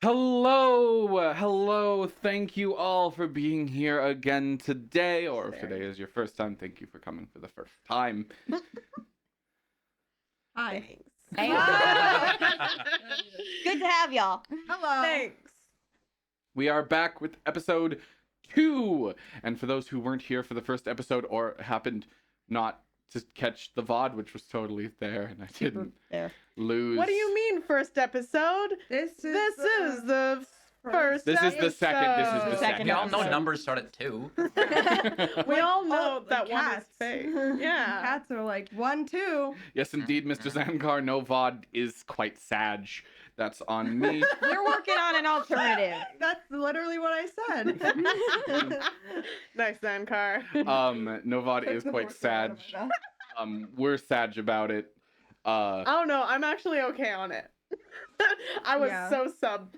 Hello, thank you all for being here again today, or if today is your first time, thank you for coming for the first time. Hi. Thanks. Good to have y'all. Hello. Thanks. We are back with episode 2, and for those who weren't here for the first episode or happened not to catch the VOD, which was totally there, and I didn't lose. What do you mean first episode? This is the first This is the second. This is the Second second. We all know episode. numbers start at 2. We all know that one is cats. fake. Yeah. Cats are like 1, 2. Yes, indeed, Mr. Zankar. No VOD is quite sag. That's on me. We're working on an alternative. That's literally what I said. Nice, Zankar. No VOD is quite sag. We're sag about it. I don't know. I'm actually okay on it. I was Yeah. so sub.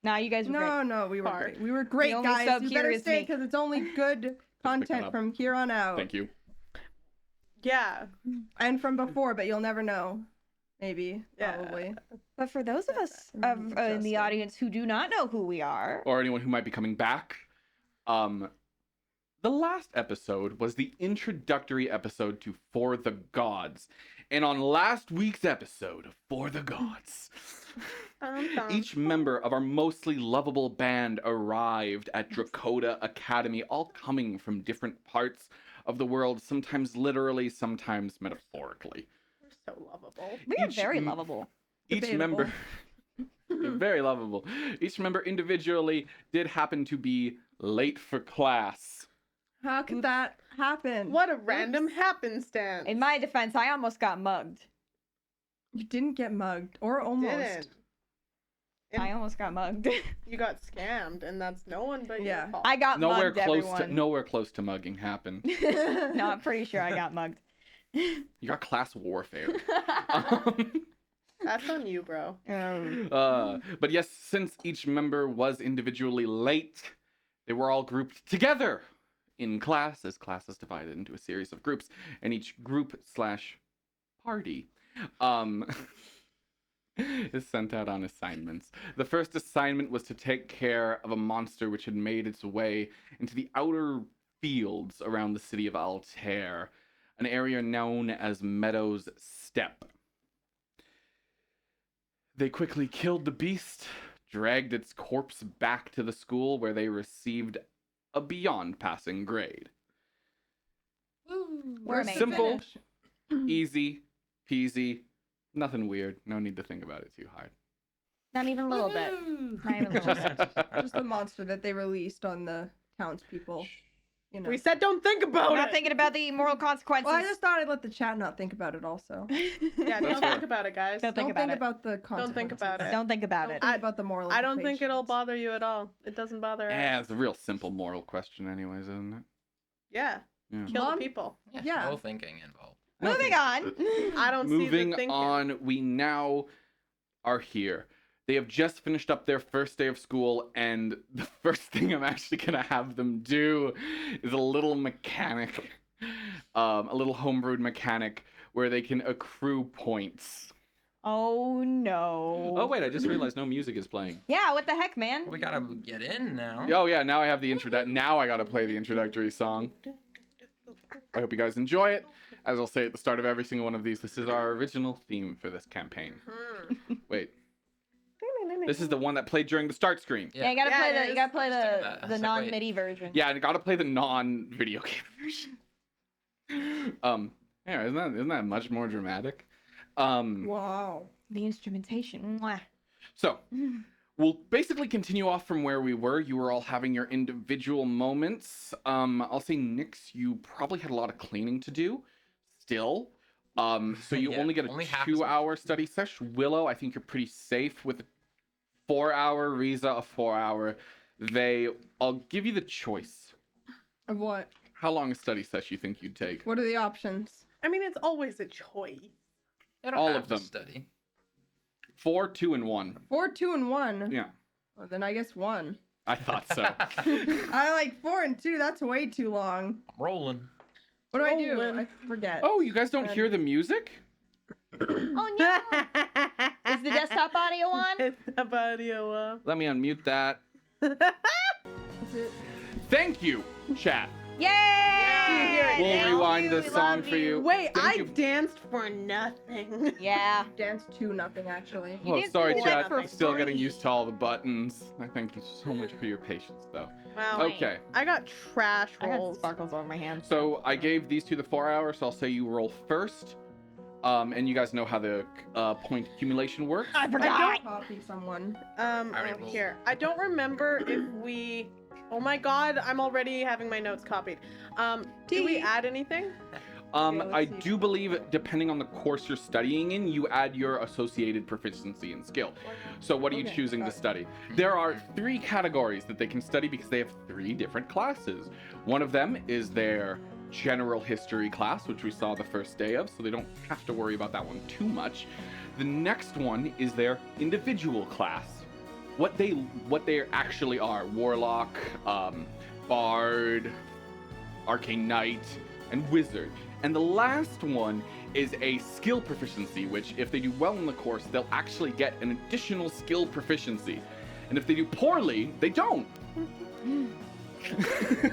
Nah, you guys were great. No, we were Hard. great. We were great, The only guys. sub You here better is stay me. because it's only good that content up. from here on out. Thank you. Yeah. And from before, but you'll never know. Maybe. Yeah. Probably. But for those of us in the audience who do not know who we are, Or anyone who might be coming back. The last episode was the introductory episode to For the Gods. And on last week's episode of For the Gods, each member of our mostly lovable band arrived at Drakota Academy, all coming from different parts of the world, sometimes literally, sometimes metaphorically. We're so lovable. we are Each very m- lovable. Each Debatable. member, very lovable. Each member individually did happen to be late for class. How could that happen? What a random happenstance. In my defense, I almost got mugged. You didn't get mugged. Or almost. Didn't. I almost got mugged. You got scammed, and that's no one but Yeah. your fault. I got mugged, Nowhere close to mugging happened. No, I'm pretty sure I got mugged. You got class warfare. That's on you, bro. But yes, since each member was individually late, they were all grouped together in class, as class is divided into a series of groups, and each group / party is sent out on assignments. The first assignment was to take care of a monster which had made its way into the outer fields around the city of Altair, an area known as Meadows Steppe. They quickly killed the beast, dragged its corpse back to the school where they received a beyond passing grade. We're amazing. Simple, easy, peasy, nothing weird. No need to think about it too hard. Not even a little bit. Not even a little bit. Just the monster that they released on the townspeople. You know. We said don't think about We're not it. thinking about the moral consequences. Well, I just thought I'd let the chat not think about it also. Yeah, That's don't fair. think about it, guys. Don't Don't think think about it. about the consequences. Don't think about it. Don't think about Don't it. think about the moral I don't think it'll implications. bother you at all. It doesn't bother us. It's a real simple moral question anyways, isn't it? Yeah. Yeah. Kill Mom? the people. Yeah. No thinking involved. Moving on. I don't see the Moving thinking. on, we now are here. They have just finished up their first day of school, and the first thing I'm actually going to have them do is a little mechanic, a little homebrewed mechanic where they can accrue points. Oh no. Oh, wait, I just realized no music is playing. Yeah, what the heck, man? We gotta get in now. Oh, yeah, now I have the now I got to play the introductory song. I hope you guys enjoy it. As I'll say at the start of every single one of these, this is our original theme for this campaign. Wait. This is the one that played during the start screen. Yeah, you gotta Yeah, play it the is. you gotta play Just the segue. non-MIDI version. Yeah, and I gotta play the non-video game version. Yeah, isn't that much more dramatic? Wow. The instrumentation. Mwah. So we'll basically continue off from where we were. You were all having your individual moments. I'll say Nyx, you probably had a lot of cleaning to do still. So you Yeah, only get a only half as 2-hour study session. Willow, I think you're pretty safe with a 4-hour. Riza, a 4-hour. I'll give you the choice. Of what? How long a study session you think you'd take? What are the options? I mean, it's always a choice. You don't All have of to them. Study. 4, 2, and 1. 4, 2, and 1. Yeah, Well, then I guess 1. I thought so. I like 4 and 2. That's way too long. I'm rolling. What do I do? Rolling. I forget. Oh, you guys don't hear the music? Oh no! Is the desktop audio on? It's a audio. Let me unmute that. Is it? Thank you, chat. Yay! We'll Thank rewind you, the we song love for you. Wait, Thank I you. danced for nothing. Yeah. Dance to nothing, actually. You Oh, did sorry, do chat. it for I'm still getting free. used to all the buttons. I thank you so much for your patience, though. Wow. Okay, I got trash I got rolls. sparkles over my hands. so I gave these two the 4 hours, so I'll say you roll first. And you guys know how the point accumulation works. I forgot. Copy someone. already rolled. Here. I don't remember if we. Oh my god, I'm already having my notes copied. Do we add anything? Okay, let's I see. do believe, depending on the course you're studying in, you add your associated proficiency and skill. So what are you Okay, choosing to got it. study? There are 3 categories that they can study because they have 3 different classes. One of them is their general history class, which we saw the first day of, so they don't have to worry about that one too much. The next one is their individual class. What they actually are: warlock, bard, arcane knight, and wizard. And the last one is a skill proficiency, which if they do well in the course, they'll actually get an additional skill proficiency. And if they do poorly, they don't.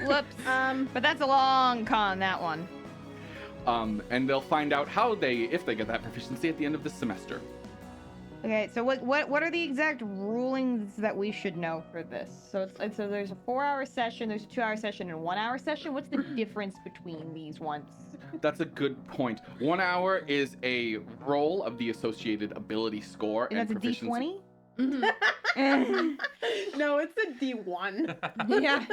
Whoops. But that's a long con, that one. And they'll find out if they get that proficiency at the end of the semester. Okay, so what are the exact rulings that we should know for this? So so there's a 4-hour session, there's a 2-hour session, and a 1-hour session. What's the difference between these ones? That's a good point. 1 hour is a roll of the associated ability score And that's a proficiency. D20? No, it's a D1. Yeah.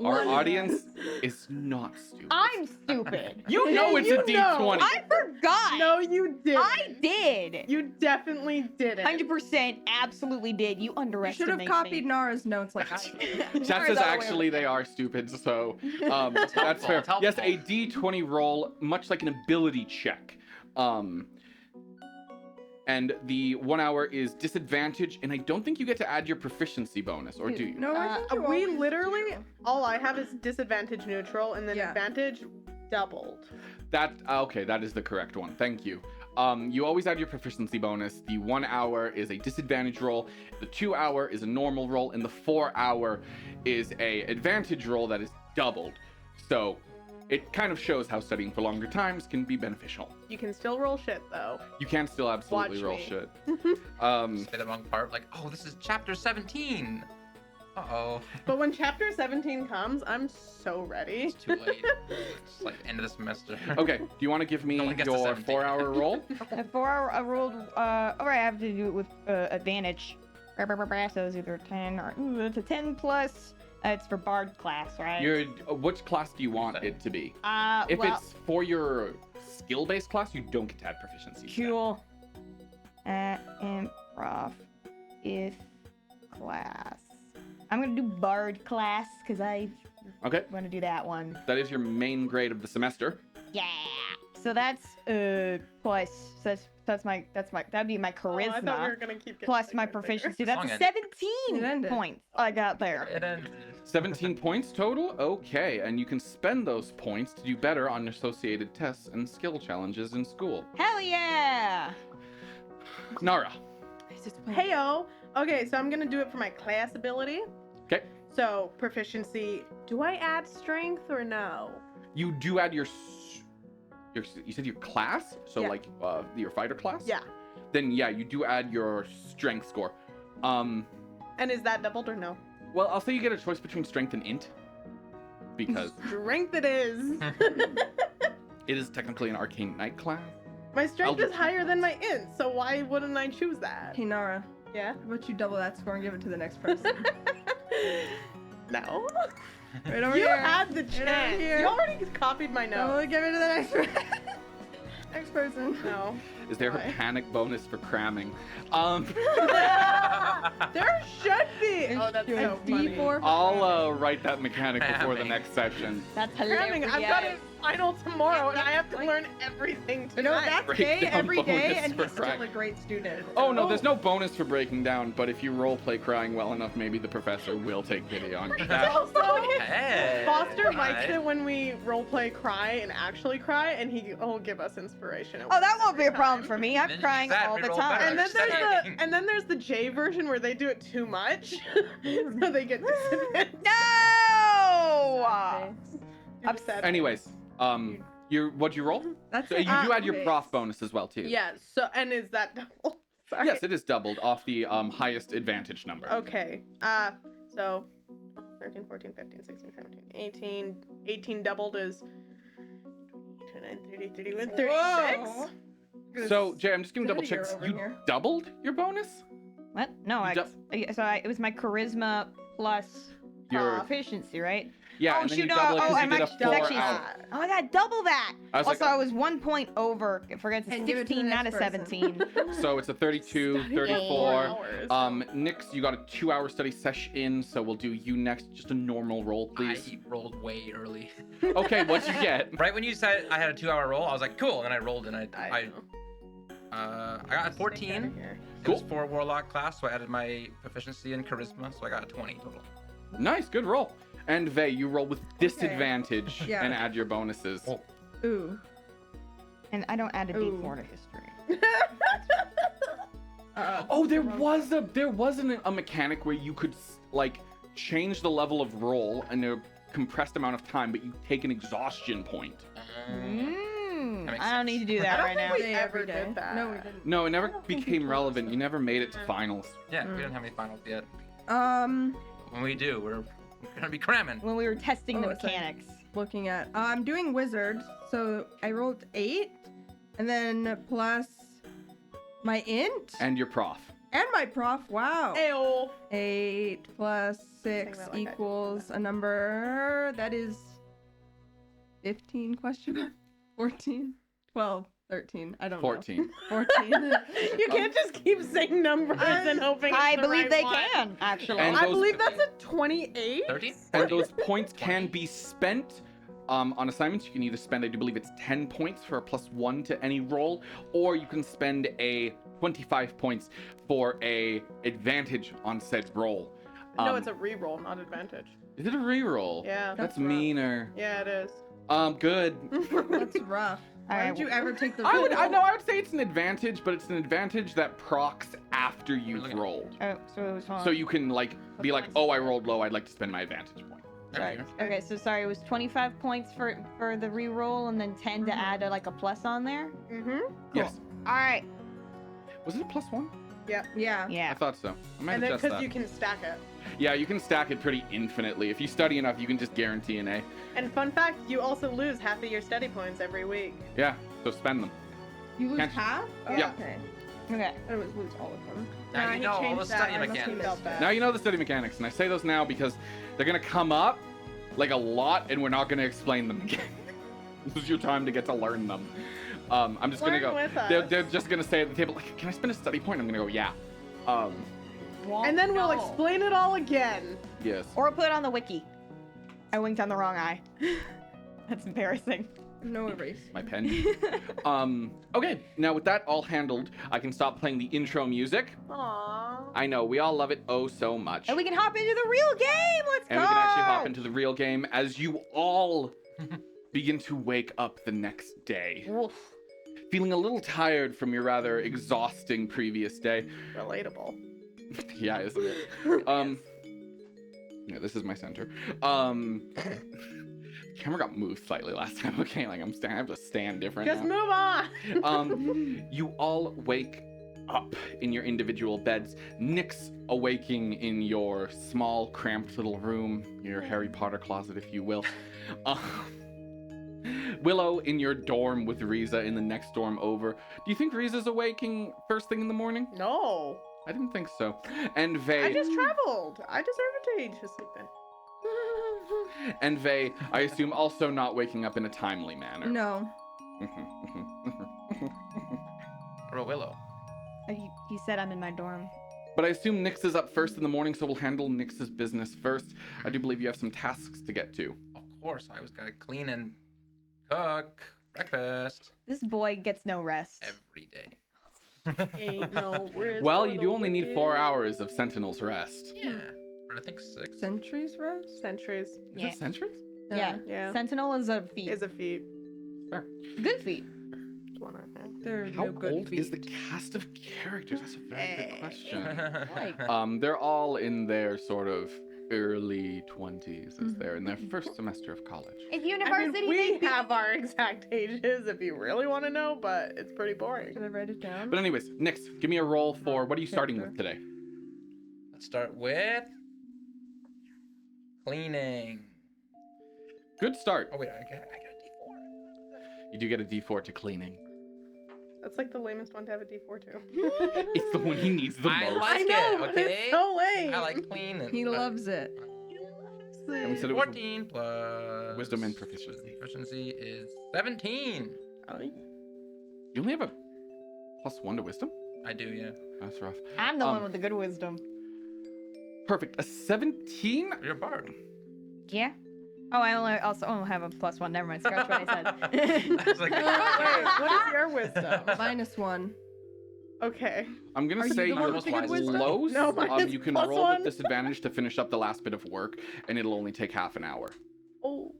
Our One audience is not stupid. I'm stupid. You know it's You a know. D20. I forgot. No, you didn't. I did. You definitely didn't. 100% absolutely did. You You should underestimated have copied Nara's notes like I did. Chat Or says the other way actually they are stupid, so that's helpful, fair. it's helpful. Yes, a D20 roll, much like an ability check. And the 1 hour is disadvantage, and I don't think you get to add your proficiency bonus, or do you? No, I think you We always literally, do. all I have is disadvantage neutral, and then Yeah. advantage doubled. Okay, that is the correct one. Thank you. You always add your proficiency bonus. The 1 hour is a disadvantage roll. The 2 hour is a normal roll, and the 4 hour is a advantage roll that is doubled. So it kind of shows how studying for longer times can be beneficial. You can still roll shit though. You can still absolutely Watch roll me. shit. Say the wrong part. Like, oh, this is chapter 17. Uh-oh. But when chapter 17 comes, I'm so ready. It's too late. It's like end of the semester. Okay, do you want to give me No one gets to your 17. 4 hour roll? A 4-hour, I rolled, all right, I have to do it with advantage. So it's either 10 or, it's a 10 plus. It's for Bard class, right? Which class do you want it to be? If well, it's for your skill-based class, you don't get to add proficiency. cool. Improv if class. I'm gonna do Bard class because I Okay, want to do that one. that is your main grade of the semester. Yeah. So that's plus. So that'd be my Oh, I thought we charisma were gonna keep getting plus my bigger and bigger. proficiency. That's Song a ended. 17 It ended. points I got there. It ended. 17 points total? Okay, and you can spend those points to do better on associated tests and skill challenges in school. Hell yeah! Nara. Heyo. Okay, so I'm gonna do it for my class ability. Okay. So proficiency. Do I add strength or no? You do add you said your class? So Yeah. like your fighter class? Yeah. Then yeah, you do add your strength score. And is that doubled or no? Well, I'll say you get a choice between strength and int. Because Strength it is. it is technically an arcane knight class. My strength I'll is higher than my int, so why wouldn't I choose that? Hey, Nara, Yeah. how about you double that score and give it to the next person? No. Right over You here. had the over chance. here. You already copied my No, note. give it to the next next person. No. Is there Why? a panic bonus for cramming? There should be. It Oh, that's should so be funny. for- I'll write that mechanic before the Cramming. next session. That's Cramming. hilarious. I've got a final tomorrow, and I have to Like- learn everything You know, tonight. that's Breakdown Kay every day, bonus and for he's still crack. a great student. Oh no, Oh. there's no bonus for breaking down, but if you roleplay crying well enough, maybe the professor will take pity on that. Also, Hey. Foster likes Alright. it when we roleplay cry and actually cry, and he'll give us inspiration. Oh, that won't be a problem problem for me. I'm Then you crying fat all the reroll time. better. And then Understand. there's the J version where they do it too much, so they get disadvantaged. No! Upset. Anyways, what'd you roll? That's So you an do add your face. prof bonus as well too. Yeah. So and is that double? Sorry. Yes, it is doubled off the highest advantage number. Okay. So 13, 14, 15, 16, 17, 18. 18 doubled is 29, 30, 31, 36. Whoa. So Jay, I'm just gonna double check. Steadier over You here. doubled your bonus? What? No, You it was my charisma plus Your proficiency, right? yeah, Oh, and then shoot, you no, double it oh, because I'm you did a actually- 4 actually- hour. Oh, I got double that. I was Also, like, I was 1 point over. Forget it's And give it to the 16, not a next person. 17. So it's a 32, Study 34. 4 hours. Nix, you got a 2-hour study session, so we'll do you next. Just a normal roll, please. I rolled way early. Okay, what'd you get? Right when you said I had a 2-hour roll, I was like, cool. And then I rolled and I got a 14. It was Cool. for Warlock class, so I added my proficiency in Charisma, so I got a 20 total. Nice, good roll. And Vey, you roll with disadvantage Yeah. and add your bonuses. Oh. Ooh. And I don't add a Ooh. D4 to history. Oh, there was a mechanic where you could like change the level of roll in a compressed amount of time, but you take an exhaustion point. That makes I don't sense. need to do I that don't right think now. we Day ever every day. did that. No, we didn't. No, it never don't think became we relevant. closed You never made it to finals. Yeah, we don't have any finals yet. Um, When we do, we're gonna be cramming. When we were testing the Oh, sorry. mechanics. looking at. I'm doing wizard, so I rolled 8, and then plus my int And your prof. and my prof. Wow. Ayo. 8 plus 6 that like I- equals a number that is 15 question mark? 14, 12, 13. I don't 14. know. 14. You can't just keep saying numbers and hoping it's I the believe right they one. can, actually. And I those- believe that's a 28. 13? And those points can be spent on assignments. You can either spend, I do believe it's 10 points for a +1 to any roll, or you can spend a 25 points for a advantage on said roll. No, it's a reroll, not advantage. Is it a reroll? Yeah. That's That's rough. meaner. Yeah, it is. Good. That's rough. Why Alright, did you ever take the I would say it's an advantage, but it's an advantage that procs after you've Really? rolled. Oh, so it was So you can like be like, oh, I rolled low. I'd like to spend my advantage point. Sorry. Okay, so sorry, it was 25 points for the reroll and then 10 to add like a plus on there. Mm-hmm. Yes. All right. Was it a +1? Yeah. I Yeah. thought so. I might And then adjust because that. you can stack it. Yeah, you can stack it pretty infinitely. If you study enough, you can just guarantee an A. And fun fact, you also lose half of your study points every week. Yeah, so spend them. You lose Can't- half? Oh, Yeah. Okay. Okay. I always lose all of them. Now Nah, you he know all changed the that. study I must have mechanics. felt bad. Now you know the study mechanics, and I say those now because they're gonna come up like a lot, and we're not gonna explain them again. This is your time to get to learn them. I'm just gonna Learn go. with us. They're just gonna say at the table, like, "Can I spend a study point?" I'm gonna go, "Yeah." And then we'll explain it all again. Yes. Or put it on the wiki. I winked on the wrong eye. That's embarrassing. No erase. My pen. Okay. Now with that all handled, I can stop playing the intro music. Aww. I know we all love it oh so much. And we can hop into the real game. Let's And go. we can actually hop into the real game as you all begin to wake up the next day. Woof. Feeling a little tired from your rather exhausting previous day. Relatable. Yeah, isn't it? Yeah, this is my center. Camera got moved slightly last time. Okay, like I have to stand different Just now. move on. You all wake up in your individual beds. Nyx awaking in your small, cramped little room, your Harry Potter closet, if you will. Willow in your dorm with Riza in the next dorm over. Do you think Riza's awaking first thing in the morning? No. I didn't think so. And Vey. I just traveled. I deserve a day to sleep in. And Vey, I assume also not waking up in a timely manner. No. Or a Willow. He said I'm in my dorm. But I assume Nyx is up first in the morning, so we'll handle Nyx's business first. I do believe you have some tasks to get to. Of course, I always gotta clean and cook breakfast This boy gets no rest. every day. Ain't no rest Well, for you the do only need 4 wicked. hours of Sentinel's rest. Yeah, but I think 6. Centuries rest? Centuries. Is Yeah. it centuries? Yeah. Yeah. Sentinel is a feat. Is a feat. Good feat. one, aren't they? They're How no good old is the feet. cast of characters? That's a very good question. Like, They're all in their sort of early 20s as they're in their first semester of college. it's I university. mean, we baby. have our exact ages if you really want to know, but it's pretty boring. Should I write it down? But anyways, Nix, give me a roll for what are you starting with today? Let's start with cleaning. Good start. Oh wait, I got a You do get a D4 to cleaning. That's like the lamest one to have a D4 too. It's the one he needs the I most. like I know, it, but okay? it's so lame. I like cleaning. He loves it. And we said it was 14 plus wisdom and proficiency. Proficiency is 17. You only have a +1 to wisdom? I do, yeah. That's rough. I'm the one with the good wisdom. Perfect. A 17? You're a bard. Yeah. Oh, I only have a +1. Never mind. Scratch what I said. I was like, Wait, what is your wisdom? -1. Okay. I'm gonna Are you say the one you're with the good wisdom? close. No, mine is you can +1. roll with disadvantage to finish up the last bit of work, and it'll only take half an hour. Oh,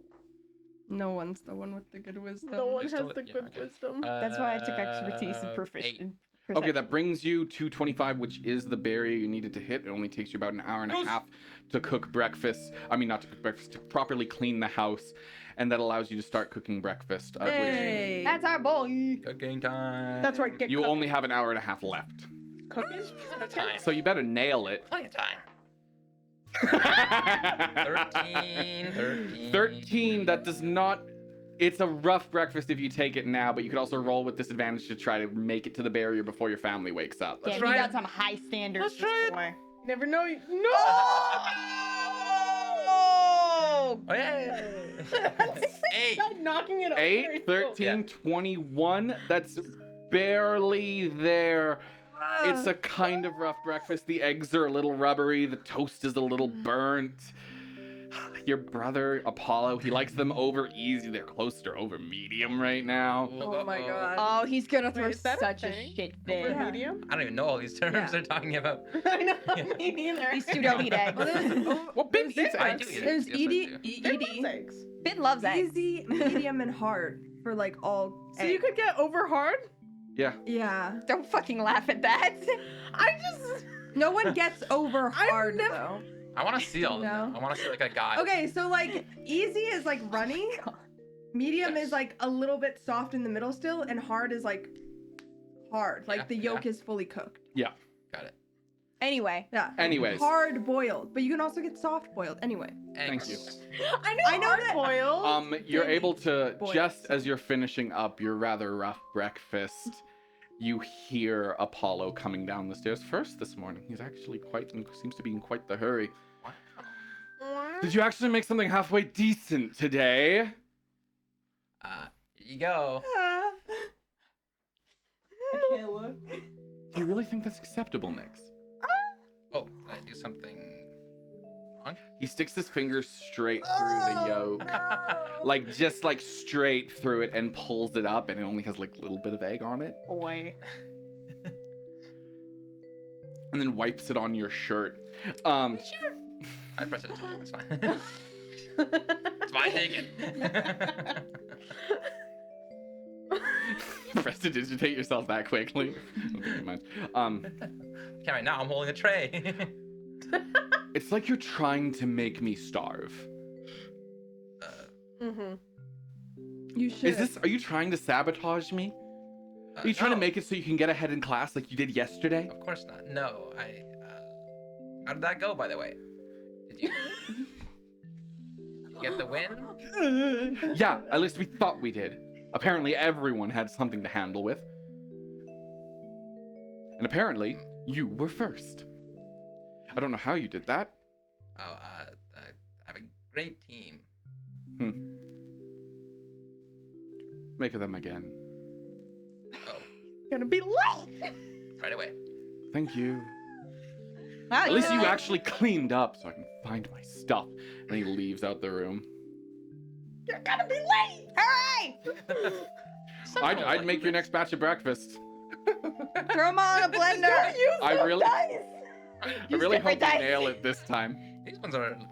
No one's the one with the good wisdom. no one You're has still- the yeah, good okay. wisdom. That's why I took expertise and 8. proficiency. Okay, that brings you to 25, which is the barrier you needed to hit. It only takes you about an hour and a half to cook breakfast. I mean, not to cook breakfast, to properly clean the house. And that allows you to start cooking breakfast. Which Hey. That's our boy. Cooking time. That's right. Get you cooking. only have an hour and a half left. Cooking? Time. So you better nail it. Plenty of time. 13. 13, that does not... It's a rough breakfast if you take it now, but you could also roll with disadvantage to try to make it to the barrier before your family wakes up. Yeah, Let's we try got it. some high standards. Let's try it. boy. Never know. No! Oh, yeah. 8. Stop knocking it over. 8, 13, 21, that's barely there. It's a kind of rough breakfast. The eggs are a little rubbery, the toast is a little burnt. Your brother, Apollo, he likes them over easy. They're closer over medium right now. Oh my god. Oh, he's gonna throw is that a such a thing? shit Over fit. Yeah. medium? I don't even know all these terms Yeah. they're talking about. I know. Yeah. Me neither. These two don't eat eggs. Well, there's, Well, Ben eats I eggs. do eat there's eggs. Yes, I do. It eggs. Ben loves eggs. easy, medium, and hard for like all So you eggs. could get over hard? Yeah. Yeah. Don't fucking laugh at that. I just. No one gets over I've hard never- though. I want to see all of them. No. I want to see like a guy. Okay, so like easy is like runny, medium Yes. is like a little bit soft in the middle still, and hard is like hard. Like Yeah, the yolk is fully cooked. Got it. Anyway. Yeah. Anyways. Hard boiled, but you can also get soft boiled. Anyway. Eggs. Thank you. I know that- boiled. You're Maybe. able to, Boys. just as you're finishing up your rather rough breakfast, you hear Apollo coming down the stairs first this morning. He's actually seems to be in quite the hurry. Did you actually make something halfway decent today? Here you go. I can't look. Do you really think that's acceptable, Nix? Oh, did I do something wrong? He sticks his fingers straight through the yolk. Like, just like straight through it and pulls it up, and it only has like a little bit of egg on it. Boy. And then wipes it on your shirt. I pressed it. It's fine. It's fine. Take it. Prestidigitate yourself that quickly. Okay, never mind. Okay, right now I'm holding a tray. It's like you're trying to make me starve. Mm-hmm. You should. Is this? Are you trying to sabotage me? Are you trying to no, make it so you can get ahead in class like you did yesterday? Of course not. No, how did that go, by the way? Did you get the win? Yeah, at least we thought we did. Apparently everyone had something to handle with. And apparently, you were first. I don't know how you did that. Oh, I have a great team. Make of them again. Oh, Gonna be late. right away. Thank you. Wow, At least you really- actually cleaned up so I can find my stuff. And he leaves out the room. You're gonna be late. Hooray! I'd make your next batch of breakfast. Throw them all in a blender. I really, I Use really different hope you dice. nail it this time. These ones are We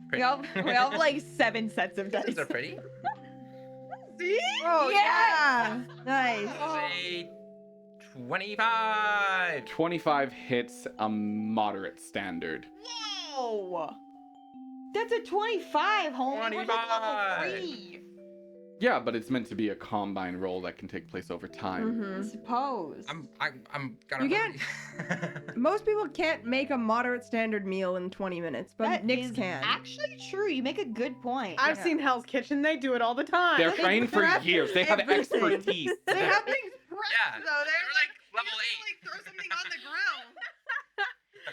pretty. all have like 7 sets of dice. These are pretty. See? Oh yeah. Nice. Say 25. 25 hits a moderate standard. Whoa! That's a 25, homie. We're like level 25. 3. Yeah, but it's meant to be a combine roll that can take place over time. I Mhm. suppose. I'm gonna. You Most people can't make a moderate standard meal in 20 minutes, but That Nyx is can. actually true. You make a good point. I've seen Hell's Kitchen. They do it all the time. They're trained for prep years. They have everything. expertise. They have things prepped, Yeah, though. they're like level throw something on the grill.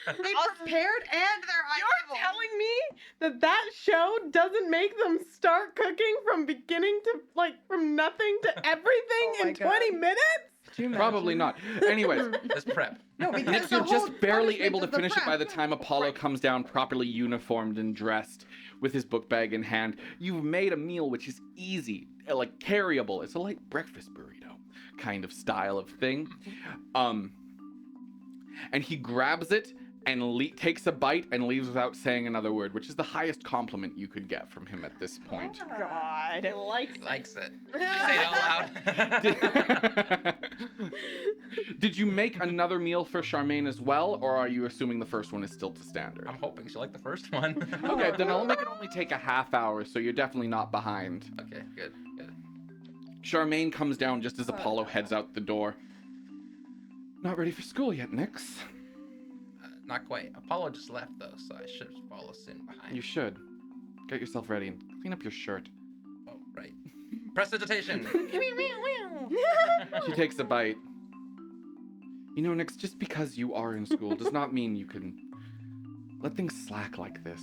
8. They prepared and they're high You're level. telling me that show doesn't make them start cooking from beginning to from nothing to everything Oh my in God. 20 minutes? Could you imagine? Probably not. Anyways, Let's prep. No, because Nyx, the you're just whole barely punishment able to is the finish it by prep. the time Apollo comes down properly uniformed and dressed with his book bag in hand. You've made a meal which is easy, like carryable. It's a light breakfast burrito kind of style of thing. And he grabs it and takes a bite and leaves without saying another word, which is the highest compliment you could get from him at this point. God, I like He likes it. Say it out loud. Did you make another meal for Charmaine as well, or are you assuming the first one is still to standard? I'm hoping she liked the first one. Okay, then I'll make it only take a half hour, so you're definitely not behind. Okay, good. Charmaine comes down just as Apollo heads out the door. Not ready for school yet, Nyx. Not quite. Apollo just left though, so I should follow soon behind. You should. Get yourself ready and clean up your shirt. Oh, right. Prestidigitation. She takes a bite. You know, Nyx, just because you are in school does not mean you can let things slack like this.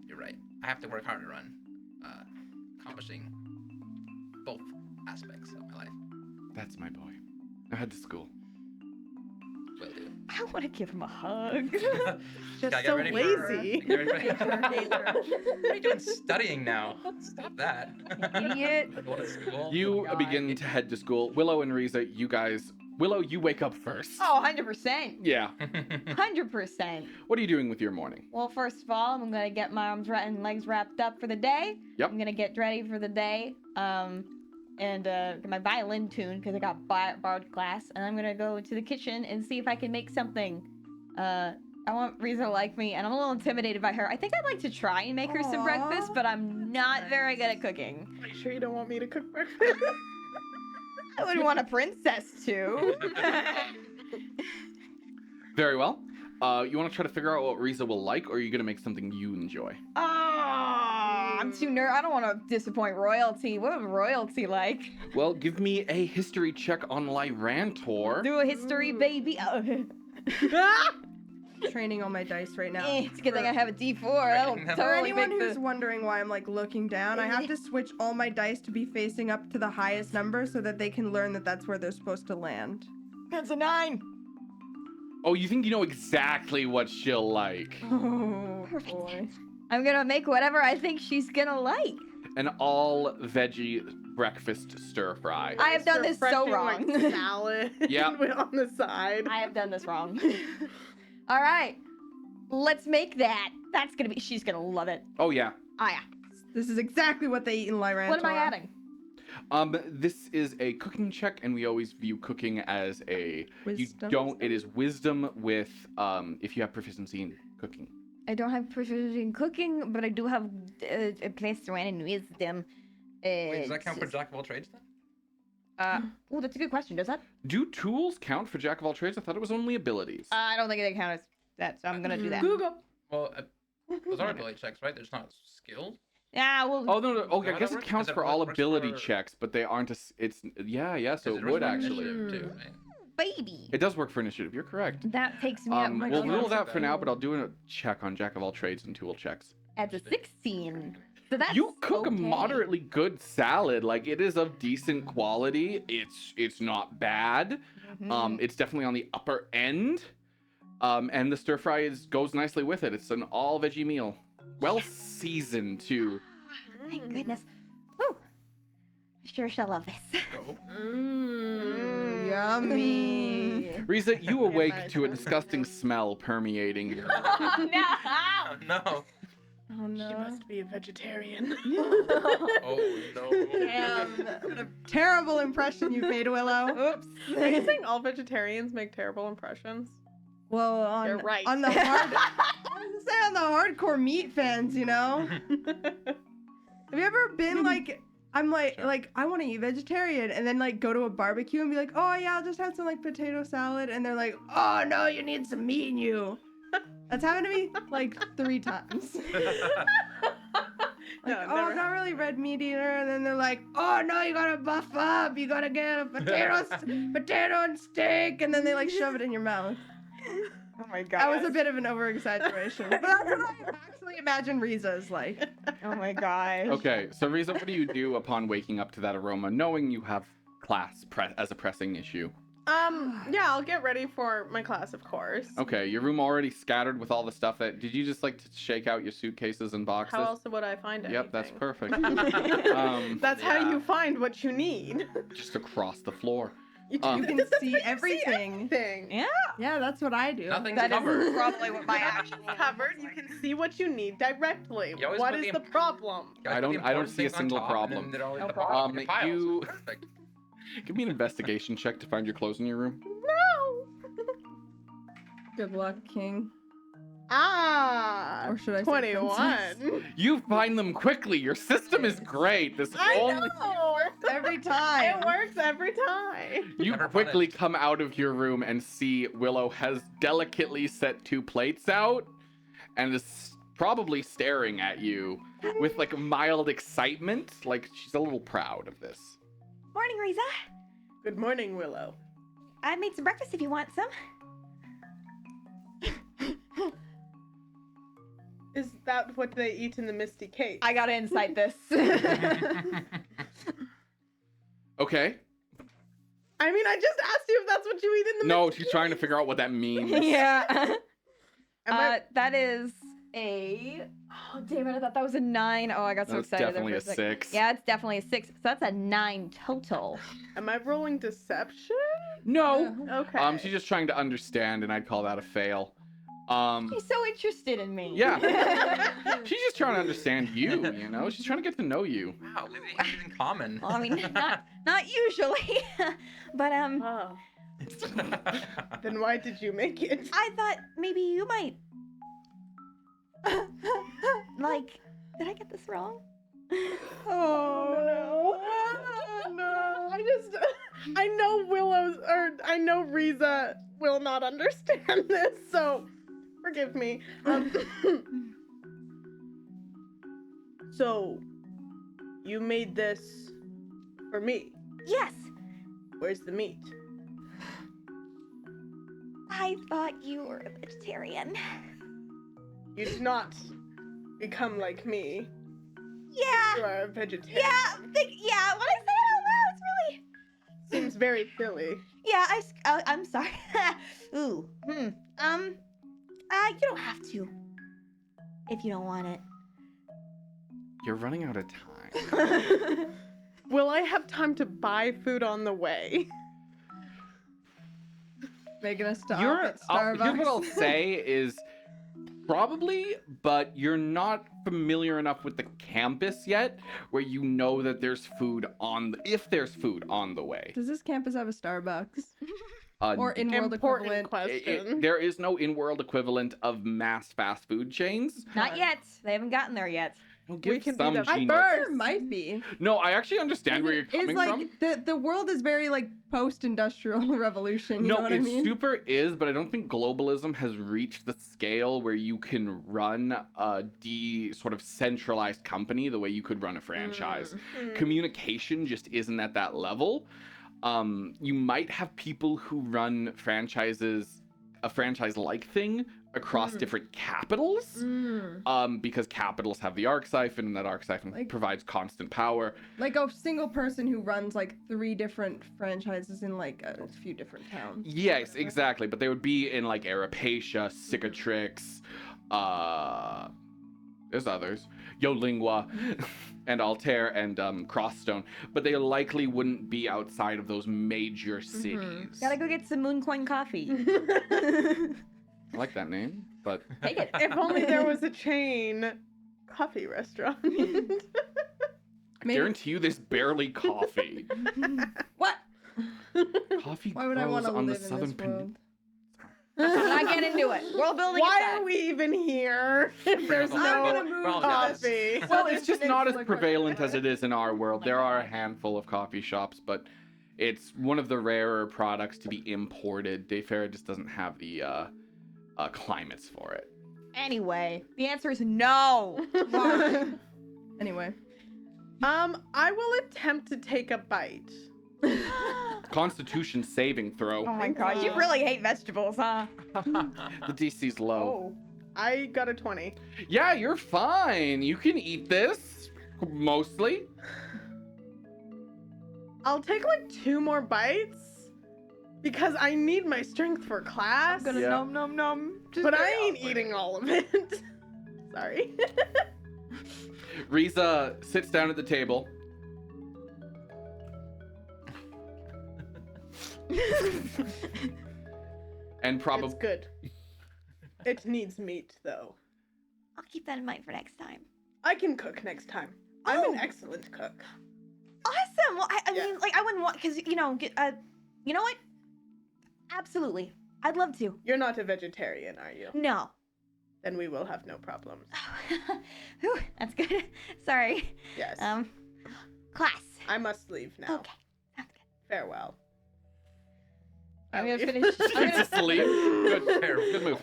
You're right. I have to work harder on accomplishing both aspects of my life. That's my boy. Now head to school. Will do. I want to give him a hug. Just Gotta get so ready lazy. Get ready for... What are you doing studying now? Stop that. Idiot. Go to school. You God. begin to head to school. Willow and Riza, you guys... Willow, you wake up first. Oh, 100%. Yeah. 100%. What are you doing with your morning? Well, first of all, I'm gonna get my arms and legs wrapped up for the day. Yep. I'm gonna get ready for the day. And get my violin tuned because I got borrowed class. And I'm gonna go to the kitchen and see if I can make something. I want Riza to like me, and I'm a little intimidated by her. I think I'd like to try and make her some Aw. breakfast, but I'm not very good at cooking. Are you sure you don't want me to cook breakfast? I would want a princess to. Very well. You want to try to figure out what Riza will like, or are you going to make something you enjoy? I'm too I don't want to disappoint royalty. What would royalty like? Well, give me a history check on Lyrantor. Do a history, baby. Training all my dice right now. It's a good thing I have a D4. That'll For For totally anyone make who's the... wondering why I'm like looking down, I have to switch all my dice to be facing up to the highest number so that they can learn that that's where they're supposed to land. That's a 9. Oh, you think you know exactly what she'll like. Oh Perfect. boy. I'm gonna make whatever I think she's gonna like. An all veggie breakfast stir fry. I have done this so Refreshing, wrong. Like, salad Yep. on the side. I have done this wrong. All right, let's make that. That's gonna be. She's gonna love it. Oh, yeah. Oh yeah. This is exactly what they eat in Lyrantor. What am I adding? This is a cooking check, and we always view cooking as a... Wisdom? You don't... It is wisdom with, if you have proficiency in cooking. I don't have proficiency in cooking, but I do have a +1 in wisdom. Wait, does that count for Jack of all trades then? Oh, that's a good question. Does that? Do tools count for Jack of all trades? I thought it was only abilities. I don't think they count as that, so I'm gonna do that. Google. Well, those are ability checks, right? There's not skills. Yeah, well. Oh, no. Okay, How I guess that it works? counts Is it for all works ability for- checks, but they aren't... It's... Yeah, so it Because would there's actually. initiative too, right? Baby. It does work for initiative. You're correct. That takes me up. We'll rule that for now, but I'll do a check on Jack of all trades and tool checks. At the 16. So that's You cook a okay. moderately good salad. Like, it is of decent quality. It's not bad. Mhm. It's definitely on the upper end. And the stir fry goes nicely with it. It's an all veggie meal. Well seasoned too. Thank goodness. Woo. Sure shall love this. Go. Yummy. Riza, you awake to a disgusting smell permeating your... Oh, no. Oh no. Oh She no. must be a vegetarian. Oh impression you've made, Willow. Oops. Are you saying all vegetarians make terrible impressions? Well, You're right. on the hard, I was gonna say on the hardcore meat fans, you know. Have you ever been like, I'm like, Sure. like I want to eat vegetarian, and then like go to a barbecue and be like, oh yeah, I'll just have some like potato salad, and they're like, oh no, you need some meat in you. That's happened to me like 3 times. Like, No, oh, never I'm not really red meat eater, and then they're like, oh no, you gotta buff up, you gotta get a potato and steak, and then they like shove it in your mouth. Oh my god. That was a bit of an over exaggeration, but that's what I actually imagine Riza is like. Oh my gosh. Okay, so Riza, what do you do upon waking up to that aroma, knowing you have class as a pressing issue? Yeah, I'll get ready for my class, of course. Okay, your room already scattered with all the stuff that. Did you just like to shake out your suitcases and boxes? How else would I find anything? Yep, that's perfect. That's how Yeah. you find what you need. Just across the floor. You Um, You can see everything. everything. Yeah. Yeah, that's what I do. Nothing's That is covered. probably what my action It's covered. You can see what you need directly. You always What put is the the problem? You always I put the don't important see a things on single top, and problem. then they're all in No the problem. bottom of your pile, You- so it's perfect. Give me an investigation check to find your clothes in your room. No. Good luck, King. Ah. Or should I say 21. You find them quickly. Your system is great. This I only know. Every time. It works every time. you Never quickly punished. come out of your room and see Willow has delicately set 2 plates out and is probably staring at you with like mild excitement. Like she's a little proud of this. Morning, Riza. Good morning, Willow. I made some breakfast if you want some. Is that what they eat in the Misty Cave? I gotta incite this. Okay. I mean, I just asked you if that's what you eat in the No, Misty she's trying to figure out what that means. yeah. Am I- That is a. Oh, damn it! I thought that was a 9. Oh, I got so That's excited. there definitely for a sec. 6. Yeah, it's definitely a 6. So that's a 9 total. Am I rolling deception? No. Okay. She's just trying to understand, and I'd call that a fail. She's so interested in me. Yeah. She's just trying to understand you, you know? She's trying to get to know you. Wow, maybe they have it in common. Well, I mean, not usually, but Oh. Then why did you make it? I thought maybe you might. Like, did I get this wrong? Oh no. I know I know Riza will not understand this, so forgive me. So, you made this for me. Yes, Where's the meat? I thought you were a vegetarian. You'd not become like me. Yeah, You are a vegetarian. yeah, yeah. When I say it out loud, it's really. Seems very silly. Yeah, I'm sorry. Ooh. You don't have to. If you don't want it. You're running out of time. Will I have time to buy food on the way? Making a stop You're, at here's Starbucks. what I'll say is probably, but you're not familiar enough with the campus yet where you know that there's food if there's food on the way. Does this campus have a Starbucks? Or in-world Important equivalent? question. there is no in-world equivalent of mass fast food chains. Not yet. They haven't gotten there yet. Well, give can be some the genius. There might be. No, I actually understand where you're coming It's like from. the world is very like post-industrial revolution. You know No, what it I mean? super is, but I don't think globalism has reached the scale where you can run a sort of centralized company the way you could run a franchise. Communication just isn't at that level. You might have people who run franchises, a franchise-like thing across different capitals, because capitals have the arc-siphon, and that arc-siphon Like- provides constant power. Like a single person who runs like 3 different franchises in like a few different towns. Yes, exactly. But they would be in like Arapacia, Cicatrix, there's others, Yolingua, and Altair, and Crossstone. But they likely wouldn't be outside of those major cities. Gotta go get some Mooncoin coffee. I like that name, but Take it. If only there was a chain coffee restaurant. Guarantee you there's barely coffee. What? Coffee Why would I grows want to on the live in southern this peninsula. world? I get into it. World building. Why aside. are we even here if there's I'm I'm no gonna move well, to coffee? this Well, it's just not as peninsula prevalent quickly. as it is in our world. There are a handful of coffee shops, but it's one of the rarer products to be imported. Dayfara just doesn't have the climates for it. Anyway, the answer is no. Why? Anyway. I will attempt to take a bite. Constitution saving throw. Oh my god, you really hate vegetables, huh? The DC's low. Oh, I got a 20. Yeah, you're fine. You can eat this, mostly. I'll take like 2 more bites because I need my strength for class. I'm gonna Yeah. nom nom nom. But I ain't eating all of it. Sorry. Riza sits down at the table. And It's probably good. It needs meat though. I'll keep that in mind for next time. I can cook next time. I'm Oh. an excellent cook. Awesome. Well, I Yeah. mean, like, I wouldn't want, because, you know, you know what? Absolutely. I'd love to. You're not a vegetarian, are you? No. Then we will have no problems. Whew, that's good. Sorry. Yes. Class. I must leave now. Okay. Sounds good. Farewell. I'm I'll gonna leave. finish. I'm She's gonna, asleep. Good move.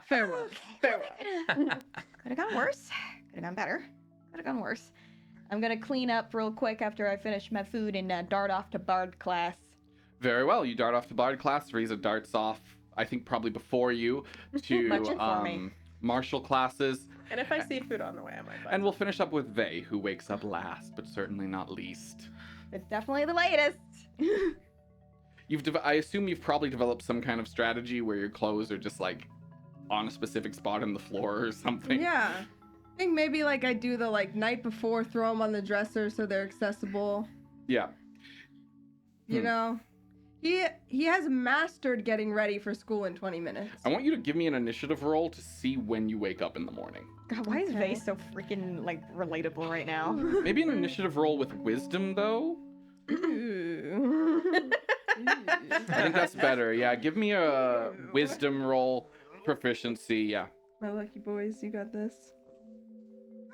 Farewell. Farewell. Could have gone worse. Could have gone better. Could have gone worse. I'm gonna clean up real quick after I finish my food and dart off to Bard class. Very well. You dart off to Bard class. Riza darts off, I think probably before you, to Much for me. martial classes. And if I see food on the way, I might buy And we'll finish up with Vey, who wakes up last, but certainly not least. It's definitely the latest. I assume you've probably developed some kind of strategy where your clothes are just like on a specific spot on the floor or something. Yeah. I think maybe like I do the like night before, throw them on the dresser so they're accessible. Yeah. You know, he has mastered getting ready for school in 20 minutes. I want you to give me an initiative roll to see when you wake up in the morning. God, why is Okay. Vase so freaking like relatable right now? Maybe an initiative roll with wisdom, though? Ooh. I think that's better. Yeah, give me a wisdom roll proficiency. Yeah. My lucky boys, you got this.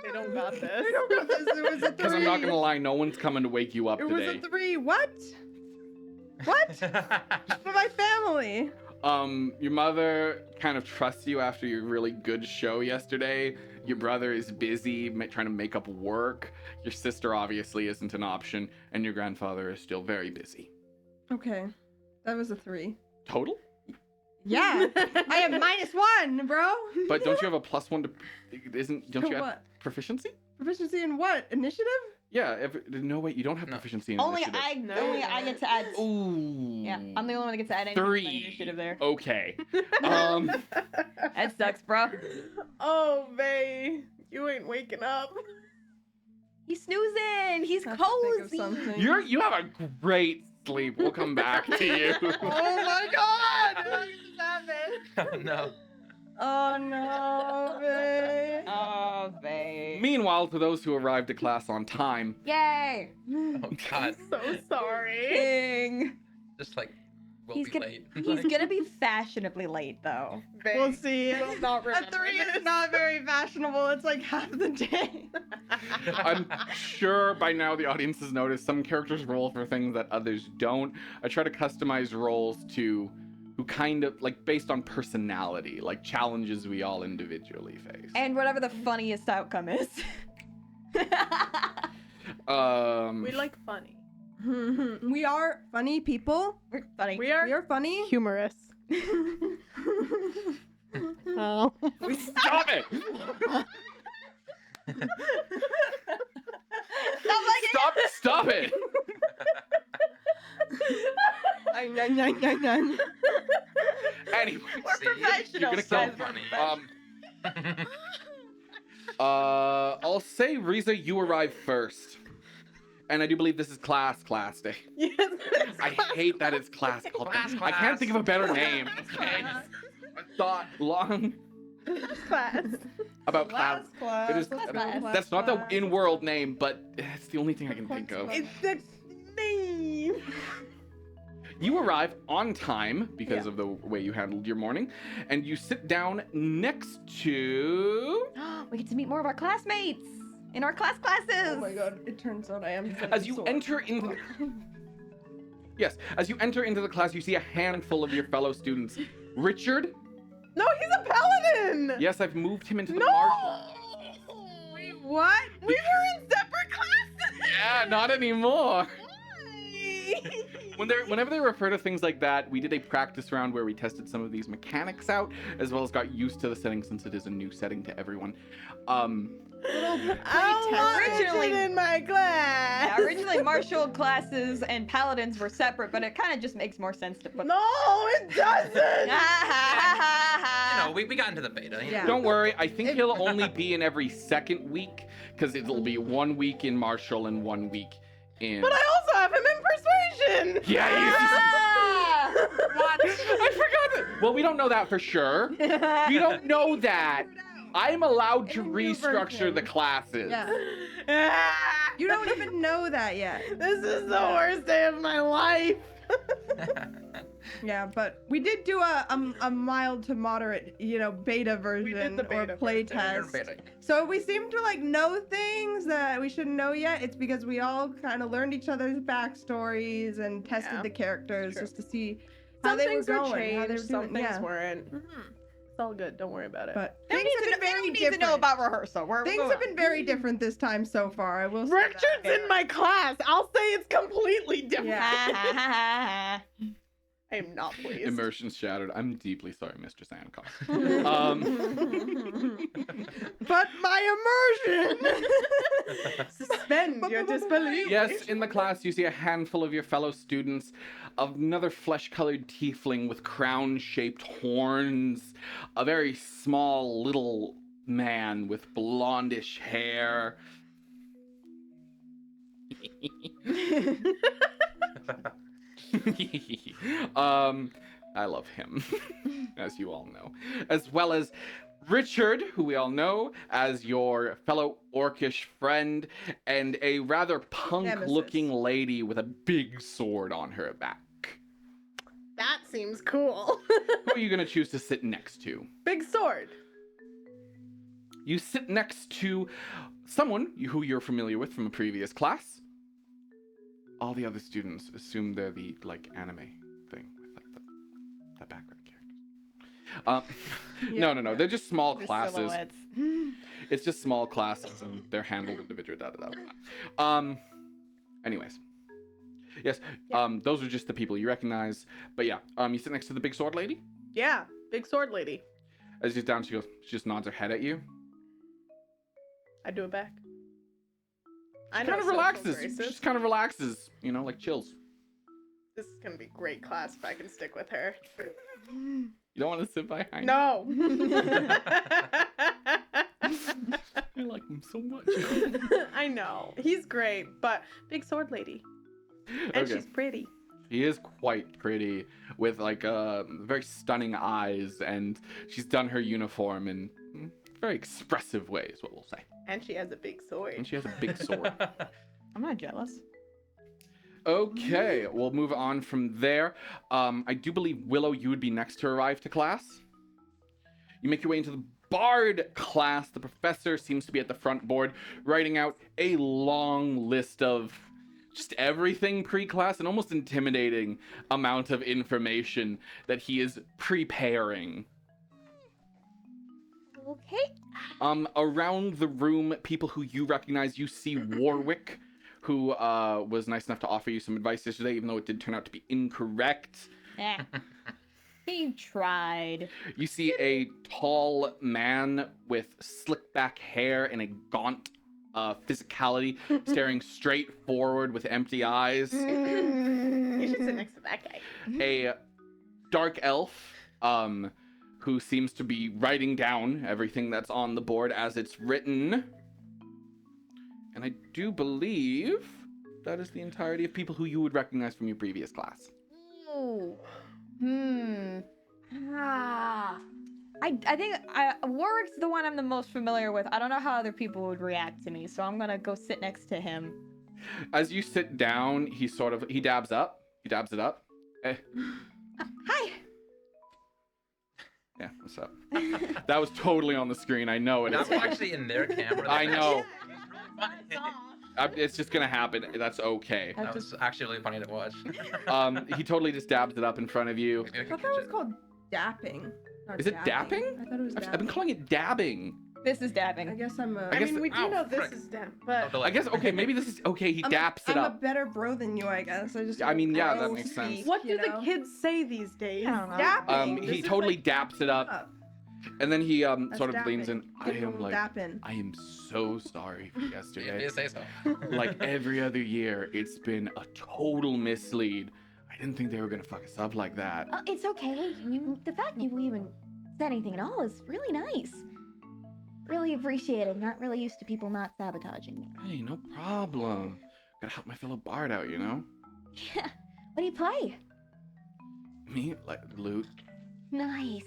They don't got this. I don't got this. It was a 3. Because I'm not going to lie, no one's coming to wake you up It was today. a 3. What? What? For my family. Your mother kind of trusts you after your really good show yesterday. Your brother is busy trying to make up work. Your sister obviously isn't an option. And your grandfather is still very busy. Okay. That was a 3. Total? Yeah. I have -1, bro. But don't you have a +1 to... Don't you have What? proficiency? Proficiency in what? Initiative? Yeah, no, wait, you don't have No. proficiency in only initiative. only I get to add. Ooh. Yeah, I'm the only one that gets to add anything to my 3. initiative there. Okay. That sucks, bro. Oh, Vay, you ain't waking up. He's snoozing. He's Have to think of cozy. something. You have a great sleep. We'll come back to you. Oh my god! Oh no. Oh no, babe. Oh, babe. Meanwhile, to those who arrived at class on time, Yay! Oh god. So sorry. King. Just like we'll He's be gonna late. he's gonna be fashionably late though. Vay, We'll see. you will not A remember 3 this. is not very fashionable. It's like half the day. I'm sure by now the audience has noticed some characters roll for things that others don't. I try to customize roles to who kind of like based on personality, like challenges we all individually face. And whatever the funniest outcome is. We like funny. We are funny people. We're funny. We are We are funny. humorous. Oh. Stop it! Stop it! Anyway, See? you're gonna So kill funny. I'll say Riza, you arrive first. And I do believe this is class day. Yes, it's I hate that it's class called Class, I can't think of a better class. name. Okay. I thought long. class. About class. class. It is. Class class. That's not the in-world name, but it's the only thing I can think of. It's the name. You arrive on time because of the way you handled your morning, and you sit down next to. We get to meet more of our classmates in our classes. Oh my god, it turns out I am. As you enter into. Yes, as you enter into the class, you see a handful of your fellow students. Richard. No, he's a paladin. Yes, I've moved him into the No. martial. Wait, what? We were in separate classes. Yeah, not anymore. Why? Whenever they refer to things like that, we did a practice round where we tested some of these mechanics out, as well as got used to the setting since it is a new setting to everyone. I Originally- want in my class. Yeah, originally martial classes and paladins were separate, but it kind of just makes more sense to put. No, it doesn't. You know, we got into the beta. You know? Yeah. Don't worry, I think he'll only be in every second week, because it'll be 1 week in martial and 1 week in. But I also have him in persuasion. Yeah, what? I forgot that. Well, we don't know that for sure. We don't know that. I'm allowed to In the new restructure version. the classes. Yeah. You don't even know that yet. This is the worst day of my life. Yeah, but we did do a mild to moderate, beta version the or beta play version. test. So if we seem to know things that we shouldn't know yet, it's because we all kind of learned each other's backstories and tested Yeah, the characters true. just to see how Some they were things were going, how changed, they were some doing. things Yeah. weren't. It's all good. Don't worry about it. But They things have been don't very need different. to know about rehearsal. Things have been very different this time so far. I will say that. Richard's in my class. I'll say it's completely different. Yeah. I am not pleased. Immersion's shattered. I'm deeply sorry, Mr. Sandcock. But my immersion. Suspend your disbelief. Yes, in the class, you see a handful of your fellow students, another flesh-colored tiefling with crown-shaped horns, a very small little man with blondish hair. I love him, as you all know, as well as Richard, who we all know as your fellow orcish friend, and a rather punk-looking lady with a big sword on her back. That seems cool. Who are you going to choose to sit next to? Big sword. You sit next to someone who you're familiar with from a previous class. All the other students assume they're the, anime thing with, the background characters. No. They're just small The classes. silhouettes. It's just small classes, and they're handled individually. Anyways. Yes, those are just the people you recognize. But yeah, you sit next to the big sword lady. Yeah, big sword lady. As she's down, she just nods her head at you. I do it back. She I kind of social relaxes. graces. She just kind of relaxes, chills. This is gonna be great class if I can stick with her. You don't want to sit behind? No. I like him so much. I know. He's great, but big sword lady. And Okay. she's pretty. She is quite pretty, with very stunning eyes, and she's done her uniform in very expressive ways, what we'll say. And she has a big sword. And she has a big sword. I'm not jealous. Okay, we'll move on from there. I do believe, Willow, you would be next to arrive to class. You make your way into the Bard class. The professor seems to be at the front board, writing out a long list of just everything pre-class, an almost intimidating amount of information that he is preparing. Okay. Around the room, people who you recognize, you see Warwick, who was nice enough to offer you some advice yesterday, even though it did turn out to be incorrect. Eh. He tried. You see a tall man with slick back hair and a gaunt physicality, staring straight forward with empty eyes. You should sit next to that guy. A dark elf, who seems to be writing down everything that's on the board as it's written. And I do believe that is the entirety of people who you would recognize from your previous class. Ooh. I think Warwick's the one I'm the most familiar with. I don't know how other people would react to me, so I'm gonna go sit next to him. As you sit down, he dabs up. He dabs it up. Eh, Hi. yeah, what's up? That was totally on the screen. I know it. That's actually in their camera. I know. It was really funny. It's just gonna happen. That's okay. That was actually really funny to watch. He totally just dabs it up in front of you. I thought that was called dapping. not Is it dapping? I thought it was dapping. I've been calling it dabbing. This is dabbing. I guess I'm a. I I guess- mean, we do Ow, know this frick. is them, but I guess okay. Maybe this is okay. He daps it I'm a up. better bro than you, I guess. I just. I mean, yeah, I that don't makes sense. speak, what do you the know? kids say these days? I don't know. Dapping. He This is totally like daps it up, and then he That's sort of leans dapping. in. I Give a am little like, dapping. I am so sorry for If yesterday. you say so. Like every other year, it's been a total mislead. I didn't think they were gonna fuck us up like that. It's okay. The fact you even said anything at all is really nice. Really appreciate it. Not really used to people not sabotaging me. Hey, no problem. Gotta help my fellow bard out, you know? Yeah. What do you play? Me? Like, loot. Nice.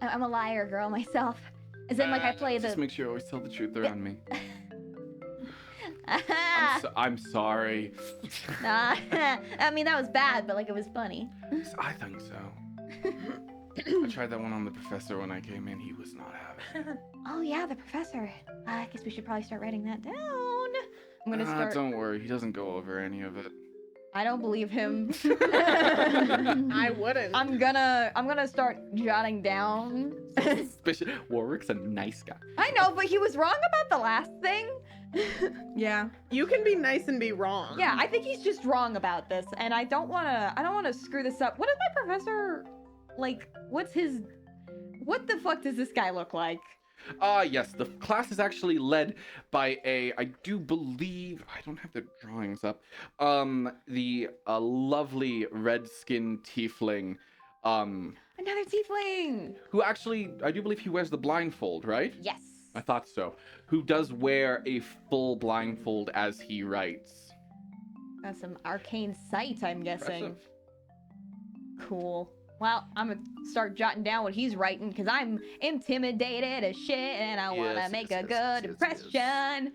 I'm a liar girl myself. As in, like, I play Just the. make sure you always tell the truth around me. Nah. I'm sorry. I mean, that was bad, but like, it was funny. I think so. I tried that one on the professor when I came in. He was not having it. Oh yeah, the professor. I guess we should probably start writing that down. I'm gonna Ah, start. don't worry. He doesn't go over any of it. I don't believe him. I wouldn't. I'm gonna start jotting down. Warwick's a nice guy. I know, but he was wrong about the last thing. Yeah. You can be nice and be wrong. Yeah, I think he's just wrong about this, and I don't wanna screw this up. What is my professor like? What the fuck does this guy look like? Yes, the class is actually led by I do believe, I don't have the drawings up, the lovely red-skinned tiefling, Another tiefling. who actually, I do believe he wears the blindfold, right? Yes. I thought so. Who does wear a full blindfold as he writes. That's some arcane sight, I'm guessing. Impressive. Cool. Well, I'm gonna start jotting down what he's writing because I'm intimidated as shit and I want to Yes, make yes, a yes, good yes, impression. yes.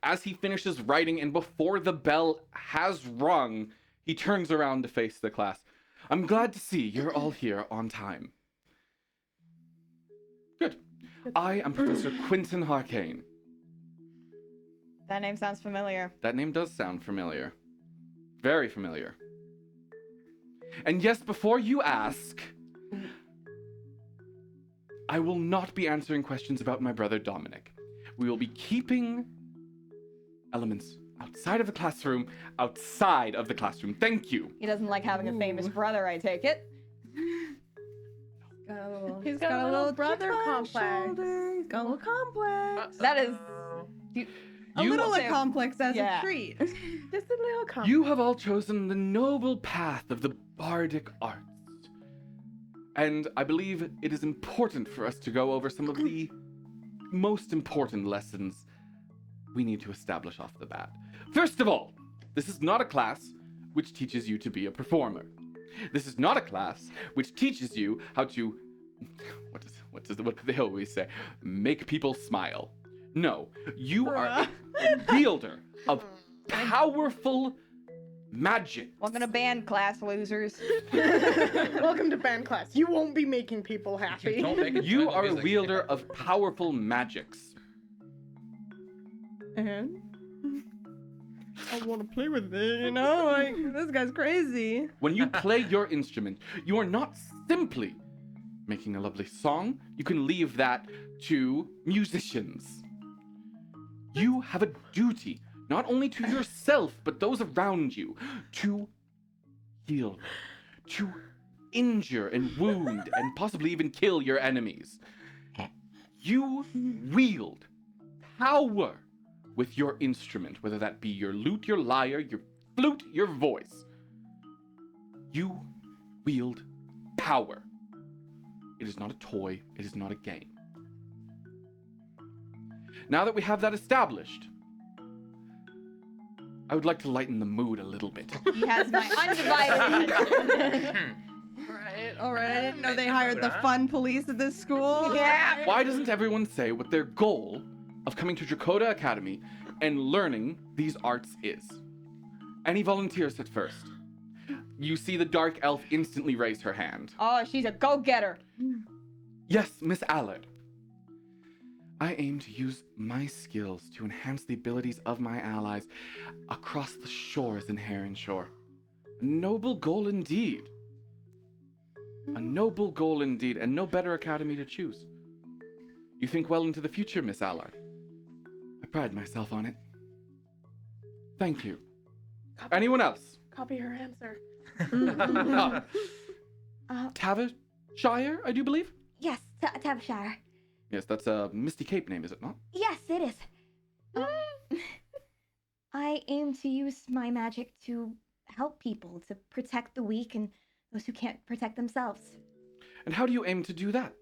As he finishes writing and before the bell has rung, he turns around to face the class. I'm glad to see you're all here on time. Good. I am Professor Quentin Harkane. That name sounds familiar. That name does sound familiar. Very familiar. And yes, before you ask, I will not be answering questions about my brother Dominic. We will be keeping elements outside of the classroom, Thank you. He doesn't like having a famous Ooh. brother, I take it. He's got a little brother chip on his complex. shoulder. He's got a little complex. That is. A little will say- complex as yeah. a treat. Just a little complex. You have all chosen the noble path of the bardic arts. And I believe it is important for us to go over some of the most important lessons we need to establish off the bat. First of all, this is not a class which teaches you to be a performer. This is not a class which teaches you how to, what do they always say? Make people smile. No, you are a wielder of powerful magic. Welcome to band class, losers. Welcome to band class. You won't be making people happy. You don't make it You to the are a music. wielder of powerful magics. And I want to play with it, you know? Like, this guy's crazy. When you play your instrument, you are not simply making a lovely song. You can leave that to musicians. You have a duty, not only to yourself, but those around you, to heal, to injure and wound, and possibly even kill your enemies. You wield power with your instrument, whether that be your lute, your lyre, your flute, your voice. You wield power. It is not a toy, it is not a game. Now that we have that established, I would like to lighten the mood a little bit. He has my undivided attention. Right. All right. I didn't know they Maybe hired the not. fun police at this school. Yeah. Why doesn't everyone say what their goal of coming to Dracoda Academy and learning these arts is? Any volunteers at first? You see the dark elf instantly raise her hand. Oh, she's a go-getter. Yes, Miss Allard. I aim to use my skills to enhance the abilities of my allies across the shores in Heron Shore. A noble goal indeed. A noble goal indeed, and no better academy to choose. You think well into the future, Miss Allard. I pride myself on it. Thank you. Anyone else? Copy her answer. Tavishire, I do believe? Yes, Tavshire. Yes, that's a Misty Cape name, is it not? Yes, it is. I aim to use my magic to help people, to protect the weak and those who can't protect themselves. And how do you aim to do that?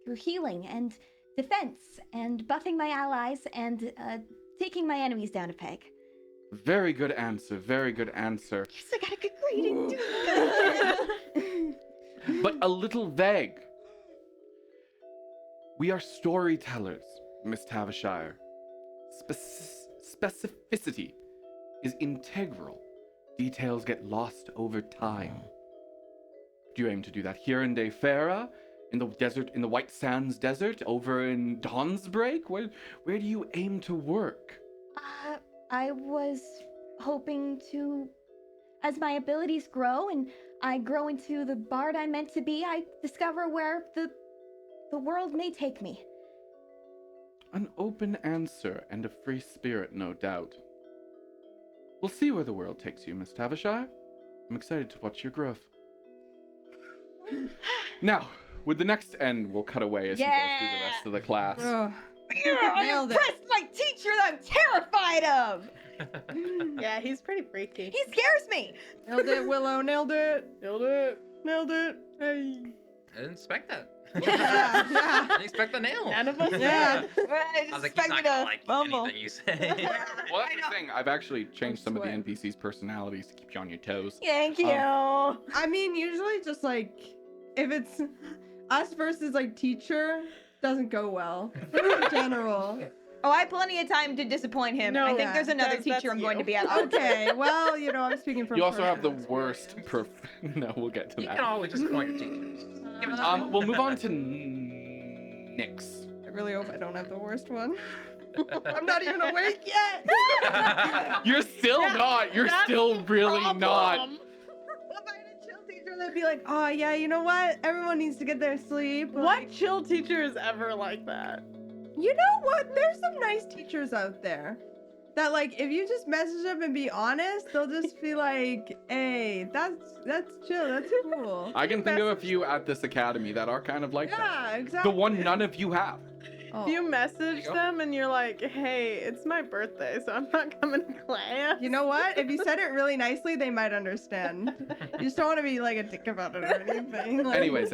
Through healing and defense and buffing my allies and taking my enemies down a peg. Very good answer, very good answer. Yes, I got a good grading too. But a little vague. We are storytellers, Miss Tavishire. Specificity is integral. Details get lost over time. Do you aim to do that here in Defera? In the desert, in the White Sands Desert? Over in Dawnsbreak? Where do you aim to work? I was hoping to, as my abilities grow and I grow into the bard I'm meant to be, I discover where the world may take me. An open answer and a free spirit, no doubt. We'll see where the world takes you, Miss Tavishire. I'm excited to watch your growth. Now, with the next end, we'll cut away as you go through the rest of the class. Ugh. I Nailed it. impressed my teacher that I'm terrified of. Yeah, he's pretty freaky. He scares me. Nailed it, Willow. Nailed it. Nailed it. Nailed it. Hey. I didn't expect that. Yeah, I didn't expect the nail. None of us Yeah. did. I was like, he's not gonna like anything you say. Well, that's the thing. I've actually changed some of the NPCs' personalities to keep you on your toes. Thank you. I mean, usually just like if it's us versus like teacher, doesn't go well in general. Oh, I have plenty of time to disappoint him. No, I think yeah, there's another that's teacher I'm going you. to be at. Okay, well, you know, I'm speaking from. You also have the personal worst No, we'll get to You can that. always just point your teachers. Give it time. We'll move on to Nyx. I really hope I don't have the worst one. I'm not even awake yet. You're still not. You're That's still really not. Problem. If I had a chill teacher, they'd be like, oh yeah, you know what? Everyone needs to get their sleep. What Like, chill teacher is ever like that? you know what? There's some nice teachers out there that like if you just message them and be honest, they'll just be like, hey, that's chill, that's cool. I can think of a few at this academy that are kind of like that. Yeah, exactly. The one none of you have. Oh. If you message you go. them and you're like, hey, it's my birthday, so I'm not coming to class. You know what? If you said it really nicely, they might understand. You just don't want to be like a dick about it or anything. Like, Anyways.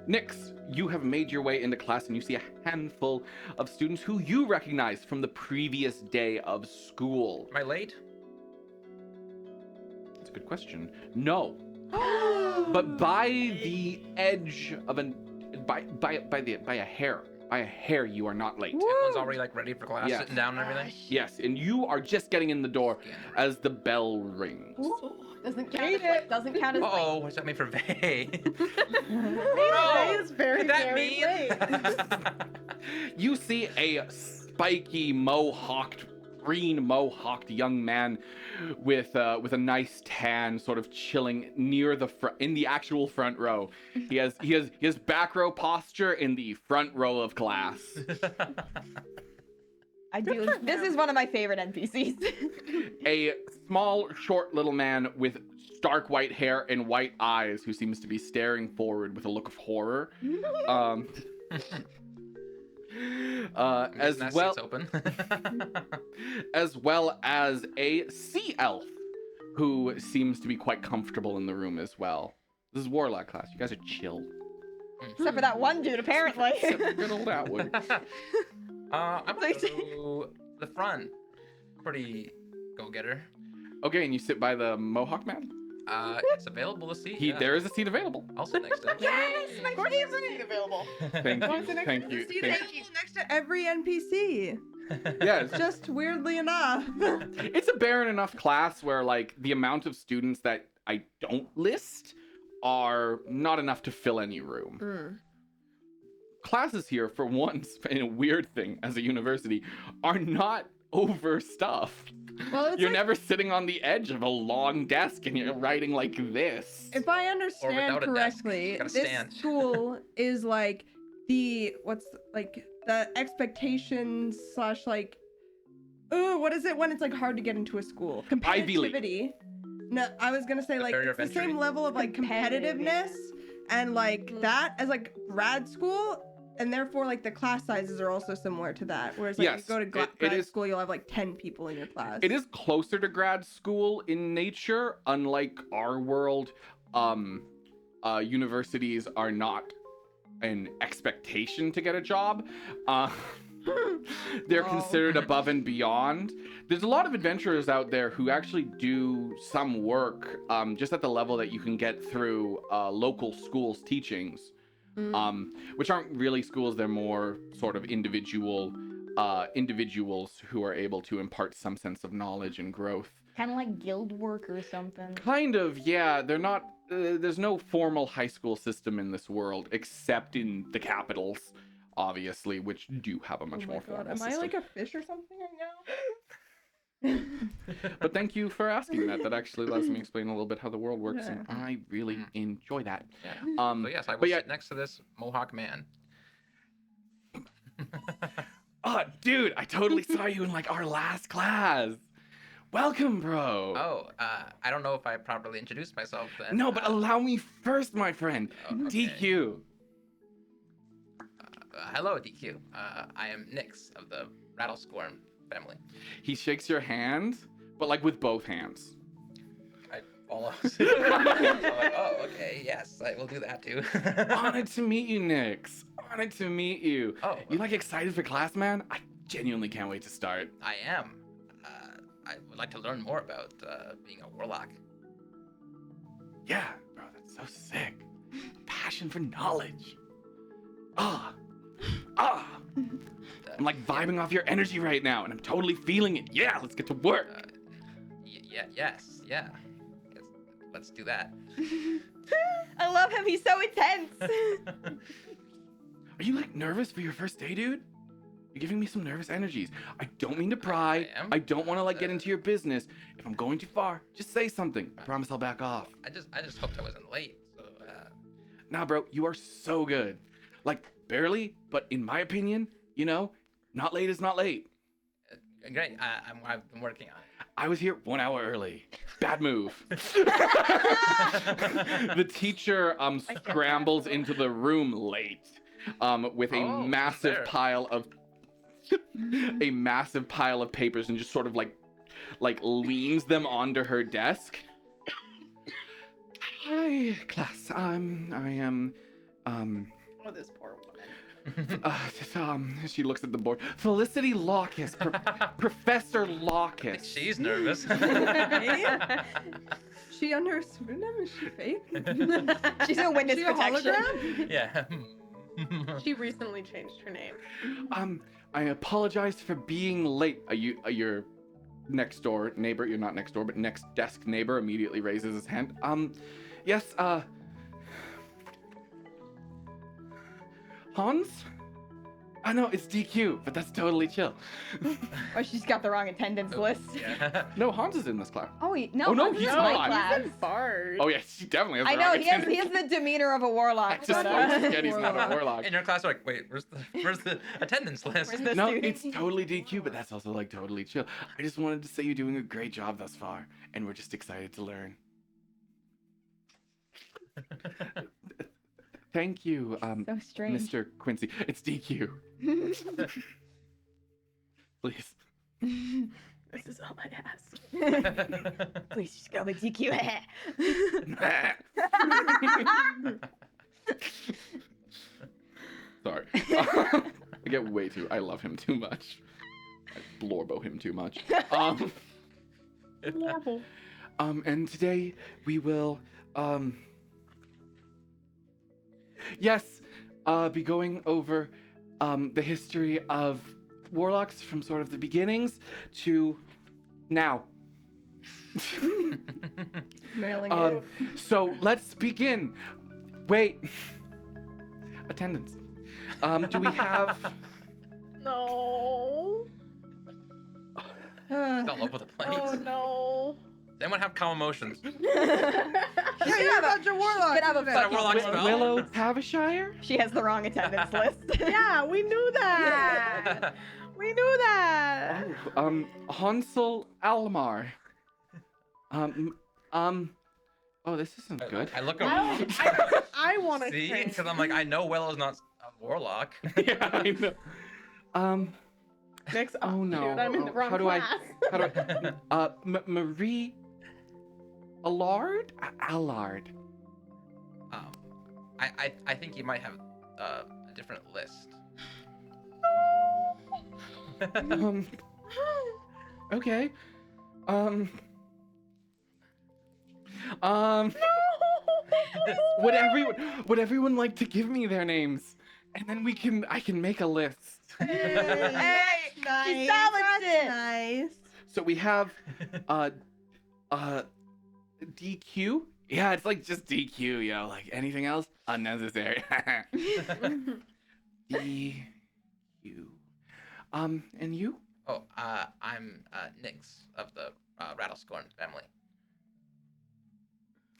Nyx, you have made your way into class and you see a handful of students who you recognize from the previous day of school. Am I late? That's a good question. No. But by the edge of by a hair. By a hair, you are not late. Everyone's already like ready for class, Yes. sitting down and everything. Yes, and you are just getting in the door as the bell rings. Doesn't count as doesn't count as Uh-oh, what's that mean for Vay? Today is very, Could that very mean? late. You see a spiky green mohawked young man with a nice tan, sort of chilling near the in the actual front row. He has back row posture in the front row of class. I do. This is one of my favorite NPCs. A small, short little man with stark white hair and white eyes who seems to be staring forward with a look of horror. As That well seat's open. as well as a sea elf who seems to be quite comfortable in the room as well. This is Warlock class. You guys are chill. Except for that one dude, apparently. Except for good old Atwood. I'm gonna go the front. Pretty go-getter. Okay, and you sit by the Mohawk man? It's available to see. There is a seat available. I'll sit next to him. Yes, my Seat available. Thank Want to sit you. next Thank to you. See, Thank they next to every NPC. Yeah, Just weirdly enough. it's a barren enough class where like the amount of students that I don't list are not enough to fill any room. Classes here, for once, in a weird thing as a university, are not overstuffed. Well, it's You're like, never sitting on the edge of a long desk and you're writing like this. if I understand without a desk. correctly, You gotta this stand. school is like the expectations / like, what is it when it's like hard to get into a school? Ivy League. Competitivity. No, I was gonna say The like barrier it's of the same entry. level of like competitiveness and like that as like grad school, and therefore like the class sizes are also similar to that. Whereas like Yes, you go to it grad is- school, you'll have like 10 people in your class. It is closer to grad school in nature, unlike our world. Universities are not an expectation to get a job. They're Oh. considered above and beyond. There's a lot of adventurers out there who actually do some work just at the level that you can get through local schools' teachings, which aren't really schools. They're more sort of individuals who are able to impart some sense of knowledge and growth. Kind of like guild work or something. Kind of, yeah. They're not. There's no formal high school system in this world, except in the capitals, obviously, which do have a much more formal Am system. I like a fish or something right now? But thank you for asking that. That actually lets me explain a little bit how the world works, and Yeah. I really enjoy that. Yeah. Um, So yes, I will but yeah, sit next to this Mohawk man. oh, dude, I totally saw you in like our last class. Welcome, bro. Oh, I don't know if I properly introduced myself then. No, but allow me first, my friend. Oh, okay. DQ. Hello, DQ. I am Nyx of the Rattlescorn family. He shakes your hand, but like with both hands. I follow. I'm like, oh, okay, yes, I will do that too. Honored to meet you, Nyx. Honored to meet you. Oh, You like excited for class, man? I genuinely can't wait to start. I am. I would like to learn more about being a warlock. Yeah, bro, that's so sick. Passion for knowledge. Ah. I'm like vibing off your energy right now, and I'm totally feeling it. Yeah, let's get to work. Yes. Let's do that. I love him. He's so intense. Are you like nervous for your first day, dude? You're giving me some nervous energies. I don't mean to pry. I am. I don't want to like get into your business. If I'm going too far, just say something. I promise I'll back off. I just hoped I wasn't late. So Nah, bro, you are so good. Like, barely, but in my opinion, you know, not late is not late. great. I've been working on it. I was here 1 hour early. Bad move. The teacher scrambles into the room late with a Oh, massive there. pile of papers and just sort of like leans them onto her desk. Hi, class. I am Oh, this poor woman. she looks at the board. Felicity Locus, Professor I think Locus. she's nervous. She under a pseudonym? Is she fake? She's a witness She a protection. hologram? Yeah. She recently changed her name. I apologize for being late. Your next door neighbor, you're not next door, but next desk neighbor immediately raises his hand. Yes, Hans? I know, it's DQ, but that's totally chill. Oh, she's got the wrong attendance list. Yeah. No, Hans is in this class. Oh wait, no. Oh, no, Hans is he's in my not. class. He's a bard. Oh yeah, she definitely has I the know wrong he has attendance. the demeanor of a warlock. I just but, always forget he's not a warlock. In your class, like, wait, where's the attendance list? Where's the No, student? it's totally DQ, but that's also like totally chill. I just wanted to say you're doing a great job thus far, and we're just excited to learn. Thank you, So strange. Mr. Quincy. It's DQ. Please. This is all I ask. Please just go with DQ. Sorry. I get way too. I love him too much. I blorbo him too much. And today we will, be going over, the history of warlocks from sort of the beginnings to now. Mailing it. So let's begin. Wait. Attendance. Do we have... No. All over the place. Oh no. Does anyone have calm emotions? Yeah, a bunch of warlocks. Could have a today. Is that a warlock fucking- spell? Willow Havishire? She has the wrong attendance list. Yeah, we knew that. We knew that. Oh, Hansel Almar. Oh, this isn't good. I look I, over. I want to See? Because I'm like, I know Willow's not a warlock. Yeah, I know. Next. Oh no. Dude, I'm in the Oh, wrong how do I- class. How do I... Marie... Allard? Allard. I think you might have a different list. Okay. Would everyone like to give me their names? And then I can make a list. Hey, nice. She salvaged it. Nice. So we have DQ. Yeah, it's like just DQ, yo. Like anything else, unnecessary. DQ. And you? Oh, I'm Nyx of the Rattlescorn family.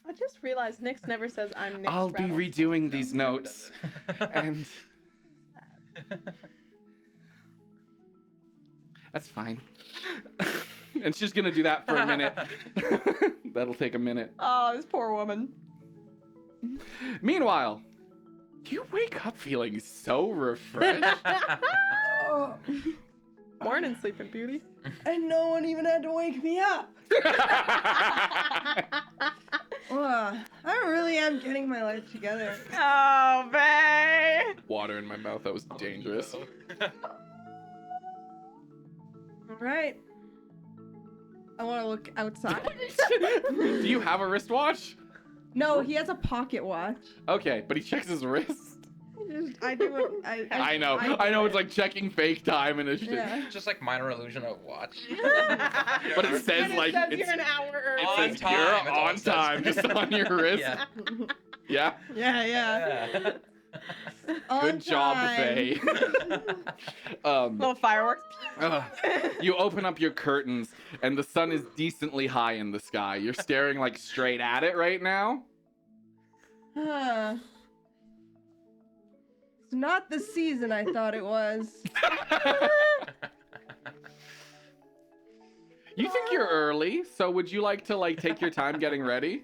I just realized Nyx never says I'm Nyx. I'll be redoing these notes. And that's fine. And she's gonna do that for a minute. That'll take a minute. Oh, this poor woman. Meanwhile, you wake up feeling so refreshed. Oh, Morning, Sleeping Beauty. and no one even had to wake me up. I really am getting my life together. Oh, babe. Water in my mouth, that was dangerous. All right. I want to look outside. Do you have a wristwatch? No, he has a pocket watch. Okay, but he checks his wrist. I do what I know it's like checking fake time and it's Yeah. Just like minor illusion of watch. But it says And it like says it's, you're an hour early. it On says time, you're that's all on it says. time, just on your wrist. Yeah. Yeah. Yeah. Yeah. On Good job, time. Faye. Little fireworks. You open up your curtains and the sun is decently high in the sky. You're staring like straight at it right now. Huh. It's not the season I thought it was. You think you're early, so would you like to like take your time getting ready?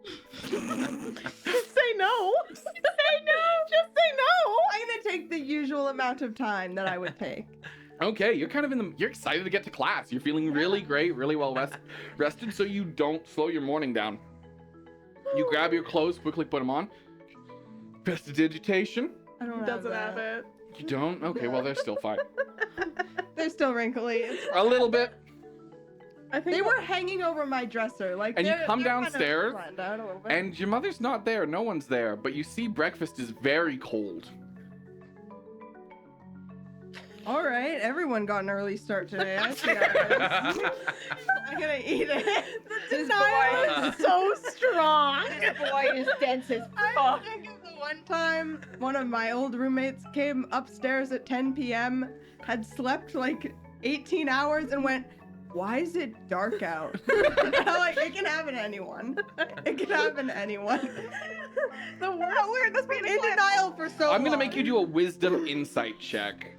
Just say no. Just say no. Just say no. I'm gonna take the usual amount of time that I would take. Okay, you're kind of you're excited to get to class. You're feeling really great, really well rested, so you don't slow your morning down. You grab your clothes, quickly put them on. Prestidigitation. I don't Doesn't have have that. it. You don't? Okay, well they're still fine. They're still wrinkly. It's- A little bit. I think They were hanging over my dresser, like. And you they're- come they're kind of downstairs, flattened out a little bit. And your mother's not there. No one's there. But you see breakfast is very cold. All right, everyone got an early start today. I see how it is. I'm gonna eat it. the denial is so strong. This boy is dense as I fuck. think of the one time one of my old roommates came upstairs at 10 p.m., had slept like 18 hours, and went, "Why is it dark out?" Like, it can happen to anyone. It can happen to anyone. The worst. How weird. That's been in denial for so long. I'm gonna make you do a wisdom insight check.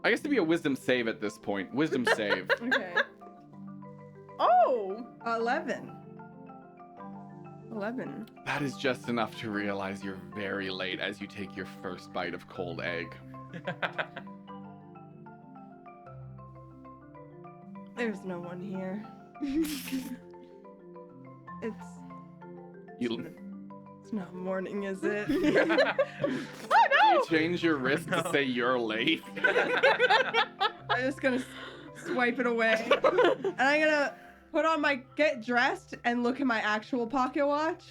I guess to be a wisdom save at this point. Wisdom save. Okay. Oh. 11. 11. That is just enough to realize you're very late as you take your first bite of cold egg. There's no one here. It's You not morning, is it? Oh you change your wrist to say you're late. I'm just gonna swipe it away. And I'm gonna put on my get dressed and look at my actual pocket watch.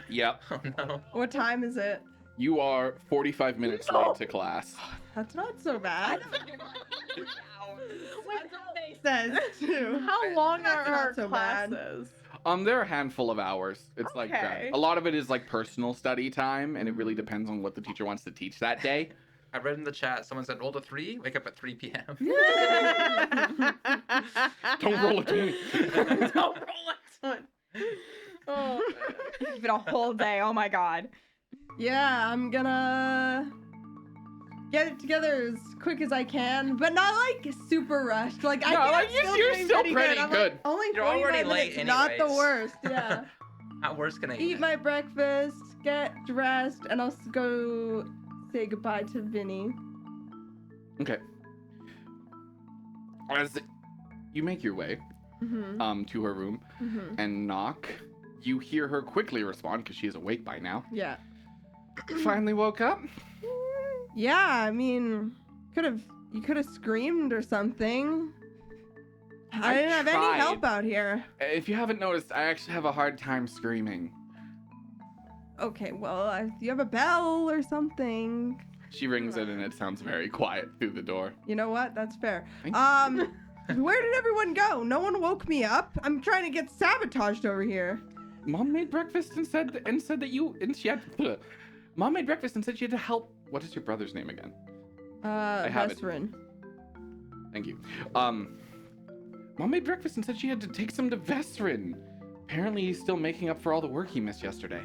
Yep. Oh no. What time is it? You are 45 minutes late to class. That's not so bad. That's what they Says too. How long are That's not our so bad. classes? There are a handful of hours. It's like Okay. a lot of it is like personal study time, and it really depends on what the teacher wants to teach that day. I read in the chat, someone said roll to 3, wake up at 3 p.m. Don't roll a 20. Don't roll a ton. Oh. It's been a whole day. Oh my god. Yeah, I'm gonna get it together as quick as I can, but not like super rushed. Like No, I can like, you're doing still pretty pretty I'm good. Like, only You're 45 already late minutes, not the anyways. worst. Yeah. How worse can it Eat get? my breakfast, get dressed, and I'll go say goodbye to Vinny. Okay. As you make your way to her room and knock, you hear her quickly respond because she is awake by now. Yeah. Finally woke up. Yeah, I mean, you could have screamed or something. I didn't have any tried. help out here. If you haven't noticed, I actually have a hard time screaming. Okay, well, you have a bell or something. She rings it and it sounds very quiet through the door. You know what? That's fair. Thank Where did everyone go? No one woke me up. I'm trying to get sabotaged over here. Mom made breakfast and said that you and she had. Mom made breakfast and said she had to help. What is your brother's name again? have it. Vesrin. Thank you. Mom made breakfast and said she had to take some to Vesrin. Apparently, he's still making up for all the work he missed yesterday.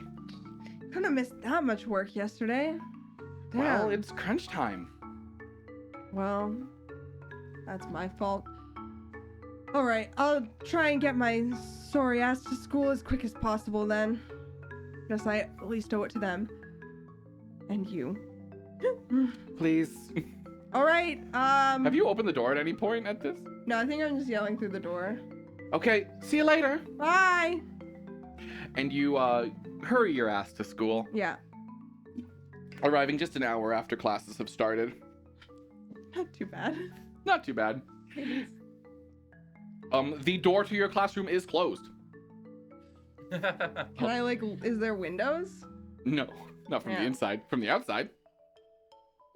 Couldn't have missed that much work yesterday. Damn. Well, it's crunch time. Well, that's my fault. All right, I'll try and get my sorry ass to school as quick as possible then. Guess I at least owe it to them. And you. Please. All right, Have you opened the door at any point at this? No, I think I'm just yelling through the door. Okay, see you later. Bye! And you, hurry your ass to school, Yeah, arriving just an hour after classes have started. not too bad. Not too bad. The door to your classroom is closed. Can I, like, is there windows? No, not from the Yeah. inside. From the outside?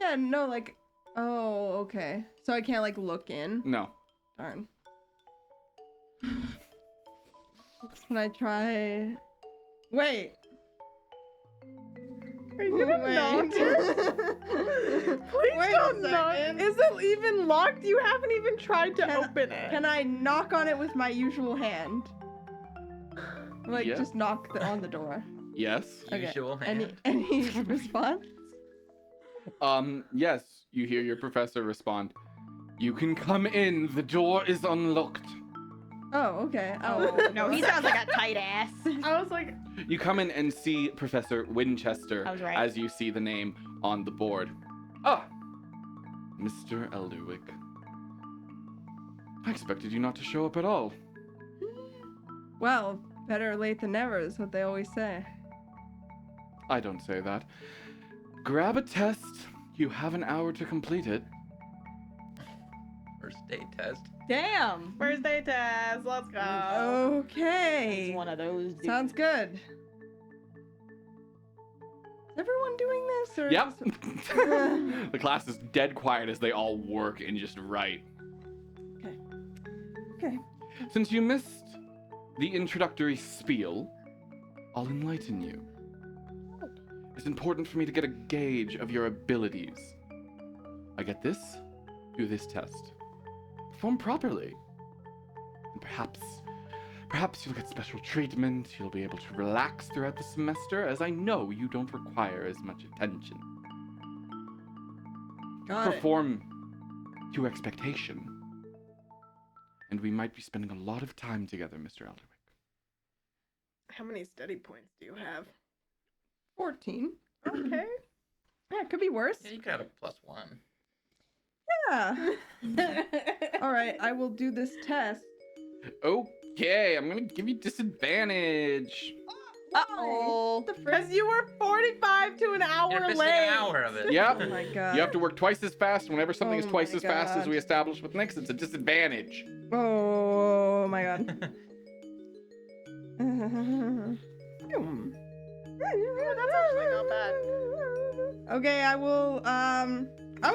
Yeah, no, like, oh, okay. So I can't, like, look in? No. Darn. Can I try? Wait. Are you gonna knock? Please Wait a don't knock. second. Is it even locked? You haven't even tried to Can- open it. Can I knock on it with my usual hand? Like, Yeah. just knock on the door. Yes. Okay. Usual hand. Any response? Yes, you hear your professor respond. You can come in. The door is unlocked. Oh, okay. Oh, no, he sounds like a tight ass. I was like, You come in and see Professor Winchester I was right. as you see the name on the board. Ah, Mr. Elderwick. I expected you not to show up at all. Well, better late than never is what they always say. I don't say that. Grab a test. You have an hour to complete it. First day test. Damn. first day test. Let's go. Okay. He's one of those dudes. Sounds good. Is everyone doing this? Or Yep. is- The class is dead quiet as they all work and just write. Okay. Since you missed the introductory spiel, I'll enlighten you. It's important for me to get a gauge of your abilities. I get this, do this test. Perform properly. And perhaps you'll get special treatment, you'll be able to relax throughout the semester, as I know you don't require as much attention. Got it. Perform to expectation. And we might be spending a lot of time together, Mr. Elderwick. How many study points do you have? 14. Okay. Yeah, it could be worse. Yeah, you could have a +1. Yeah. All right, I will do this test. Okay, I'm gonna give you disadvantage. Uh-oh. What the frick? Because you were 45 to an hour You're missing late. an hour of it. Yep. Oh my god. You have to work twice as fast. Whenever something is Oh twice my as fast as God. we established with Nyx, it's a disadvantage. Oh my god. That's actually not bad. Okay, I will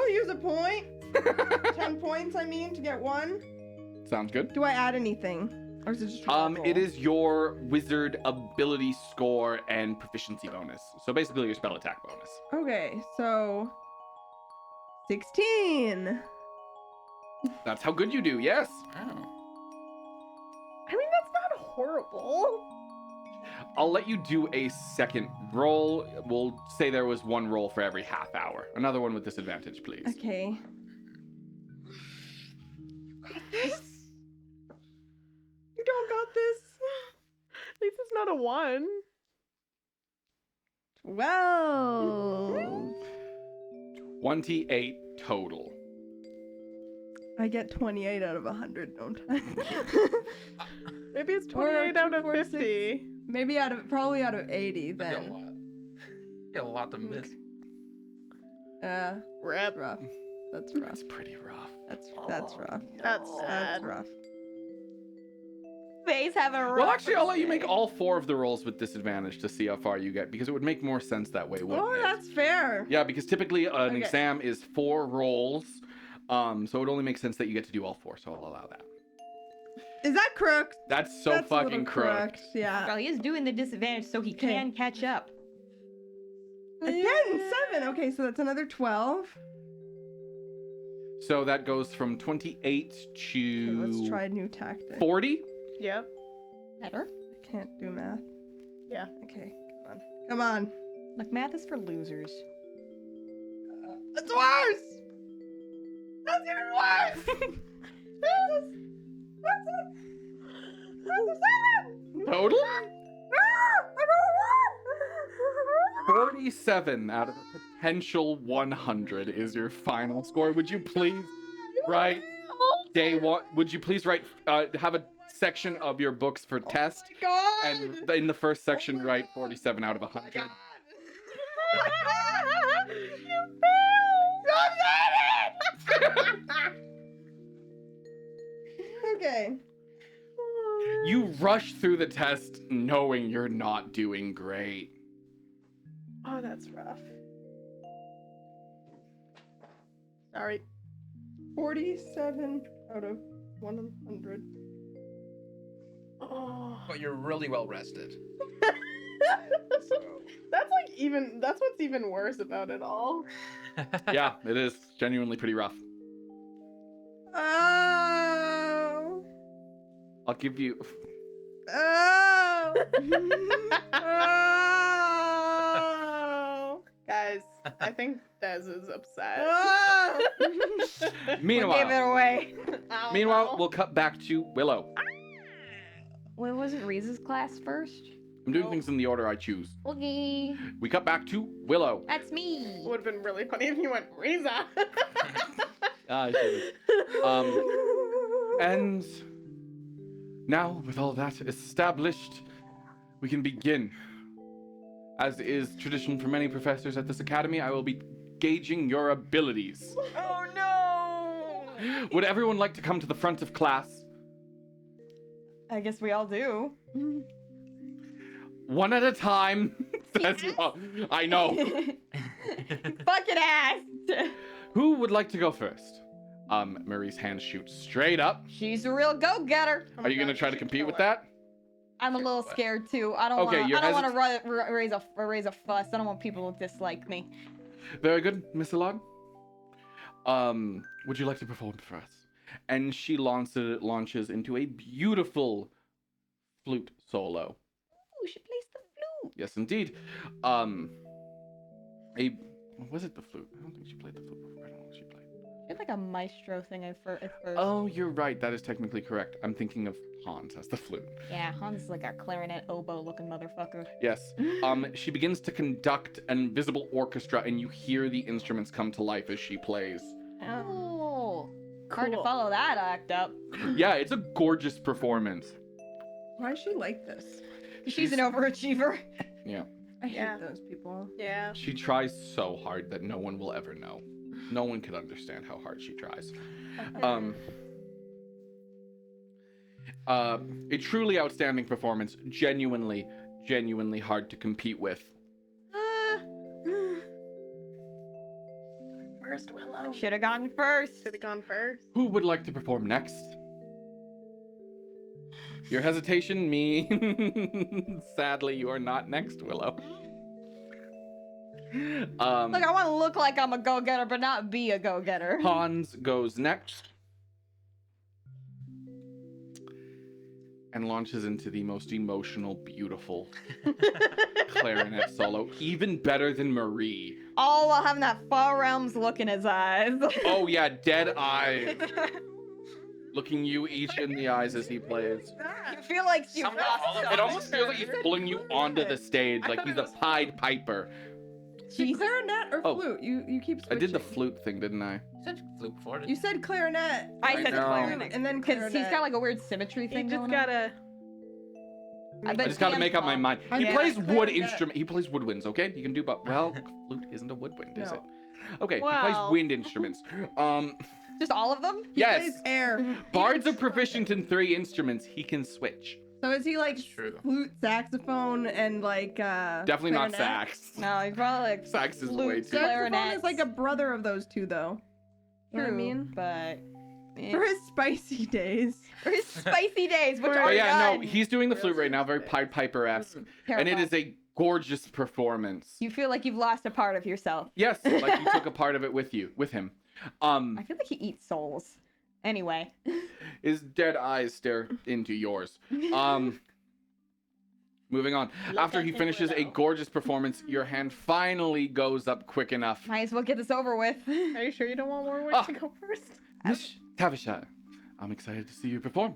use a point. 10 points, I mean, to get one. Sounds good. Do I add anything? Or is it just a roll? It is your wizard ability score and proficiency bonus. So basically your spell attack bonus. Okay, so 16. That's how good you do, yes. Oh. I mean, that's not horrible. I'll let you do a second roll. We'll say there was one roll for every half hour. Another one with disadvantage, please. Okay. This? You don't got this. At least it's not a 1. 12. 28 total. I get 28 out of 100, don't I? Maybe it's Or 28 out of 246. 50. Maybe probably out of 80 That'd be a then. lot. Be a lot to miss. That's rough. That's rough. That's pretty rough. That's rough. That's That's sad. rough. Face have a Well, actually, I'll let you make all 4 of the rolls with disadvantage to see how far you get, because it would make more sense that way, wouldn't Oh, it? that's fair. Yeah, because typically an Okay. exam is 4 rolls, so it only makes sense that you get to do all 4, so I'll allow that. Is that crooked? That's so That's a little fucking crooked. crooked, yeah. Well, he is doing the disadvantage so he Okay. can catch up. Again, 7. Okay, so that's another 12. So that goes from 28 Okay, to let's try a new tactic. 40. Yep. Better. I can't do math. Yeah. Okay, come on. Come on. Look, math is for losers. That's worse! That's even worse! That's a 7! Total? Ah, I got 1! 47 out of a potential 100 is your final score. Would you please write day one? Would you please write, have a section of your books for test, God! and in the first section write 47 out of 100. You failed! Okay. You rush through the test knowing you're not doing great. Oh, that's rough. Sorry. 47 out of 100. Oh. But you're really well rested. That's what's even worse about it all. Yeah, it is genuinely pretty rough. Oh! I'll give you. Oh! Oh! Guys, I think Dez is upset. Oh! Meanwhile, Give it away. Ow, meanwhile, ow. we'll cut back to Willow. What was it? Reese's class first? I'm doing things in the order I choose. Okay. We cut back to Willow. That's me. Would have been really funny if you went Riza. I should've. And now, with all that established, we can begin. As is tradition for many professors at this academy, I will be gauging your abilities. Oh no! Would everyone like to come to the front of class? I guess we all do. One at a time. Says I know. Fucking ass. Who would like to go first? Marie's hand shoots straight up. She's a real go-getter. Are you gonna try to compete with that? I'm a little scared too. I don't Okay, want. you're I don't want to raise a fuss. I don't want people to dislike me. Very good, Miss Alog. Would you like to perform for us? And she launches into a beautiful flute solo. Ooh, she plays the flute. Yes, indeed. Was it the flute? I don't think she played the flute before. I don't know what she played. She had like a maestro thing at first. Oh, you're right. That is technically correct. I'm thinking of Hans as the flute. Yeah, Hans is like a clarinet oboe looking motherfucker. Yes. She begins to conduct an invisible orchestra, and you hear the instruments come to life as she plays. Oh, hard to Cool. follow that act up. Yeah, it's a gorgeous performance. Why is she like this? She's an overachiever. Yeah. I hate Yeah. those people. Yeah. She tries so hard that no one will ever know. No one can understand how hard she tries. A truly outstanding performance, genuinely hard to compete with. First Willow. Should have gone first. Should have gone first. Who would like to perform next? Your hesitation means sadly you are not next, Willow. Look, I want to look like I'm a go-getter, but not be a go-getter. Hans goes next and launches into the most emotional, beautiful clarinet solo, even better than Marie. All while having that far realms look in his eyes. Oh yeah, dead eye, looking you each in the eyes as he plays. You feel like you Somehow lost all of something. It almost feels like he's pulling you onto the stage, like he's a Pied Piper. Jesus. Clarinet or Oh. flute? You keep I switching. did the flute thing, didn't I? You said flute before. You said clarinet. I I said know. clarinet. And then Because clarinet. he's got like a weird symmetry You thing just going gotta. I just gotta make up my mind. He Yeah, plays clarinet. wood instrument. He plays woodwinds. Okay, he can do. But well, flute isn't a woodwind, is No. it? Okay, he Well. plays wind instruments. on. Just all of them? He Yes. plays air. Bards are proficient in 3 instruments. He can switch. So is he like That's true. flute, saxophone, and like Definitely not clarinet? sax. No, he's probably like Sax is flute, way too. clarinet. Saxophone is like a brother of those two, though. You know what I True, mean? but For his spicy days. for his spicy days, which Oh, are Oh yeah, done. no, he's doing the flute right now, very Pied Piper-esque, and it Terrifying. is a gorgeous performance. You feel like you've lost a part of yourself. Yes, like you took a part of it with him. I feel like he eats souls. Anyway. His dead eyes stare into yours. Moving on. After he finishes a gorgeous performance, your hand finally goes up quick enough. Might as well get this over with. Are you sure you don't want Warwick Ah. to go first? Miss Tavisha, I'm excited to see you perform.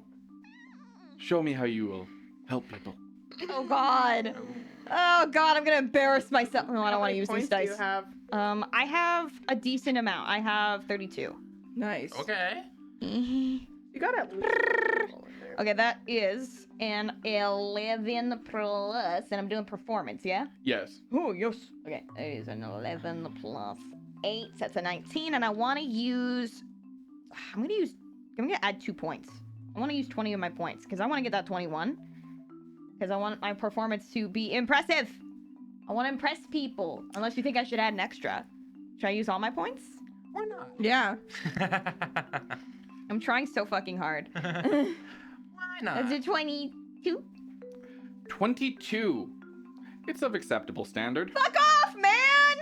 Show me how you will help people. Oh god. Oh god, I'm gonna embarrass myself. No, I don't want to use these Points do dice. you have? I have a decent amount. I have 32. Nice. Okay. You got at least. Okay, that is an 11 plus, and I'm doing performance, yeah? Yes. Oh, yes. Okay, that is an 11 plus 8, so that's a 19, and I want to use... I'm going to add 2 points. I want to use 20 of my points, because I want to get that 21. Because I want my performance to be impressive. I want to impress people, unless you think I should add an extra. Should I use all my points? Why not? Yeah. I'm trying so fucking hard. Why That's not? a 22. 22. It's of acceptable standard. Fuck off, man!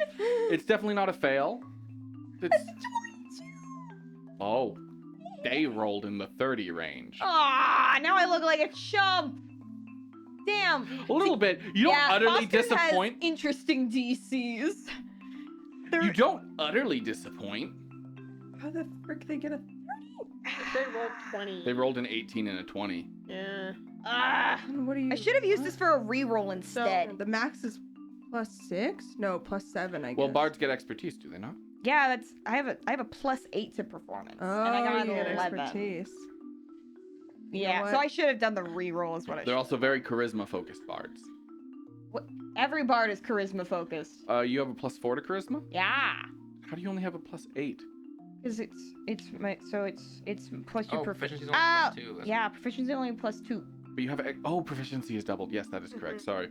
It's definitely not a fail. It's... Oh. They rolled in the 30 range. Ah, now I look like a chump. Damn. A little bit. You don't utterly Foster's disappoint. Has interesting DCs. You don't utterly disappoint. How the frick they get a... They rolled 20. They rolled an 18 and a 20. Yeah. Ah, What do you... I should have used this for a reroll So, instead. the max is +6? No, +7, I guess. Well, bards get expertise, do they not? Yeah, that's I have a +8 to performance, Oh, and I got you an get 11. expertise. You know Yeah, so what? I should have done the reroll. Is what I They're should. also very charisma-focused bards. Every bard is charisma focused. You have a +4 to charisma? Yeah, How do you only have a +8? because it's plus 2 Oh, proficiency. proficiency's only Ah, plus 2. That's- yeah, proficiency only +2. But you have proficiency is doubled. Yes, that is correct. Sorry.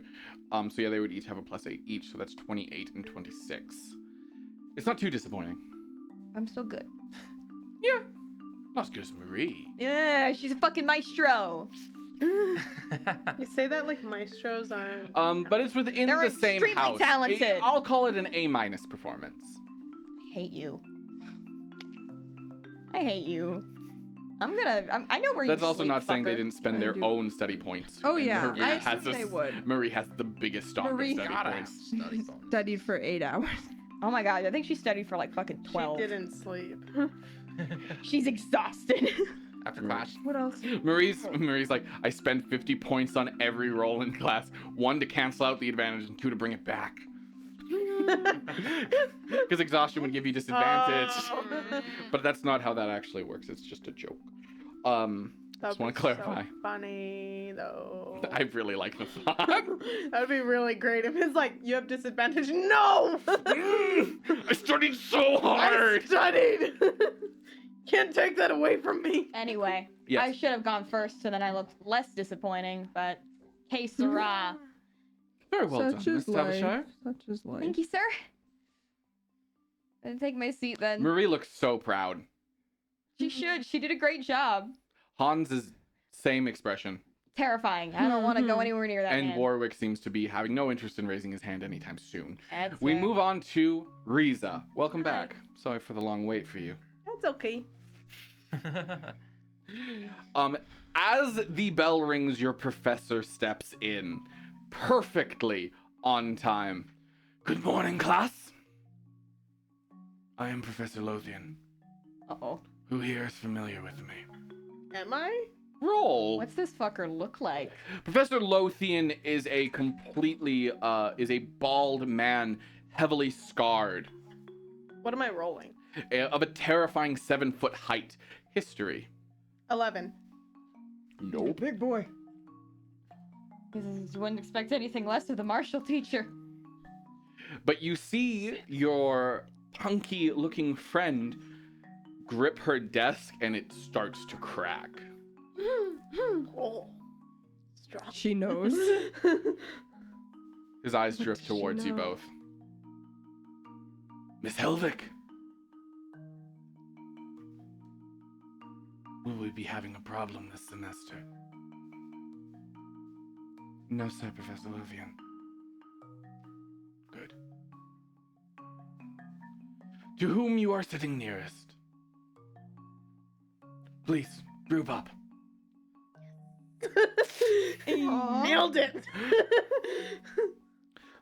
So yeah, they would each have a +8 each, so that's 28 and 26. It's not too disappointing. I'm still good. Yeah. Not as good as Marie. Yeah, she's a fucking maestro. You say that like maestros aren't. But it's within They're the same extremely house. talented. I'll call it an A- performance. I hate you. I hate you. I know where you That's also sleep, not saying they fucker. didn't spend I their do. own study points. Oh, and yeah, Marie I has assumed they would. Marie has the biggest stock Marie of study Gotta have points. study bonus. Studied for 8 hours. Oh my god, I think she studied for like fucking 12. She didn't sleep. She's exhausted. After class. What else? Marie's like, I spend 50 points on every roll in class. 1 to cancel out the advantage and 2 to bring it back. Because exhaustion would give you disadvantage. Oh. But that's not how that actually works. It's just a joke. That'd wanna be clarify. So funny though. I really like the thought. That'd be really great if it's like you have disadvantage. No. I studied so hard. I studied. Can't take that away from me. Anyway, Yes. I should have gone first, so then I looked less disappointing. But, que sera. Very well Such done, is Miss life. Tavishire. Such is life. Thank you, sir. I'll take my seat then. Marie looks so proud. She should. She did a great job. Hans is same expression. Terrifying. I don't want to go anywhere near that And man. Warwick seems to be having no interest in raising his hand anytime soon. That's We fair. move on to Riza. Welcome Hi. back. Sorry for the long wait for you. That's okay. As the bell rings, your professor steps in. Perfectly on time. Good morning, class. I am Professor Lothian. Uh-oh. Who here is familiar with me? Am I? Roll. What's this fucker look like? Professor Lothian is a completely, is a bald man, heavily scarred, What am I rolling? of a terrifying 7-foot height. History. 11. Nope. Big boy. You wouldn't expect anything less of the martial teacher. But you see your punky-looking friend grip her desk, and it starts to crack. Oh. Strong. She knows. His eyes What drift does she towards you know? both. Miss Helvig. Will we be having a problem this semester? No, sir, Professor Lothian. Good. To whom you are sitting nearest. Please, group up. Aw. Nailed it.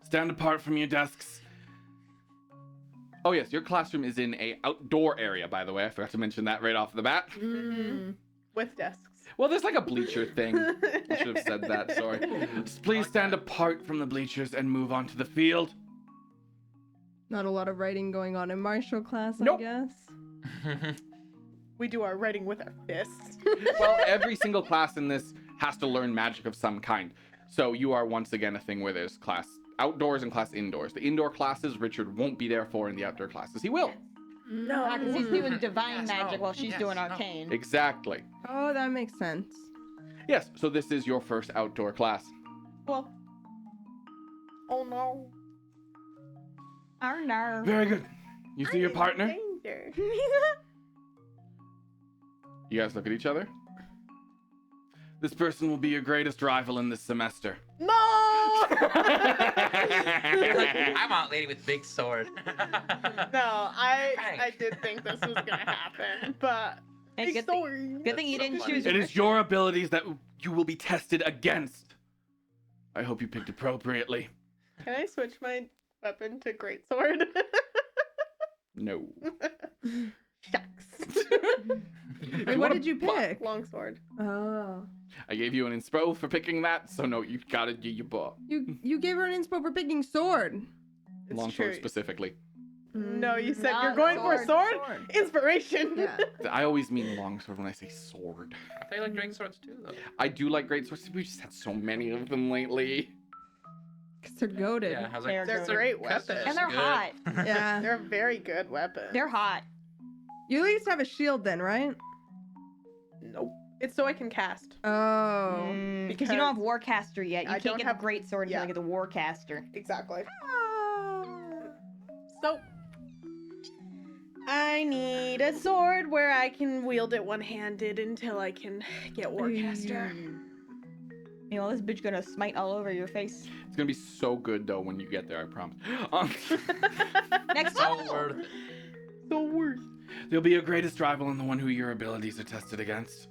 Stand apart from your desks. Oh yes, your classroom is in a outdoor area, by the way. I forgot to mention that right off the bat. Mm. With desks. Well, there's like a bleacher thing. I should have said that, sorry. Please stand apart from the bleachers and move on to the field. Not a lot of writing going on in martial class, Nope. I guess. We do our writing with our fists. Well, every single class in this has to learn magic of some kind. So you are once again a thing where there's class outdoors and class indoors. The indoor classes Richard won't be there for, and the outdoor classes he will. No, because he's doing divine Yes, magic no. while she's Yes, doing no. arcane. Exactly. Oh, that makes sense. Yes, so this is your first outdoor class. Well. Oh no. Oh no. Very good. You see your partner? Danger. You guys look at each other. This person will be your greatest rival in this semester. No! I want lady with big sword. No, I Frank. did think this was gonna happen, but Hey, big good thing- sword. Good thing you so didn't funny. choose. It is your abilities that you will be tested against. I hope you picked appropriately. Can I switch my weapon to greatsword? No. Shucks. Wait, what did you pick? Longsword. Oh. I gave you an inspo for picking that, so no, you gotta do your book. You gave her an inspo for picking sword. It's Longsword true. specifically. No, you said Not you're going for a sword? Inspiration. Yeah. I always mean longsword when I say sword. I thought you like great swords too, though. I do like great swords. We just had so many of them lately. Because they're goaded. Yeah, I was They're like, They're it's like- great that's weapons. And they're good. hot. Yeah. They're a very good weapon. They're hot. You at least have a shield then, right? Nope. It's so I can cast. Oh. Because you don't have Warcaster yet. You I can't don't get have- the Great Sword until yeah. you get the Warcaster. Exactly. Ah. So I need a sword where I can wield it one-handed until I can get Warcaster. You know, this bitch gonna smite all over your face. It's gonna be so good though when you get there, I promise. Next So time. worth it. So worth. You'll be your greatest rival and the one who your abilities are tested against.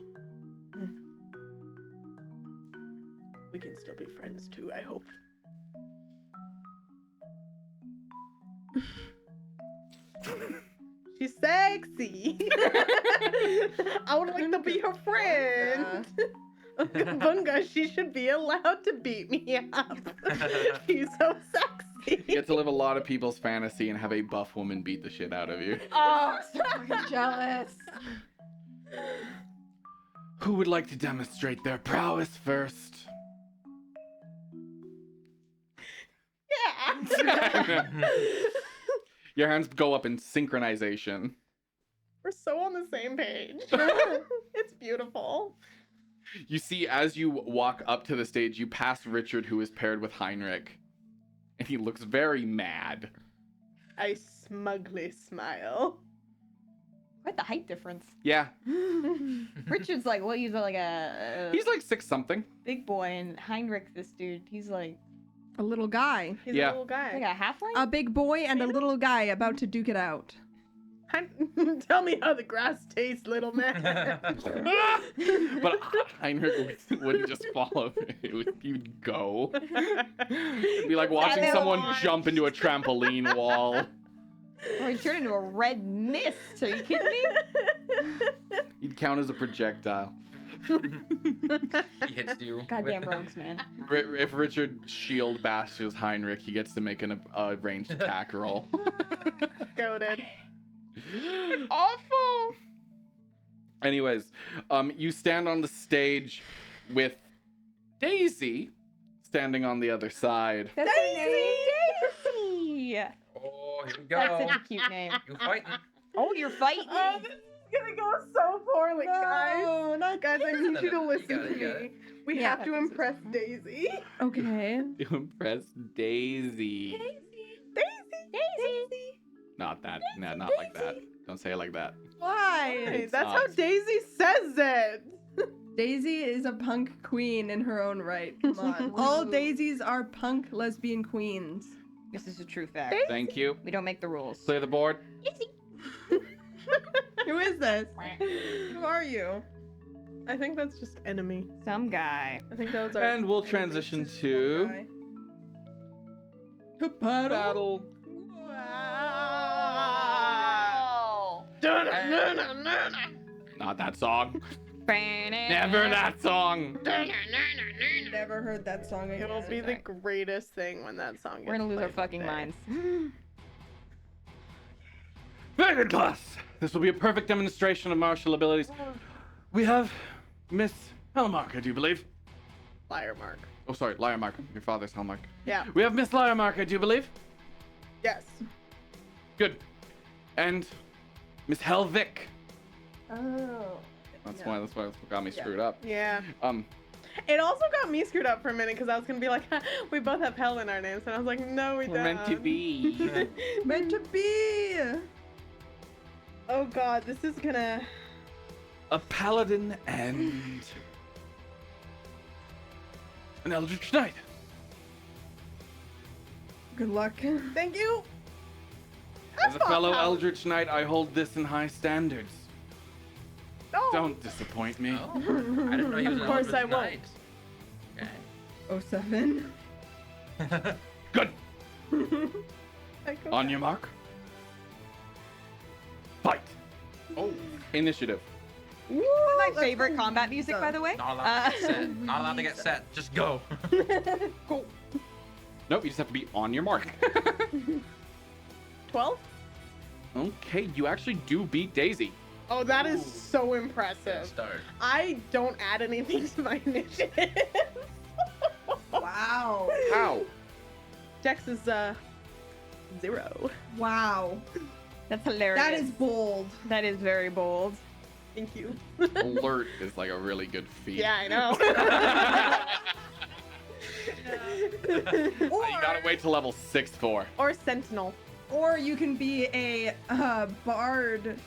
We can still be friends too, I hope. She's sexy. I would like to be her friend. Bunga, she should be allowed to beat me up. She's so sexy. You get to live a lot of people's fantasy and have a buff woman beat the shit out of you. Oh, so fucking jealous. Who would like to demonstrate their prowess first? Yeah. Your hands go up in synchronization. We're so on the same page. It's beautiful. You see, as you walk up to the stage, you pass Richard, who is paired with Heinrich. And he looks very mad. I smugly smile. Quite the height difference. Yeah, Richard's like, what? He's like a he's like 6 something. big boy, and Heinrich, this dude, he's like A little guy. He's Yeah. a little guy. a halfling. A big boy and a little guy about to duke it out. Tell me how the grass tastes, little man. But Heinrich wouldn't just follow. He'd go. It'd be like watching Savage. someone jump into a trampoline wall. Or he turned into a red mist. Are you kidding me? He'd count as a projectile. He hits you. Goddamn rogues, man. If Richard shield bashes Heinrich, he gets to make a ranged attack roll. Goated. Awful. Anyways, you stand on the stage with Daisy standing on the other side. That's her name. Daisy. Oh, here we That's go. such a cute name. You fighting? Oh, you're fighting. Oh, this is gonna go so poorly, guys. No, not Guys, I need you to You listen got it, to you got me. We Yeah. have to impress Daisy. Okay. To impress Daisy. Daisy. Not that. No, not like that. Don't say it like that. Why? It's That's how not. Daisy says it. Daisy is a punk queen in her own right. Come on. All daisies are punk lesbian queens. This is a true fact. Thank you. We don't make the rules. Clear the board. Who is this? Who are you? I think that's just enemy. Some guy. I think those are. And we'll transition to battle. Oh. Not that song. Never that song. Never heard that song again. It'll be the greatest thing when that song. We're gonna gets lose our played fucking today. minds. Very good, class. This will be a perfect demonstration of martial abilities. We have Miss Hellmark, I do believe. Liar mark. Oh, sorry, Liarmark. Your father's Hellmark. Yeah. We have Miss Liarmark, I do believe. Yes. Good. And Miss Helvik. Oh. That's why got me screwed up. Yeah. Um, It also got me screwed up for a minute because I was gonna be like, we both have hell in our names, and I was like, no, we we're don't. meant to be. Meant to be. Oh God, this is gonna. A paladin and an eldritch knight. Good luck. Thank you. As a fellow eldritch knight, I hold this in high standards. No. Don't disappoint me. Oh, I didn't know he was an Of course I Eldritch won't. Knight. 07. Okay. Good. I go On back. your mark. Fight. Oh, Initiative. This is my favorite combat music, by the way. not allowed to get set. Not allowed to get set. Just go. Nope, you just have to be on your mark. 12? Okay, you actually do beat Daisy. Oh, that is Ooh. so Good impressive. start. I don't add anything to my initiative. Wow. How? Dex is 0. Wow. That's hilarious. That is bold. That is very bold. Thank you. Alert is like a really good feat. Yeah, I know. You gotta wait till level 6 for. Or Sentinel. Or you can be a bard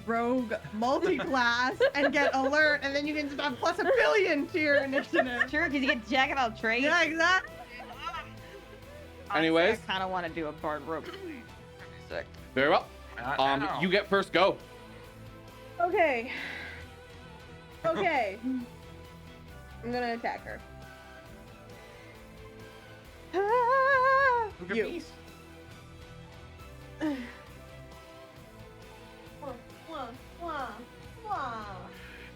rogue multi-class and get alert, and then you can just have plus 1,000,000,000 to your initiative. Sure, because you get jack of all trades. Yeah, exactly. Anyways, I kind of want to do a bard rope. Sick. very well. Ow. You get first go. Okay. Okay. I'm gonna attack her. Look at You. me.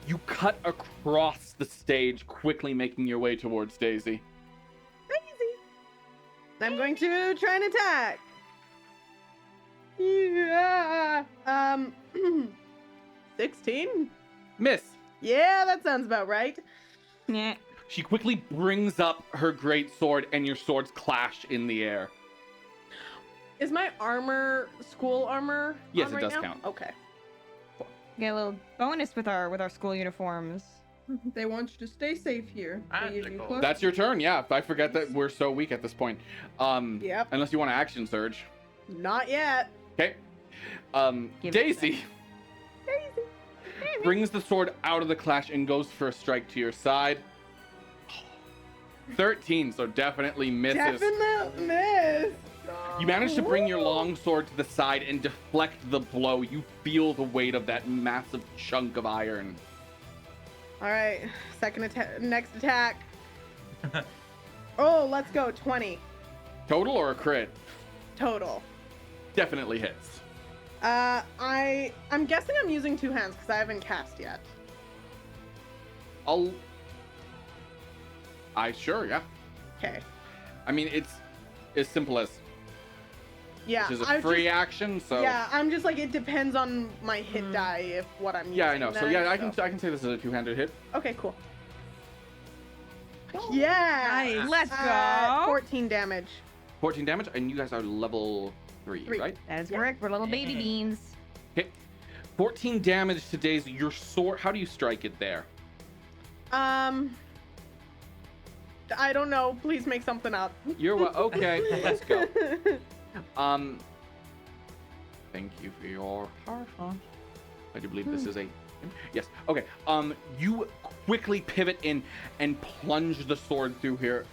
You cut across the stage, quickly making your way towards Daisy. I'm going to try and attack. Yeah. 16. Miss. Yeah, that sounds about right. Yeah. She quickly brings up her great sword, and your swords clash in the air. Is my armor school armor? Yes, on it right does now? count. Okay. Get a little bonus with our school uniforms. They want you to stay safe here. They give you Magical. plus- That's your turn, yeah. I forget that we're so weak at this point. Yep. Unless you want to action surge. Not yet. Okay. Give it Daisy brings the sword out of the clash and goes for a strike to your side. 13, so definitely misses. Definite miss. You manage to bring your long sword to the side and deflect the blow. You feel the weight of that massive chunk of iron. All right. Next attack. Oh, let's go. 20 Total or a crit? total. Definitely hits. I'm guessing I'm using two hands because I haven't cast yet. Sure, yeah. Okay. I mean, it's as simple as, Yeah. which is a I free just- action, so. Yeah, I'm just like, it depends on my hit die if what I'm using. Yeah, I know. So yeah, next, I can say this is a two-handed hit. Okay, cool. Yeah. Nice. Let's go. 14 damage. 14 damage, and you guys are level 3, Three. right? That is correct. We're little baby beans. Okay. 14 damage to Daisy. Your sword, how do you strike it there? I don't know. Please make something up. You're okay, let's go. Thank you for your partial. I do believe this is a yes. Okay. You quickly pivot in and plunge the sword through here,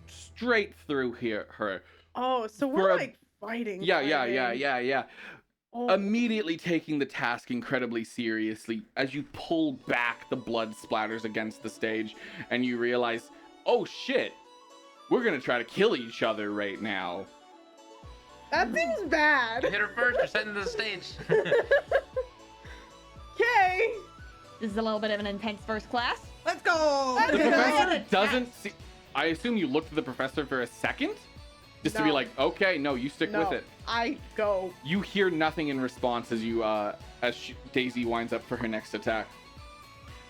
straight through her. Oh, so For we're a- like fighting. Yeah. Oh. Immediately taking the task incredibly seriously. As you pull back, the blood splatters against the stage, and you realize, oh shit, we're gonna try to kill each other right now. That seems bad. Hit her first. You're setting the stage. Okay. This is a little bit of an intense first class. Let's go. The Okay. professor doesn't see. I assume you looked at the professor for a second, just to be No. like, okay, no, you stick No, with it. I go. You hear nothing in response as you Daisy winds up for her next attack.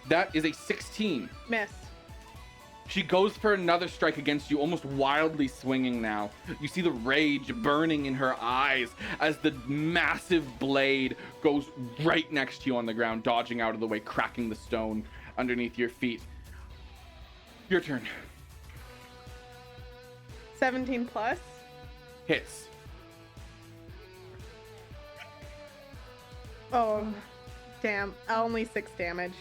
That is a 16. Miss. She goes for another strike against you, almost wildly swinging now. You see the rage burning in her eyes as the massive blade goes right next to you on the ground, dodging out of the way, cracking the stone underneath your feet. Your turn. 17 plus. Hits. Oh, damn. Only 6 damage.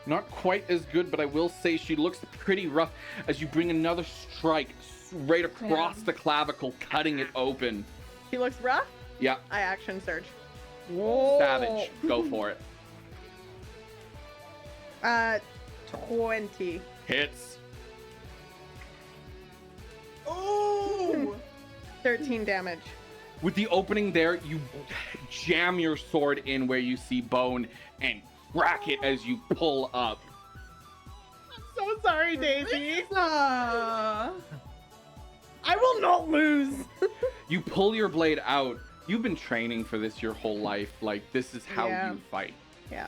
Not quite as good, but I will say she looks pretty rough as you bring another strike right across the clavicle, cutting it open. She looks rough. Yeah, I action surge. savage. Go for it. 20. Hits. Oh. 13 damage. With the opening there, you jam your sword in where you see bone and crack it as you pull up. So sorry, Daisy. Ah. I will not lose. You pull your blade out. You've been training for this your whole life. Like, this is how Yeah. you fight. Yeah.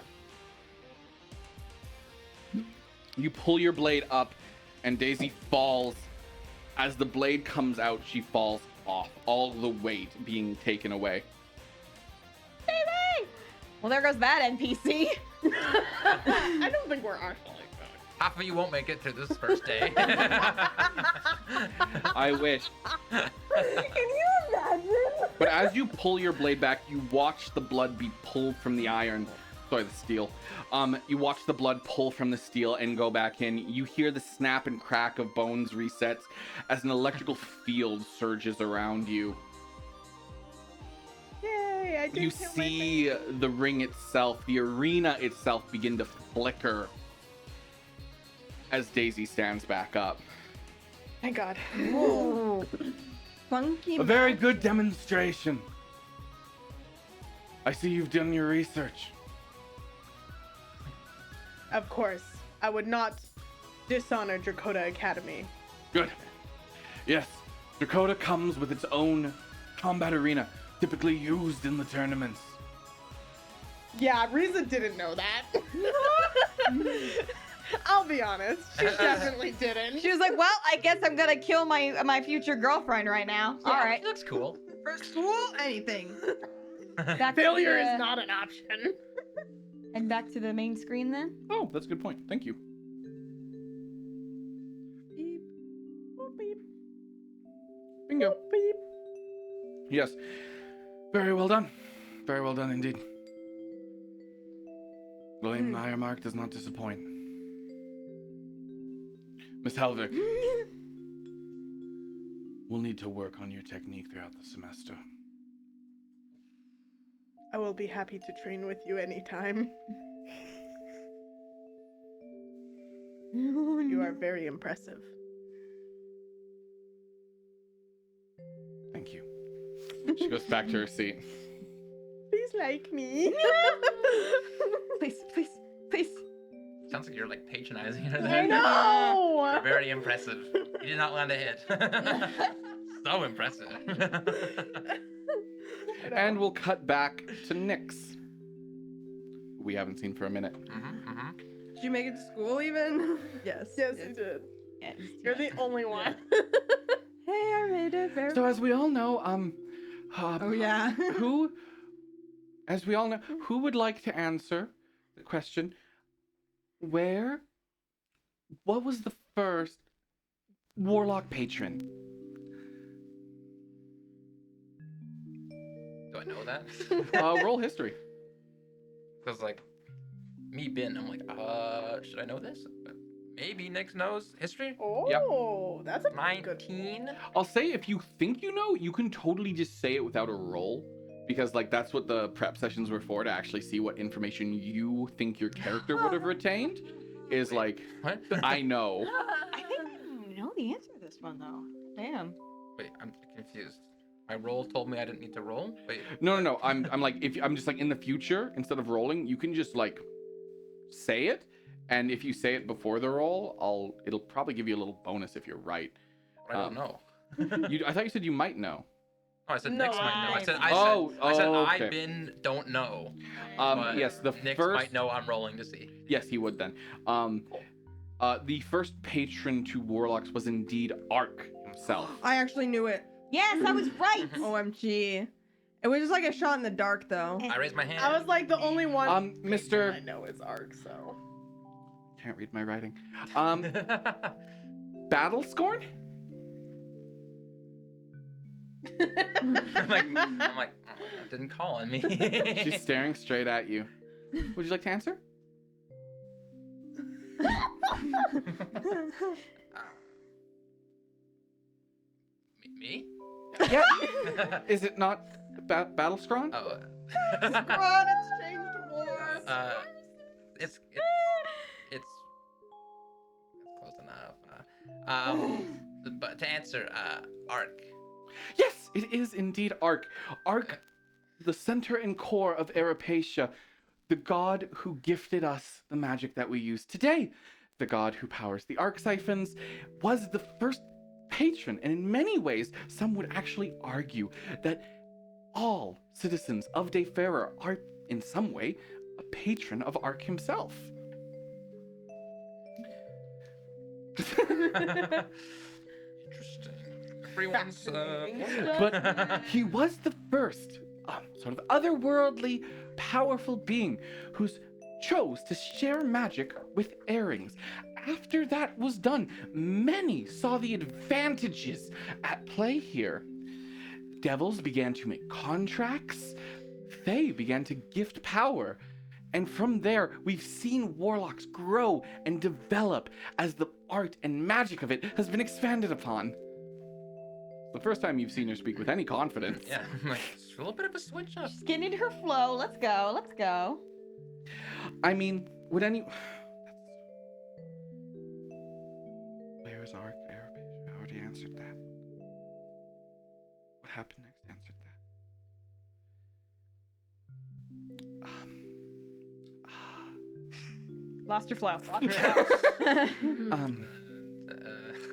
You pull your blade up, and Daisy falls. As the blade comes out, she falls off, all the weight being taken away. Baby! Well, there goes that NPC. I don't think we're actually like that. Half of you won't make it through this first day. I wish. Can you imagine? But as you pull your blade back, you watch the blood be pulled from the iron. Sorry, the steel. You watch the blood pull from the steel and go back in. You hear the snap and crack of bones resets as an electrical field surges around you. Yay, I did You kill my see the ring itself, the arena itself begin to flicker as Daisy stands back up. Thank God. Whoa. Funky. A very good demonstration. I see you've done your research. Of course, I would not dishonor Dracota Academy. Good. Yes, Dakota comes with its own combat arena, typically used in the tournaments. Yeah, Riza didn't know that. I'll be honest. She definitely didn't. She was like, well, I guess I'm gonna kill my future girlfriend right now. Yeah, All right. She looks cool. For school, anything. Back to Failure the- is not an option. And back to the main screen then. Oh, that's a good point. Thank you. Beep. Boop, beep. Bingo. Beep. Yes. Very well done. Very well done indeed. William Meyermark does not disappoint. Miss Helvig, we'll need to work on your technique throughout the semester. I will be happy to train with you anytime. You are very impressive. Thank you. She goes back to her seat. Please like me. Please, please, please. Sounds like you're like patronizing her I there. know. You're very impressive. You did not land a hit. So impressive. And we'll cut back to Nyx. We haven't seen for a minute. Did you make it to school even? Yes. Yes, you did. Yeah, You're the only one. Hey, I made it. Very So as we all know, Oh yeah. as we all know, who would like to answer the question? What was the first warlock patron? Do I know that? Roll history. Because like me bin, I'm like, should I know this? But maybe Nyx knows history. Oh, that's a good. 19. I'll say if you think you know, you can totally just say it without a roll. Because like that's what the prep sessions were for, to actually see what information you think your character would have retained. Is like, What? I know. I think I know the answer to this one though. Damn. Wait, I'm confused. My roll told me I didn't need to roll. Wait. No. I'm like, I'm just like in the future, instead of rolling, you can just like say it, and if you say it before the roll, it'll probably give you a little bonus if you're right. I don't know. I thought you said you might know. Oh, I said No, Nyx might know. I said okay. I bin don't know. Yes, the Nyx first. might know. I'm rolling to see. Yes, he would then. The first patron to warlocks was indeed Ark himself. I actually knew it. Yes, I was right. OMG. It was just like a shot in the dark though. I raised my hand. I was like the only one. Mr. I know is Ark, so. Can't read my writing. Battle Scorn? I'm like, oh, didn't call on me. She's staring straight at you. Would you like to answer? Me? Yeah. Is it not Battle Scrawn? Oh. God, it's changed more. It's close enough. But to answer, Ark. Yes, it is indeed Ark. Ark, the center and core of Arapacia, the god who gifted us the magic that we use today. The god who powers the Arc siphons was the first patron, and in many ways, some would actually argue that all citizens of Dayfarer are, in some way, a patron of Ark himself. Interesting. Everyone's But he was the first sort of otherworldly, powerful being who chose to share magic with Airings. After that was done, many saw the advantages at play here. Devils began to make contracts, Fae began to gift power, and from there, we've seen warlocks grow and develop as the art and magic of it has been expanded upon. The first time you've seen her speak with any confidence. yeah, I'm like, it's a little bit of a switch up. Just getting into her flow. Let's go. Let's go. I mean, would any... Where is Ark Arapacia? I already answered that. What happened next? Answered that. Lost your flow.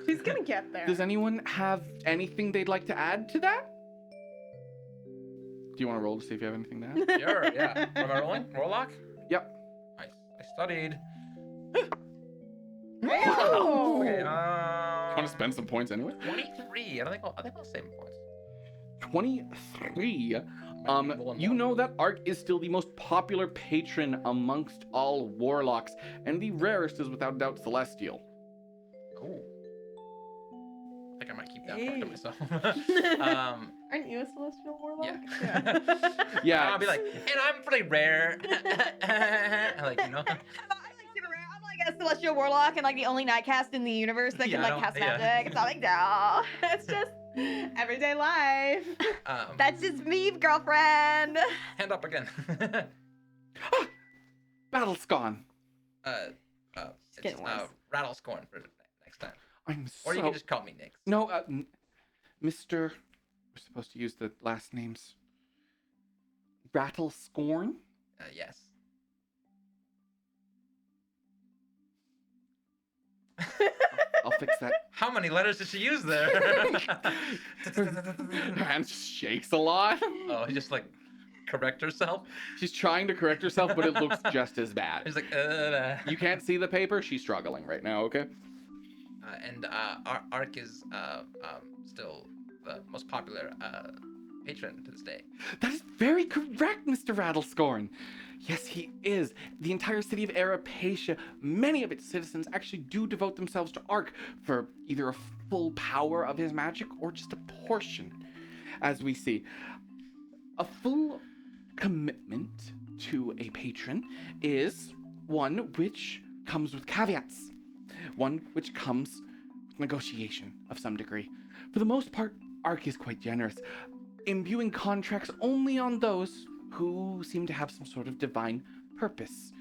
She's gonna get there. Does anyone have anything they'd like to add to that? you want to roll to see if you have anything to add? Sure, yeah. What am I rolling? Warlock? Yep. Nice. I studied. Oh. Okay, Want to spend some points anyway? 23. I think I'll save points. 23. Rolling You more. know that Ark is still the most popular patron amongst all warlocks, and the rarest is without doubt Celestial. Cool. I think I might keep that part Hey. to myself. Aren't you a celestial warlock? Yeah. Yeah. I'll be like, and I'm pretty rare. Like, you know. I'm like super rare. I'm like a celestial warlock and like the only nightcast in the universe that Yeah, can I like cast don't- yeah. magic. It's not like no. It's just everyday life. That's just me, girlfriend. Hand up again. Battle's gone. Just getting worse. Rattlescorn for next time. I'm so. Or you can just call me Nick. No, Mr. We're supposed to use the last names. Rattle Scorn? Yes. I'll fix that. How many letters did she use there? Her hand just shakes a lot. Oh, just like correct herself. She's trying to correct herself, but it looks just as bad. She's like, You can't see the paper. She's struggling right now, okay? and Ark is still the most popular patron to this day. That is very correct, Mr. Rattlescorn. Yes, he is. The entire city of Arapacia, many of its citizens actually do devote themselves to Ark for either a full power of his magic or just a portion, as we see. A full commitment to a patron is one which comes with caveats, one which comes with negotiation of some degree. For the most part, Ark is quite generous, imbuing contracts only on those who seem to have some sort of divine purpose.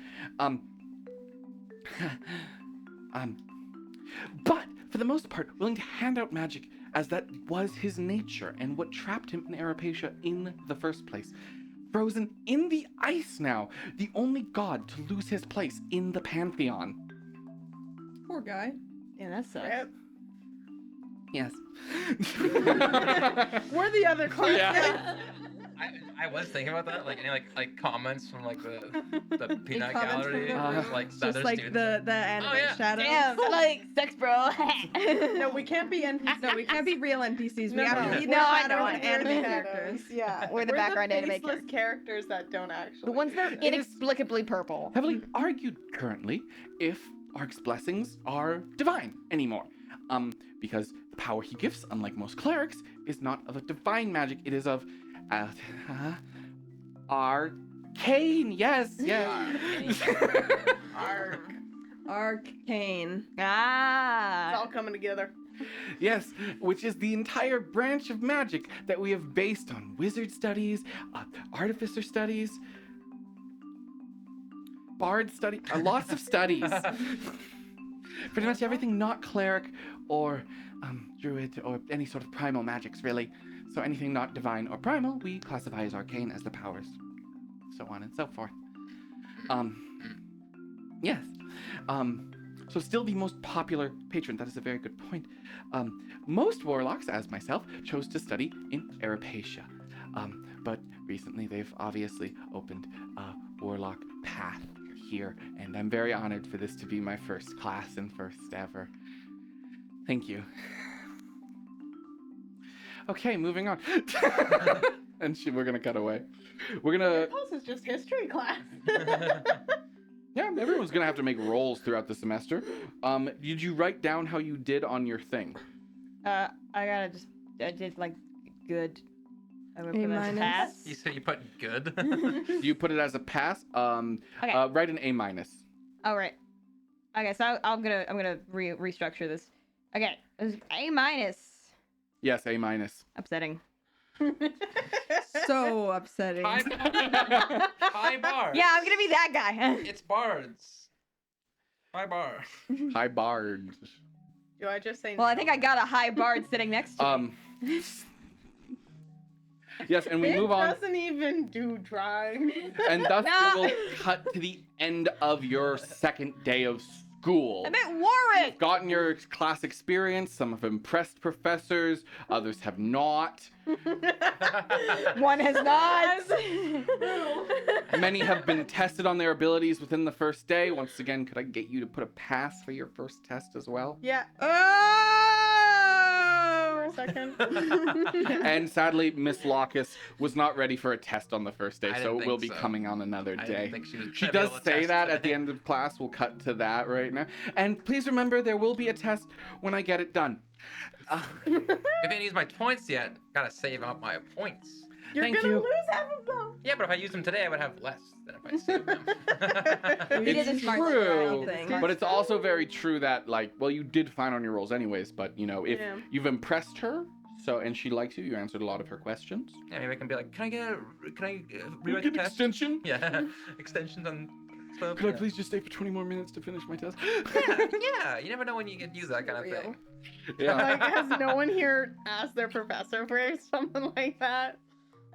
But for the most part, willing to hand out magic as that was his nature and what trapped him in Arapacia in the first place. Frozen in the ice now, the only god to lose his place in the pantheon. Poor guy. Yeah, that sucks. Yep. Yes. We're the other class. Yeah. I was thinking about that, like any like comments from like the peanut comments gallery, from the like Just other like students. the anime yeah. shadows. Damn, like sex, bro. No, we can't be NPCs. No, we can't be real NPCs. We No, have no, to be no, I shadow know, and I know. anime characters. Yeah, We're the background anime faceless characters that don't actually. The ones that are It is- inexplicably purple. Heavily argued currently if Ark's blessings are divine anymore. Because the power he gives, unlike most clerics, is not of a divine magic, it is of arcane. Yes, yes. Arcane. It's Ah. all coming together. Yes, which is the entire branch of magic that we have based on wizard studies, artificer studies, bard study, lots of studies. Pretty much everything not cleric or druid or any sort of primal magics, really. So anything not divine or primal, we classify as arcane as the powers, so on and so forth. Yes. So still the most popular patron. That is a very good point. Most warlocks, as myself, chose to study in Arapacia. But recently they've obviously opened a warlock path here, and I'm very honored for this to be my first class and first ever. Thank you. Okay, moving on. And we're gonna cut away. We're gonna. This is just history class. Yeah, everyone's gonna have to make rolls throughout the semester. Did you write down how you did on your thing? I did like good. I would A put it as a minus. pass. You said you put good. Do you put it as a pass? Okay. Write an A minus. All right. Okay, so I'm gonna restructure this. Okay, it was A minus. Yes, A minus. Upsetting. So upsetting. High bar. Yeah, I'm gonna be that guy. It's bards. High bar. High bard. Do I just say? Well, I no? think I got a high bard sitting next to me. Yes, and we It move on, doesn't even do drawing. and thus No. we will cut to the end of your second day of school. I meant Warwick. Gotten your class experience. Some have impressed professors, others have not. One has not. Many have been tested on their abilities within the first day. Once again, could I get you to put a pass for your first test as well? Yeah. Oh! For a second. And sadly, Miss Locus was not ready for a test on the first day, I so didn't it will think be so. coming on another I day. didn't think she was She gonna be does able to say test that at the today. end of class. We'll cut to that right now. And please remember, there will be a test when I get it done. If I didn't use my points yet, gotta save up my points. You're Thank gonna you. lose half of them. Yeah, but if I used them today, I would have less than if I saved them. You did It's a smart true, thing. but it's also very true that, like, well, you did fine on your rolls anyways, but, you know, if Yeah. you've impressed her, so, and she likes you, you answered a lot of her questions. Yeah, maybe I can be like, can I rewrite the Get test? extension? Yeah, extensions on stuff. Could I yeah. please just stay for 20 more minutes to finish my test? Yeah, you never know when you can use that kind of thing. Yeah. Like, has no one here asked their professor for something like that?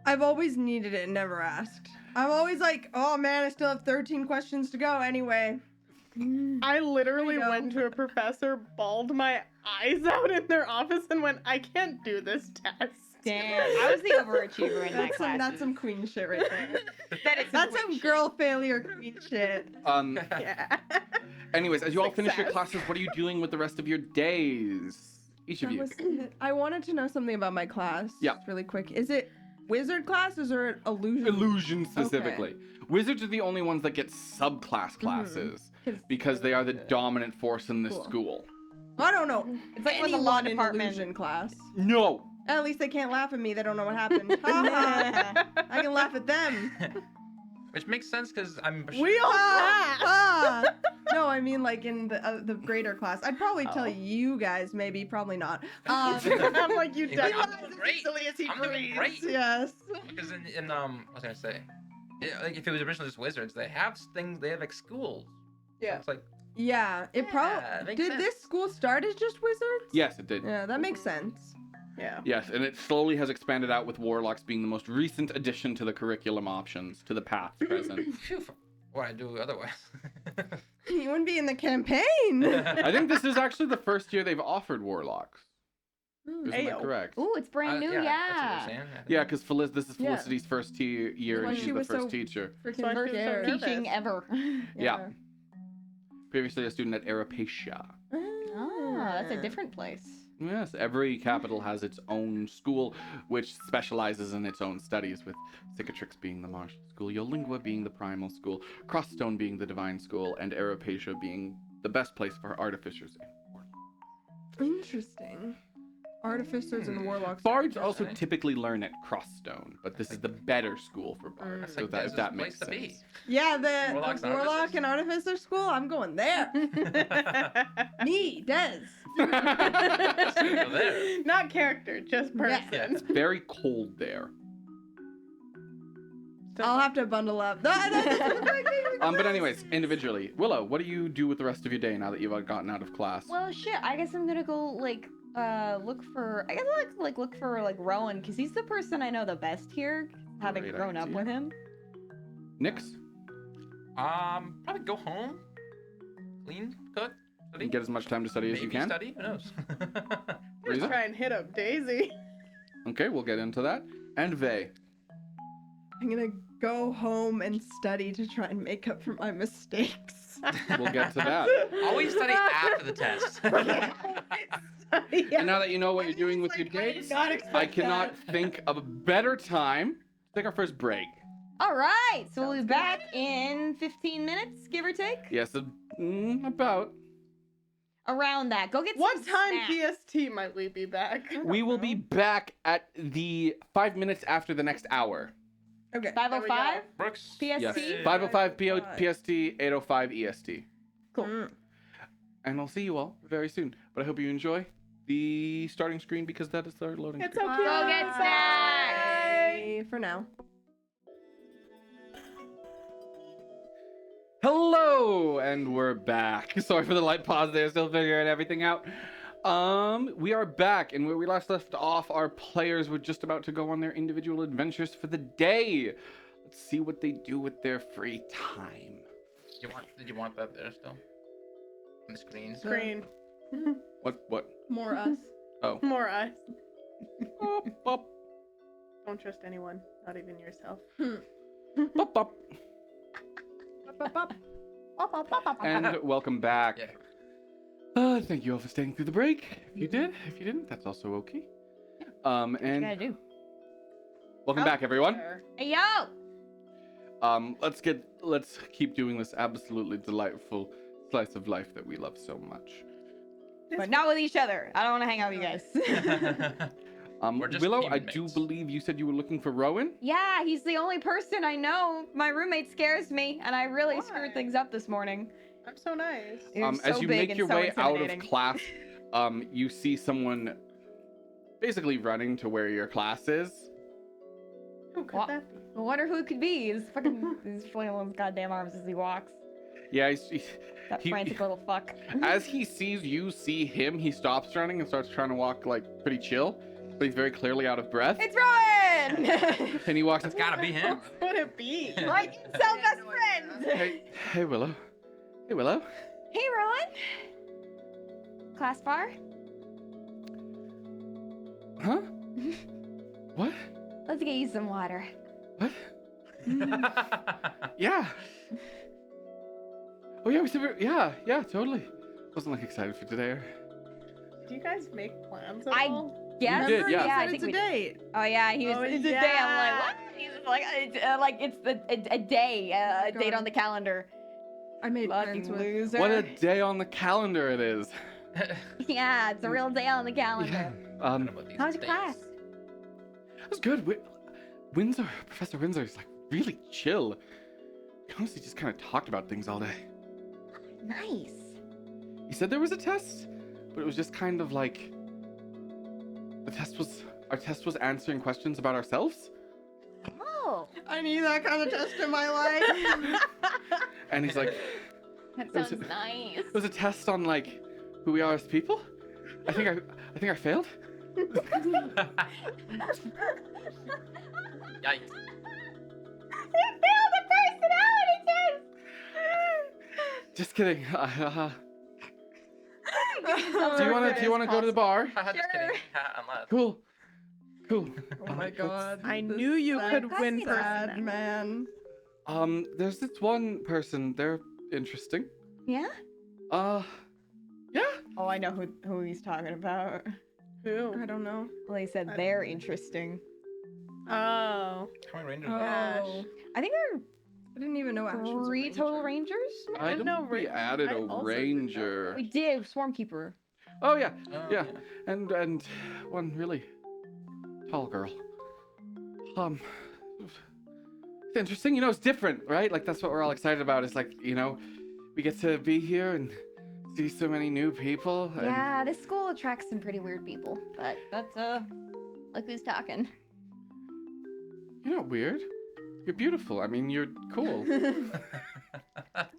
I've always needed it and never asked. I'm always like, oh man, I still have 13 questions to go anyway. I literally I know. went to a professor, bawled my eyes out in their office, and went, I can't do this test. Damn, I was the overachiever in my class. That's some queen shit right there. That is That's some girl failure queen shit. Yeah. Anyways, as you all finish your Success. classes, what are you doing with the rest of your days? Each of you. I wanted to know something about my class. Yeah. Just really quick. Is it wizard class or is it illusion? Illusion specifically. Wizards are the only ones that get subclass classes because they are the dominant force in the Cool. school. I don't know. It's like when the law Anyone in department. illusion class. No. At least they can't laugh at me. They don't know what happened. Ha ha. I can laugh at them. Which makes sense because I'm. We all passed. Ah. No, I mean like in the greater class. I'd probably tell Oh. you guys, maybe, probably not. I'm like, you He's like, definitely I'm doing great. easily as he I'm doing breathes. great. Yes. Because in what was I gonna say? Like if it was originally just wizards, they have things. They have like schools. So Yeah. it's like Yeah. It Yeah, probably makes did. sense. This school start as just wizards? Yes, it did. Yeah, that makes sense. Yeah. Yes, and it slowly has expanded out with warlocks being the most recent addition to the curriculum options, to the path present. phew, what I do otherwise. You wouldn't be in the campaign. I think this is actually the first year they've offered warlocks. Isn't that Ayo. correct? Ooh, it's brand new, That's what yeah. they're saying. Yeah, because this is Yeah. Felicity's first year, Why and she she's the was first so- teacher. Freaking So I feel so scared. nervous. Teaching ever. Yeah. Previously a student at Arapacia. Oh, that's a different place. Yes, every capital has its own school, which specializes in its own studies, with Cicatrix being the martial school, Yolingua being the primal school, Crossstone being the divine school, and Arapacia being the best place for artificers and warlocks. Interesting. Artificers and warlocks. Bards also Interesting. typically learn at Crossstone, but this is the better school for bards, That's so like that, if Dez's that place makes to sense. be. Yeah, the Warlocks and warlock artificers? and artificer school. I'm going there. Me, Des. Go there. Not character, just person. Yeah. It's very cold there. I'll have to bundle up. But anyways, individually, Willow, what do you do with the rest of your day now that you've gotten out of class? Well, shit. I guess I'm gonna go look for. I guess look for Rowan, because he's the person I know the best here, having Great grown up idea. with him. Nix, Probably go home, clean, cook, study. get as much time to study as you Maybe can. study. Who knows? Riza? Try and hit up Daisy. Okay, we'll get into that. And Vey. I'm gonna go home and study to try and make up for my mistakes. We'll get to that. Always study after the test. And now that you know what you're doing with your days, I cannot think of a better time to take our first break. All right, so we'll be back in 15 minutes, give or take. Yes, about. Around that. Go get some What time snacks. PST might we be back? We will be back at the 5 minutes after the next hour. Okay. 5:05 Brooks. PST. Yes, Hey. 5:05 PST, 8:05 EST. Cool. And I'll see you all very soon. But I hope you enjoy the starting screen because that is our loading It's screen. okay. Go get snacks. Bye for now. Hello, and we're back. Sorry for the light pause there, still figuring everything out. We are back, and where we last left off, our players were just about to go on their individual adventures for the day. Let's see what they do with their free time. Did you want that there still? On the screen. Screen. What? More us. Oh. More us. Bop, bop, Don't trust anyone, not even yourself. bop, bop. And welcome back. Yeah. Thank you all for staying through the break. If you did, if you didn't, that's also okay. What you And gotta do? welcome back, everyone. Hey, yo! Let's keep doing this absolutely delightful slice of life that we love so much. But not with each other. I don't want to hang out with you guys. We're just Willow, I teammates. do believe you said you were looking for Rowan. Yeah, he's the only person I know. My roommate scares me, and I really Why? screwed things up this morning. I'm so nice. He was As so you big make and your so way out of intimidating. class, you see someone basically running to where your class is. Who could What? that be? I wonder who it could be. He's flailing his goddamn arms as he walks. Yeah, That He- frantic little fuck. as he sees you see him, he stops running and starts trying to walk like pretty chill, but he's very clearly out of breath. It's Rowan! And he walks. That's gotta be him. What would it be? My incel best friend! Hey Willow. Hey Willow. Hey, Rowan! Class bar? Huh? What? Let's get you some water. What? Yeah. Oh yeah, we said yeah, totally. Wasn't like excited for today. Do you guys make plans at I- all? Yes? did, yeah. I Said think it's a we did. date. Oh yeah, he was. Oh, It's a day. I'm like, what? He's just like it's a day, a date on the calendar. I made plans Fucking with. loser. What a day on the calendar it is. Yeah, it's a real day on the calendar. Yeah. How's your class? It was good. Professor Windsor is like really chill. He honestly just kind of talked about things all day. Nice. He said there was a test, but it was just kind of like our test was answering questions about ourselves. Oh, I need that kind of test in my life. And he's like, that was- sounds nice. it was a test on like who we are as people. I think I failed. Yikes. You failed the personality test. Just kidding. Do you want to go to the bar? Just kidding. Unless. Cool. Oh my god. I This knew you sad- could win sad person. man. There's this one person. They're interesting. Yeah. Yeah. Oh, I know who he's talking about. Who? I don't know. Well, he said I- they're interesting. Oh. How many rangers are there? Oh. I think there I didn't even know are Ash was a 3 total ranger. rangers. I I don't know think we ra- added I a also did ranger. We did Swarmkeeper. Oh yeah, Oh, yeah. And one really tall girl. It's interesting. You know, it's different, right? Like that's what we're all excited about. It's like, you know, we get to be here and see so many new people. And Yeah, this school attracts some pretty weird people. But that's look who's talking. You're not weird. You're beautiful. I mean, you're cool.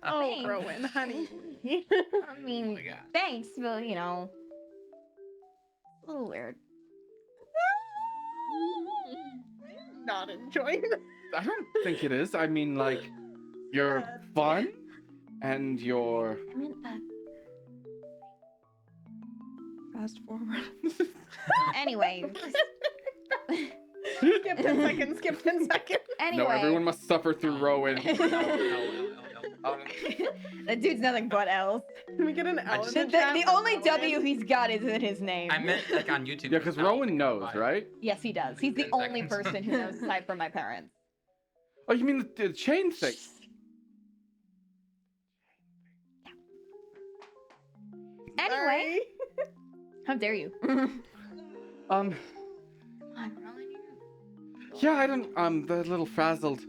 Oh, Thanks. Rowan, honey. I mean, my God. thanks, but you know, a little weird. Not enjoying this. I don't think it is. I mean, like, you're fun, and you're. I meant that. Fast forward. Anyway. Skip 10 seconds, skip 10 seconds. Anyway. No, everyone must suffer through Rowan. That dude's nothing but L's. Can we get an I L just- in The, the chat the for only Rowan? W he's got is in his name. I meant like on YouTube. Yeah, because Ow. Rowan knows, Why? right? Yes, he does. He's the 10 only seconds. person who knows aside from my parents. Oh, you mean the chain thing? Anyway, how dare you? Yeah, I don't. The little frazzled.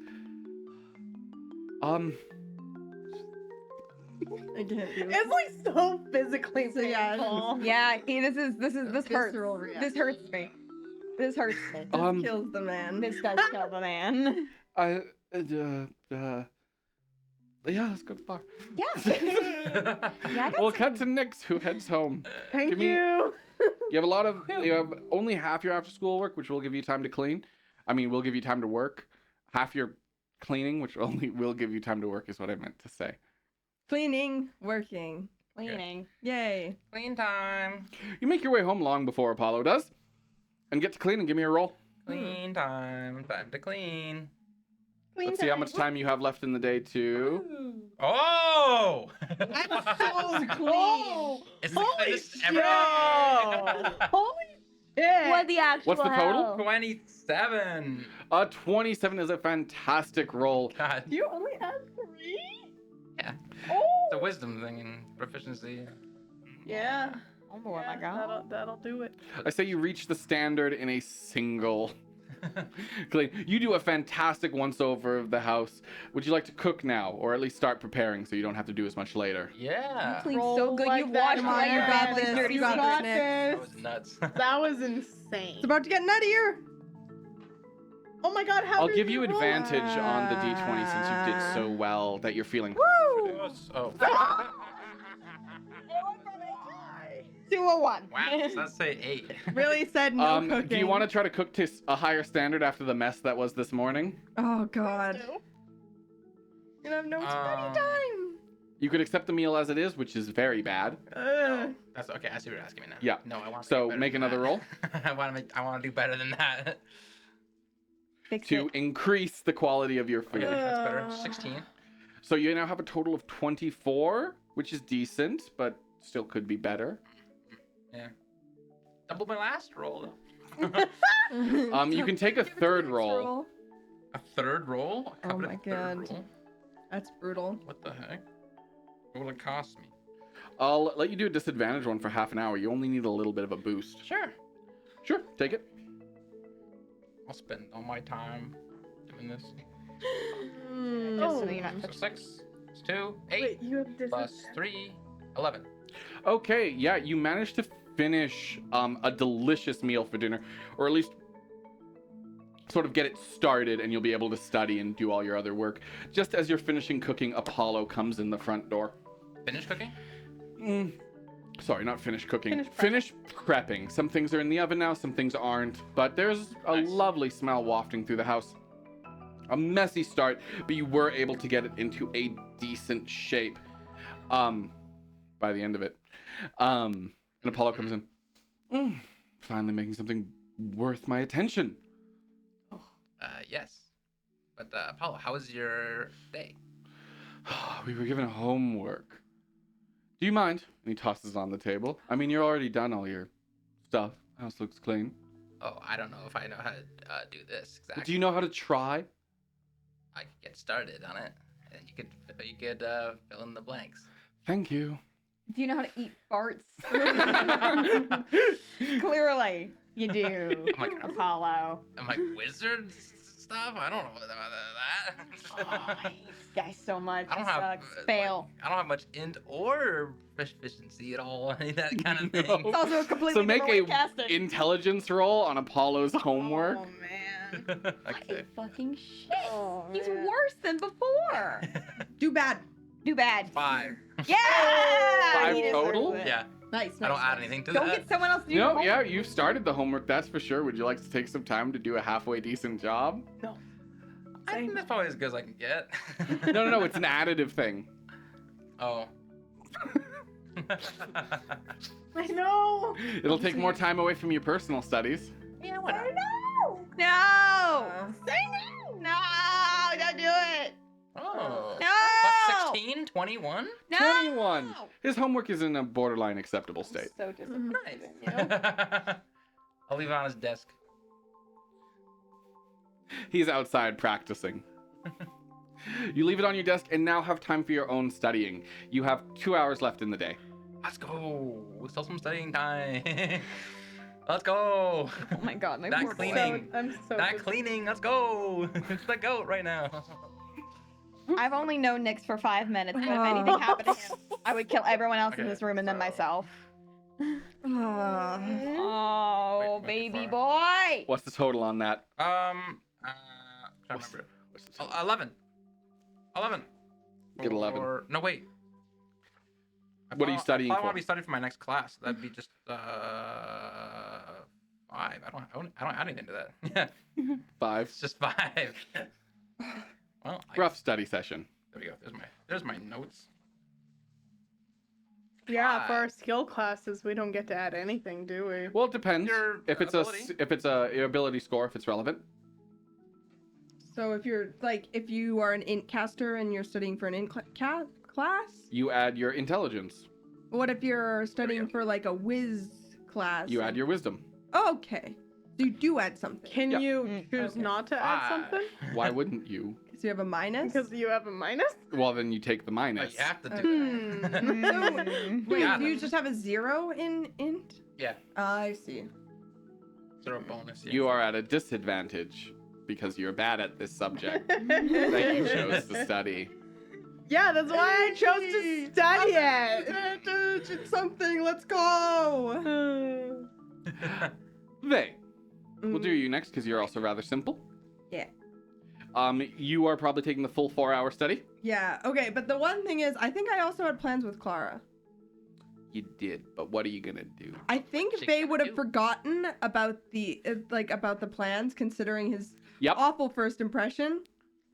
I can't do it. It's like so physically So, yeah, painful. Yeah, this hurts. Visceral This hurts me. This hurts me. Um, Kills the man. This does kill the man. Yeah, let's go to the bar. Yeah. Yeah, I got We'll some- cut to Nix, who heads home. Thank Give me- you. You have only half your after school work, which will give you time to clean. I mean, we'll give you time to work. Half your cleaning, which only will give you time to work, is what I meant to say. Cleaning, working. Cleaning. Yay. Clean time. You make your way home long before Apollo does, and get to clean and give me a roll. Clean time. Time to clean. Let's see how much time you have left in the day to. Oh! That's so close. It's the cleanest ever. shit. Holy shit. What the actual What's the total? hell? 27. 27 is a fantastic roll. God. You only have 3? Yeah. Oh. It's a wisdom thing and proficiency. Yeah. Oh boy, Yeah, my God. that'll do it. I say you reach the standard in a single clean. You do a fantastic once over of the house. Would you like to cook now, or at least start preparing so you don't have to do as much later? Yeah. Clean Roll so good like you that. wash Come away on, your you got family's this. dirty You got socks. this. That was nuts. That was insane. It's about to get nuttier. Oh my god, how I'll did give you roll? advantage on the d20 since you did so well that you're feeling confident. Oh. 201. Wow. So let's say 8. Really said no cooking. Do you want to try to cook to a higher standard after the mess that was this morning? Oh God. You have no Um, study time. You could accept the meal as it is, which is very bad. That's okay. I see what you're asking me now. Yeah. No, I want. So make another roll I want to do better than that. Fix to it. increase the quality of your Okay, food. that's better. 16. So you now have a total of 24, which is decent, but still could be better. Yeah. Double my last roll. You can take a third roll. A third roll? Oh my God. Roll? That's brutal. What the heck? What will it cost me? I'll let you do a disadvantage one for half an hour. You only need a little bit of a boost. Sure. Sure, take it. I'll spend all my time doing this. Just so you're not So 6, 2, 8, Wait, you have plus 3, 11. Okay, yeah, you managed to finish a delicious meal for dinner, or at least sort of get it started, and you'll be able to study and do all your other work. Just as you're finishing cooking, Apollo comes in the front door. Finish cooking? Sorry, not finished cooking. Finish prepping. Finish prepping. Some things are in the oven now, some things aren't, but there's a Nice. lovely smell wafting through the house. A messy start, but you were able to get it into a decent shape by the end of it. And Apollo comes in. Finally making something worth my attention. Yes. But Apollo, how was your day? We were given homework. Do you mind? And he tosses it on the table. I mean, you're already done all your stuff. House looks clean. Oh, I don't know if I know how to do this exactly. Do you know how to try? I could get started on it, and you could fill in the blanks. Thank you. Do you know how to eat farts? Clearly, you do. I'm like, Apollo. I'm like wizard stuff. I don't know about that. This guy so much. I don't He have sucks. Fail. I don't have much int or proficiency at all. Any of that kind of No. thing. It's also a completely So make different a way of casting. intelligence roll on Apollo's homework. Oh man. What Okay. a fucking shit. Oh, He's man. worse than before. Do bad. Do bad. 5. Yeah. 5 he deserves total? it. Yeah. Nice. I don't add anything to Go that. get someone else to do No, the yeah, homework. you've started the homework, that's for sure. Would you like to take some time to do a halfway decent job? I think that's probably as good as I can get. No, it's an additive thing. Oh. I know. It'll take more time away from your personal studies. Yeah, why not? No. Say No. Don't do it. Oh. No. Plus 16, 21? No. 21. His homework is in a borderline acceptable state. So disappointed Nice. in you. I'll leave it on his desk. He's outside practicing. You leave it on your desk and now have time for your own studying. You have 2 hours left in the day. Let's go. We'll still some studying time. Let's go. Oh my god, my That poor boy. cleaning. I'm so That cleaning. Let's go. It's the goat right now. I've only known Nyx for 5 minutes, but if anything happened to him, I would kill everyone else in Okay, this room and then so- myself. Ah. Oh, Wait, baby before- boy. What's the total on that? Trying to What's, remember. what's the total? 11. 11. Get 11. Or, no, wait. What are you studying I for? want to be studying for my next class. That'd be just 5. I don't add anything to that. Yeah, 5. it's just 5. Well, Rough study session. There we go. There's my notes. Yeah, for our skill classes, we don't get to add anything, do we? Well, it depends. Your If it's your ability score, if it's relevant. So if you are an int caster and you're studying for an int class, You add your intelligence. what if you're studying for like a whiz class? You add your wisdom. Okay. So you do add something. Can Yeah. you choose Okay. not to add something? Why wouldn't you? Because you have a minus? Because you have a minus? Well, then you take the Oh, minus. you have to do Hmm. that. Wait, Got do you it. just have a 0 in int? Yeah. I see. 0 bonus. Yeah. You are at a disadvantage because you're bad at this subject that you chose to study. Yeah, that's why I chose to study it. Advantage in something. Let's go. They. We'll do you next because you're also rather simple. Yeah. You are probably taking the full 4-hour study. Yeah. Okay, but the one thing is, I think I also had plans with Clara. You did, but what are you gonna do? I think She Faye can would have do. forgotten about the about the plans, considering his Yep. awful first impression.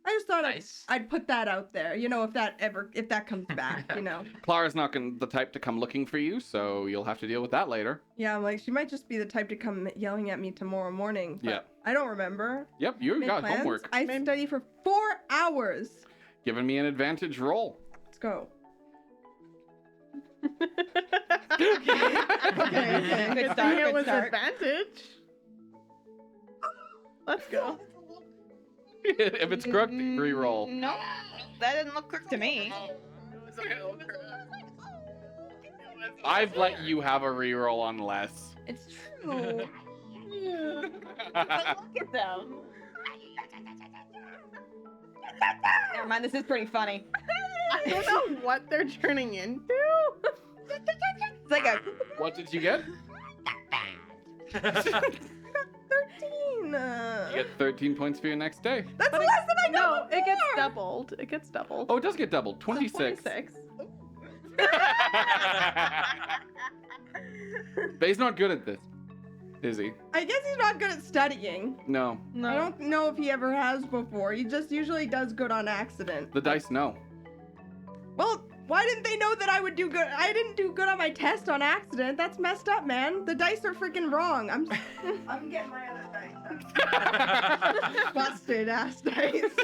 I just thought Nice. I'd put that out there. You know, if that comes back, you know. Clara's not the type to come looking for you, so you'll have to deal with that later. Yeah, I'm like, she might just be the type to come yelling at me tomorrow morning. But Yeah. I don't remember. Yep, you Make got plans. homework. I study for 4 hours. Giving me an advantage roll. Let's go. Okay. Good Good start, thing it good was start. advantage. Let's go. If it's crooked, re-roll. No, that didn't look crooked to me. I've let you have a re-roll on less. It's true. But look at them. Never mind, this is pretty funny. I don't know what they're turning into. It's like a. What did you get? 13. You get 13 points for your next day. That's But less than I No, got it gets before. doubled. It gets doubled. Oh, it does get doubled. 26. 26. Faye's not good at this, is he? I guess he's not good at studying. No. No. I don't know if he ever has before. He just usually does good on accident. The dice know. Well, why didn't they know that I would do good? I didn't do good on my test on accident. That's messed up, man. The dice are freaking wrong. I'm getting my other dice. Busted ass dice. Look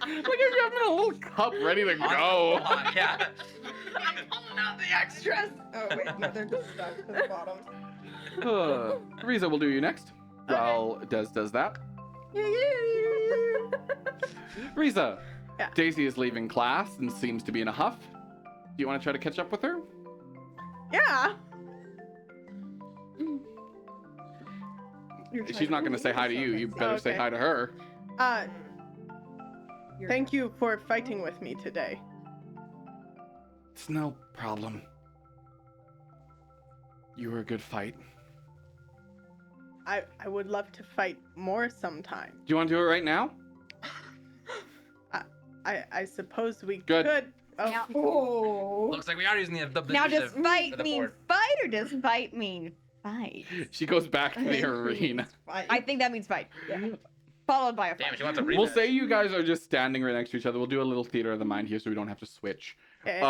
at you having a little cup ready to go. Yeah. I'm pulling out the extras. Oh wait, no, they're just stuck to the bottom. Riza will do you next. While Des does that. Riza. Yeah. Daisy is leaving class and seems to be in a huff. Do you want to try to catch up with her? Yeah. She's not going to say hi to you. You better say Okay. hi to her. Thank you for fighting with me today. It's no problem. You were a good fight. I would love to fight more sometime. Do you want to do it right now? I suppose we Good. could. Oh. Now, Oh. Looks like we are using the now does initiative fight for the mean board. fight or does fight mean fight? She goes back to the arena. I think that means fight. Followed by a fight. Damn, she wants a rematch. We'll say you guys are just standing right next to each other. We'll do a little theater of the mind here so we don't have to switch. Okay.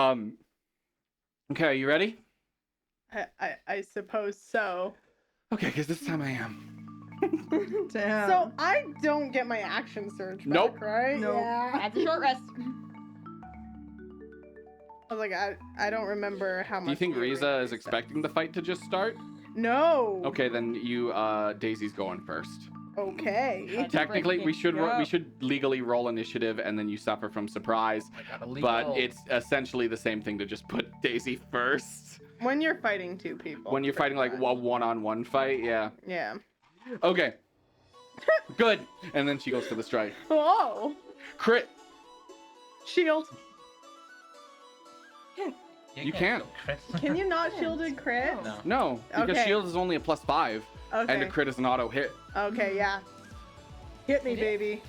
Okay, you ready? I suppose so. Okay, because this time I am. Damn. So I don't get my action surge back, Nope. right? Nope. Yeah. That's a short rest. I was like, I don't remember how much. Do you think we Riza originally is said. expecting the fight to just start? No. Okay, then you, Daisy's going first. Okay. Let's Technically, we freaking should go. we should legally roll initiative, and then you suffer from surprise. I got a legal. But it's essentially the same thing to just put Daisy first. When you're fighting two people. When you're fighting like pretty a much. one-on-one fight, yeah. Yeah. Okay. Good. And then she goes for the strike. Whoa. Crit. Shield. You can't. Can you not shielded crit? No. No, because Okay. shield is only a +5, Okay. and a crit is an auto hit. Okay, yeah. Hit me, baby.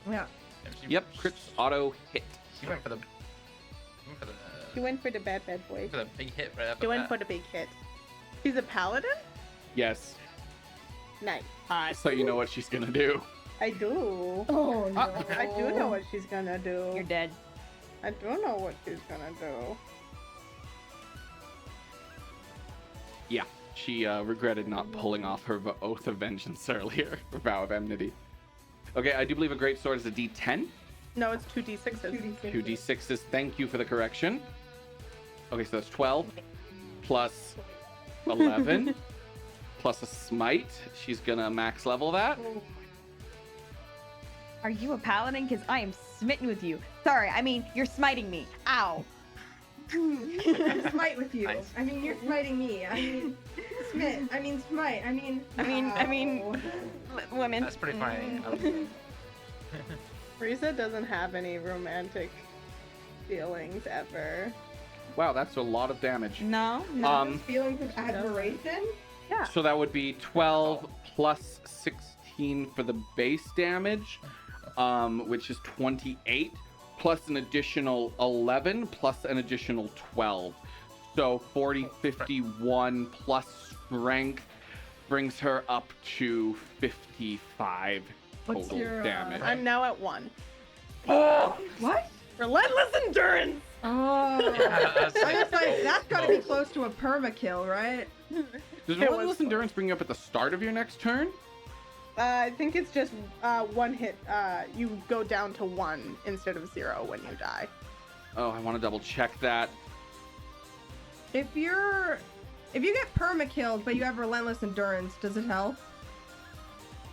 Yeah. Yep, crit's auto hit. She went for the. She went for the bad boy. For the big hit right up. She went for the big hit. She's a paladin? Yes. Nice. So you know what she's gonna do. I do. Oh no. I do know what she's gonna do. You're dead. I do know what she's gonna do. Yeah, she regretted not pulling off her oath of vengeance earlier, her vow of enmity. Okay, I do believe a great sword is a D10. No, it's 2d6s. 2d6s. Thank you for the correction. Okay, so that's 12 plus 11 plus a smite. She's gonna max level that. Are you a paladin? Because I am smitten with you. Sorry, I mean, you're smiting me. Ow. I'm smite with you. Nice. I mean, you're smiting me. I mean, smite. I mean, smite. I mean, Women. That's pretty funny. Risa doesn't have any romantic feelings ever. Wow, that's a lot of damage. No. feelings of admiration. Yeah. So that would be 12 plus 16 for the base damage, which is 28, plus an additional 11, plus an additional 12. So 40, 51 plus strength brings her up to 55 What's total your, damage. I'm now at 1. What? Relentless endurance! Oh. I was I was like, that's gotta be close to a perma kill, right? Does It Relentless was- Endurance bring you up at the start of your next turn? I think it's just one hit. You go down to 1 instead of 0 when you die. Oh, I want to double check that. If you get perma killed but you have relentless endurance, does it help?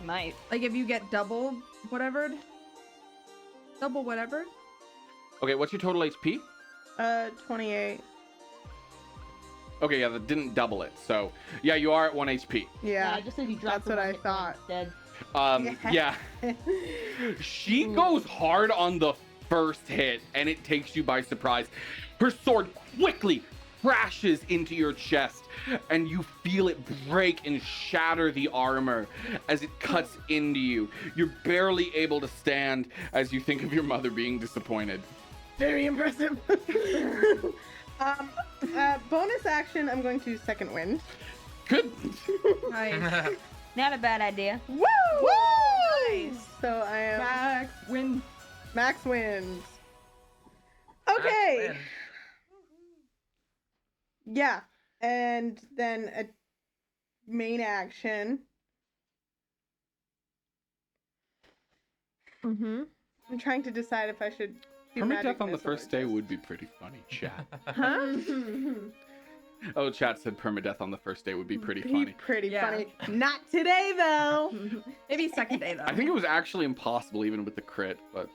Might. Like if you get double whatevered? Double whatever? Okay, what's your total HP? 28. Okay, yeah, that didn't double it. So, yeah, you are at 1 HP. Yeah. just if you drop that's what I thought. Dead. Yeah. She goes hard on the first hit, and it takes you by surprise. Her sword quickly crashes into your chest, and you feel it break and shatter the armor as it cuts into you. You're barely able to stand as you think of your mother being disappointed. Very impressive. Bonus action, I'm going to second wind. Good. Nice. Not a bad idea. Woo! Nice. So I am Back, win. max wind. Okay. Yeah. And then a main action. Mm-hmm. I'm trying to decide if I should do magic Permadeath on the missile or first day just- would be pretty funny, chat. Huh? Oh, chat said permadeath on the first day would be pretty funny. Pretty Yeah. funny. Not today though. Maybe second day though. I think it was actually impossible even with the crit, but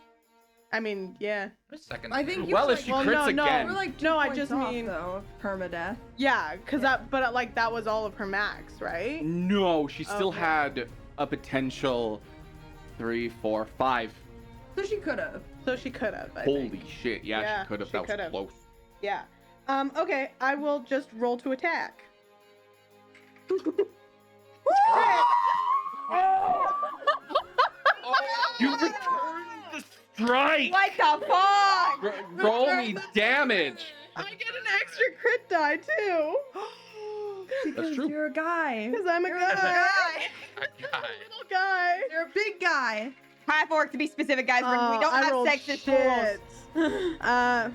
I mean, yeah. Second. I think you well, were if she well, crits no, again, we're like 2 No, I points just off, mean- though, of permadeath. Yeah, cause but like that was all of her max, right? no, she still Okay. had a potential 3, 4, 5. So she could have. So she could have. Holy shit! Yeah, Yeah, she could have. she That was could've. close. Yeah. Okay, I will just roll to attack. You returned the strike. What the fuck? Roll me damage. I get an extra crit die too. Because true. you're a guy. Because I'm a You're guy. a guy. Little guy. You're a big guy. High fork to be specific, guys. We don't I have rolled sexist shit. rules.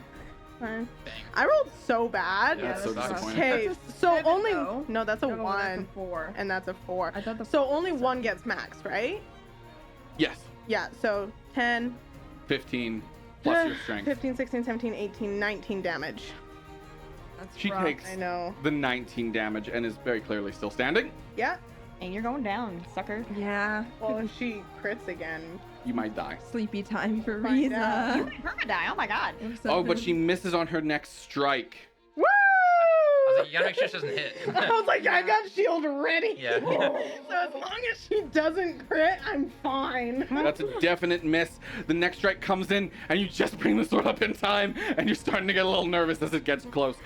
Fine. I rolled so bad. Yeah, that's so that's disappointing. Okay, That's a so 7 only though. no, that's a No, 1, That's a 4. and that's a 4. I thought the So only 1 gets max, right? Yes. Yeah. So 10, 15 plus your strength. 15, 16, 17, 18, 19 damage. That's She rough. takes I know. the 19 damage and is very clearly still standing. Yeah. And you're going down, sucker. Yeah. Well, if she crits again. You might die. Sleepy time for Find out. You Riza. might perma-die, oh my god. Oh, but she misses on her next strike. Woo! I was like, you gotta make sure she doesn't hit. I was like, I got shield ready. Yeah. So as long as she doesn't crit, I'm fine. That's a definite miss. The next strike comes in, and you just bring the sword up in time, and you're starting to get a little nervous as it gets close.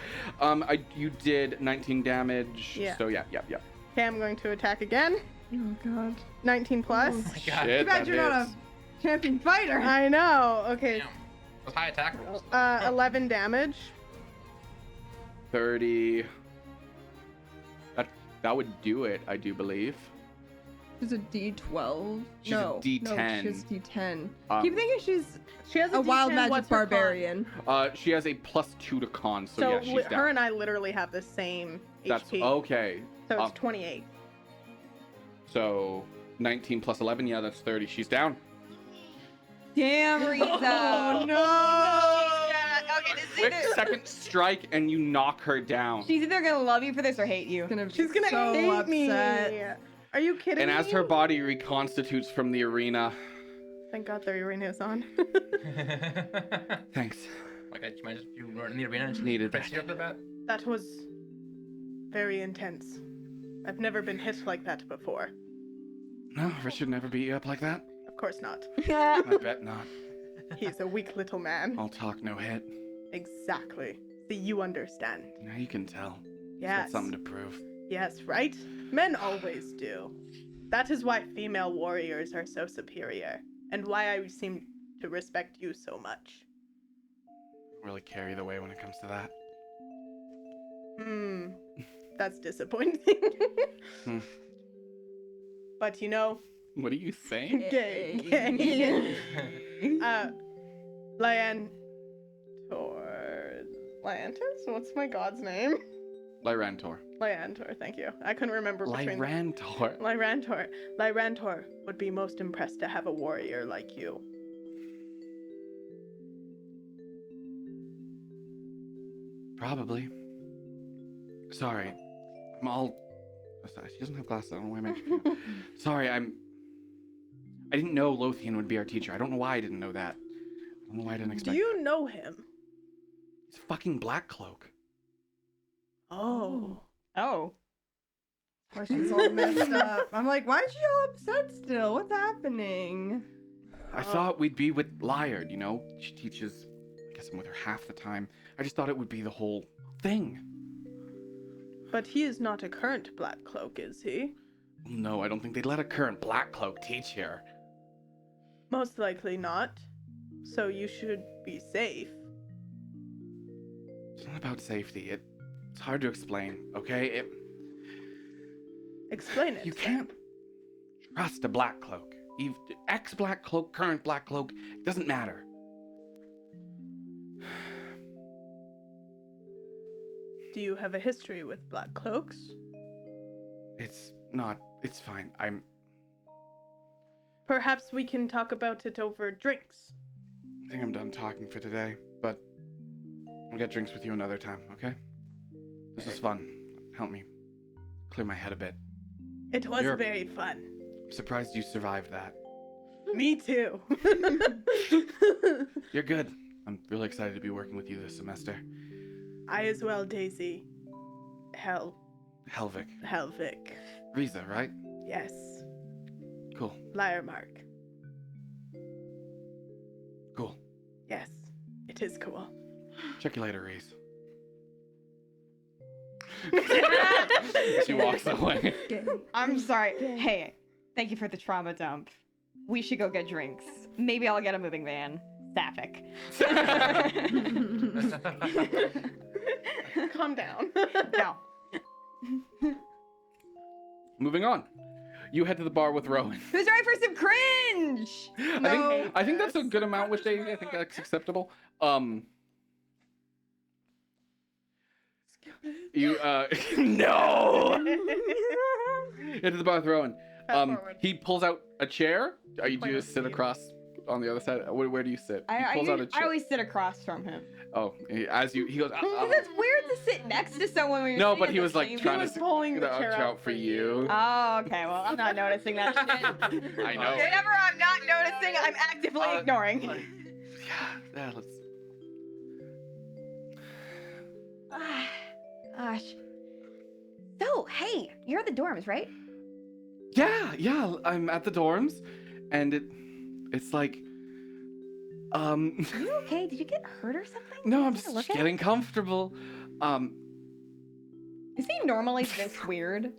You did 19 damage. Yeah. So yeah. Okay, I'm going to attack again. Oh god. 19 plus. Oh my god. Shit, Too bad that you're not hits. a champion fighter. I know. Okay. Damn. Those high attack rolls. 11 damage. 30. That would do it, I do believe. She's a D12. She's a no, D10. No, she's D10. Um, Keep thinking she's She has a wild D10, magic what's her con? barbarian. She has a +2 to con, so So yeah, she's her down. and I literally have the same That's HP. okay. So it's 28. So 19 plus 11, yeah, that's 30. She's down. Damn, Risa. Oh no! Okay, this is Quick either, second strike, and you knock her down. she's either gonna love you for this or hate you. She's gonna so hate upset. me. Are you kidding And me? as her body reconstitutes from the arena, Thank God the arena's on. thanks. Like, I might just you were in the arena and Needed fix that. you up the bat. That was very intense. I've never been hit like that before. No, Richard never beat you up like that. Of course not. I bet not. He's a weak little man. All talk, no hit. Exactly. See, you understand. Now you can tell. He's got Yes. something to prove. Yes, right? Men always do. That is why female warriors are so superior, and why I seem to respect you so much. Really carry the way when it comes to that. That's disappointing. Hmm. But you know, What are you saying? Lyantor... Lyantis? What's my god's name? Lyrantor. Lyantor, thank you. I couldn't remember between... Lyrantor. Lyrantor. Lyrantor would be most impressed to have a warrior like you. Probably. Sorry. I'm all... oh, sorry, she doesn't have glasses. I don't know why I mentioned it. Sorry, I didn't know Lothian would be our teacher. I don't know why I didn't know that. I don't know why I didn't Do expect you know him? He's fucking Black Cloak. Oh. Oh. She's all messed up. I'm like, why is she all upset still? What's happening? I thought we'd be with Lyard, you know? She teaches... I guess I'm with her half the time. I just thought it would be the whole thing. But he is not a current Black Cloak, is he? No, I don't think they'd let a current Black Cloak teach here. Most likely not. So you should be safe. It's not about safety. It's hard to explain, okay? Explain it. You then. can't trust a Black Cloak. Ex-Black Cloak, current Black Cloak, it doesn't matter. Do you have a history with Black Cloaks? It's fine. Perhaps we can talk about it over drinks. I think I'm done talking for today, but I'll get drinks with you another time, okay? This is fun. Help me clear my head a bit. It was You're- very fun. I'm surprised you survived that. Me too. You're good. I'm really excited to be working with you this semester. I as well, Daisy. Helvik. Helvik. Riza, right? Yes. Cool. Lyremark. Cool. Yes. It is cool. Check you later, Reese. She walks away. I'm sorry. Hey, thank you for the trauma dump. We should go get drinks. Maybe I'll get a moving van. Sapphic. Calm down. No. Moving on. You head to the bar with Rowan. Who's ready for some cringe? I think that's a good amount with Daisy. I think that's acceptable. You no. Head to the bar with Rowan. Fast forward. He pulls out a chair. Do you just sit across on the other side? Where do you sit? He pulls out a I chair. always sit across from him. Oh, he goes. Because it's weird to sit next to someone when you're No, sitting but at he the was like same- trying was to pulling the get a chair chair out for you. Oh, okay. Well, I'm not noticing that shit. I know. Whatever I'm not noticing, I'm actively ignoring. Yeah, let's. Gosh. So, hey, you're at the dorms, right? Yeah, I'm at the dorms, and it's like, Are you okay? Did you get hurt or something? no, I'm Did you just look at getting comfortable. Is he normally this weird?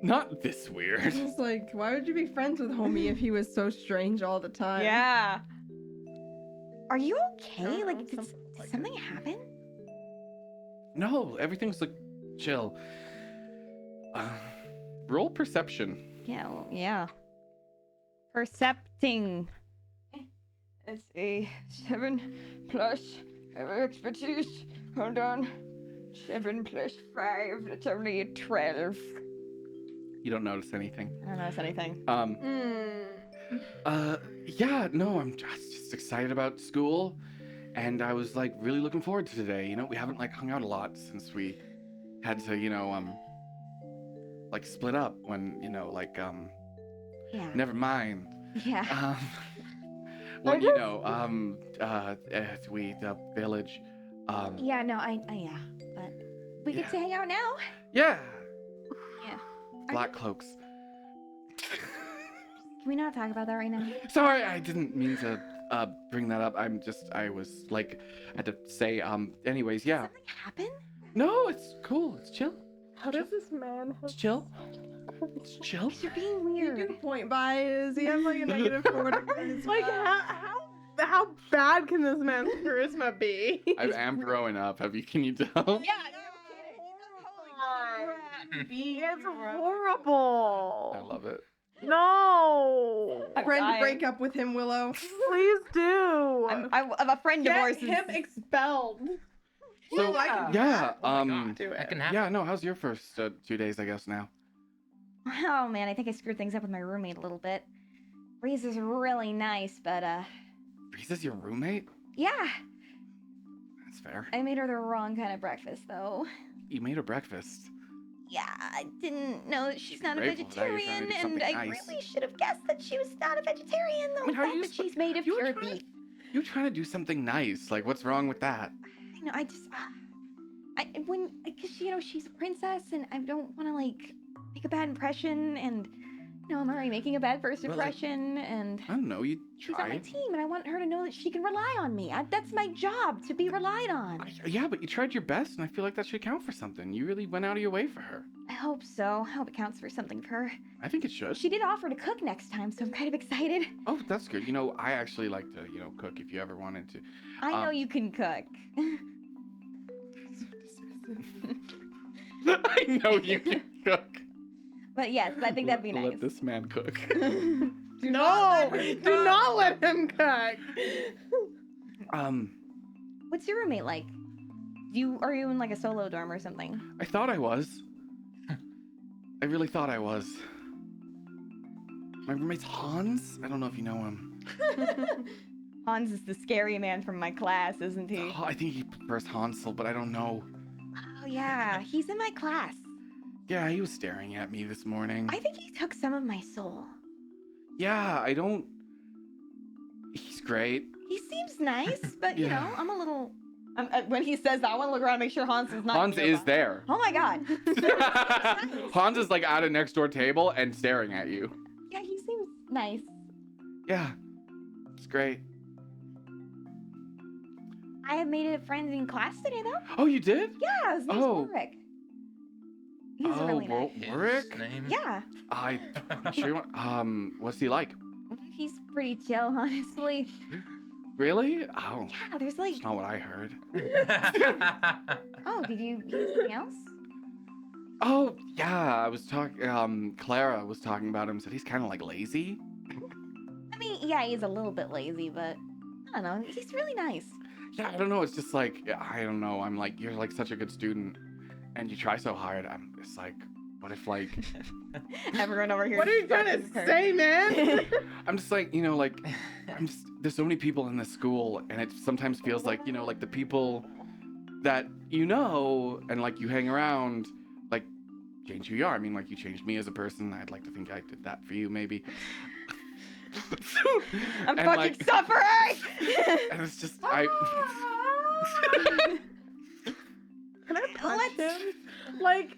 Not this weird. Just like, why would you be friends with homie if he was so strange all the time? Yeah. Are you okay? Like, did something like something happen? No, everything's like chill. roll perception. Yeah, well, yeah. Percepting. Let's see. 7 plus expertise. Hold on. 7 plus 5. That's only a 12. You don't notice anything. I don't notice anything. Yeah, no, I'm just excited about school, and I was like really looking forward to today. You know, we haven't like hung out a lot since we had to, like split up when, Yeah. never mind. Yeah. Well, the village, Yeah, no, yeah. But we get to hang out now. yeah, Yeah. black cloaks. Can we not talk about that right now? Sorry, I didn't mean to bring that up. I was like, I had to say, anyways, yeah. Something happen? No, it's cool. It's chill. How does this man It's chill. It's chill. You're being You weird. do point buys. He has like a negative 4 to charisma. like how bad can this man's charisma be? I'm am growing up. Can you tell? Yeah, It's horrible. I love it. No. Friend to break up with him, Willow. Please do. I'm a friend of ours. Get him expelled. So yeah, Oh my God. Do it. That can happen. yeah. No, how's your first 2 days? I guess now. Oh man, I think I screwed things up with my roommate a little bit. Reese is really nice, but Reese's your roommate? yeah, That's fair. I made her the wrong kind of breakfast though. You made her breakfast. Yeah, I didn't know that she's not a Grateful for that you're trying to vegetarian, do and something I nice. really should have guessed that she was not a vegetarian, though. I mean, The how are fact you that supposed- she's made of you were pure trying to- beef. You're trying to do something nice. Like, what's wrong with that? I know. Because she's a princess, and I don't want to like make a bad impression, and I'm already making a bad first But, like, impression, and I don't know. You she's on my tried. team, and I want her to know that she can rely on me. That's my job, to be relied on. Yeah, but you tried your best, and I feel like that should count for something. You really went out of your way for her. I hope so. I hope it counts for something for her. I think it should. She did offer to cook next time, so I'm kind of excited. Oh, that's good. I actually like to, cook if you ever wanted to. I know you can cook. I know you can cook. But yes, I think that'd be nice. Let this man cook. Do not let him cook. What's your roommate like? Are you in like a solo dorm or something? I thought I was. I really thought I was. My roommate's Hans. I don't know if you know him. Hans is the scary man from my class, isn't he? Oh, I think he prefers Hansel, but I don't know. Oh yeah, he's in my class. Yeah, he was staring at me this morning. I think he took some of my soul. Yeah, I don't. He's great. He seems nice, but Yeah. I'm a little. When he says that, I want to look around and make sure Hans is not. Hans nearby. is there. Oh my god. Hans is like at a next door table and staring at you. Yeah, he seems nice. Yeah, it's great. I have made a friend in class today, though. Oh, you did? Yeah, his name's Oh. Warwick. He's really nice. His Warwick? name? Yeah, I'm sure you want. What's he like? he's pretty chill, honestly. Really? Oh, Yeah, there's like. that's not what I heard. Oh, did you hear something else? Oh, yeah, I was talking. Clara was talking about him. Said he's kind of like lazy. I mean, yeah, he's a little bit lazy, but I don't know. He's really nice. Yeah, I don't know. It's just like I don't know. I'm like you're like such a good student, and you try so hard. It's like, what if like Everyone over here. What are you trying to say, man? I'm just like like there's so many people in this school, and it sometimes feels like like the people that and like you hang around like change who you are. I mean, like you changed me as a person. I'd like to think I did that for you, maybe. I'm And, fucking like- suffering. And it's just I. Can I punch Let's- him? Like,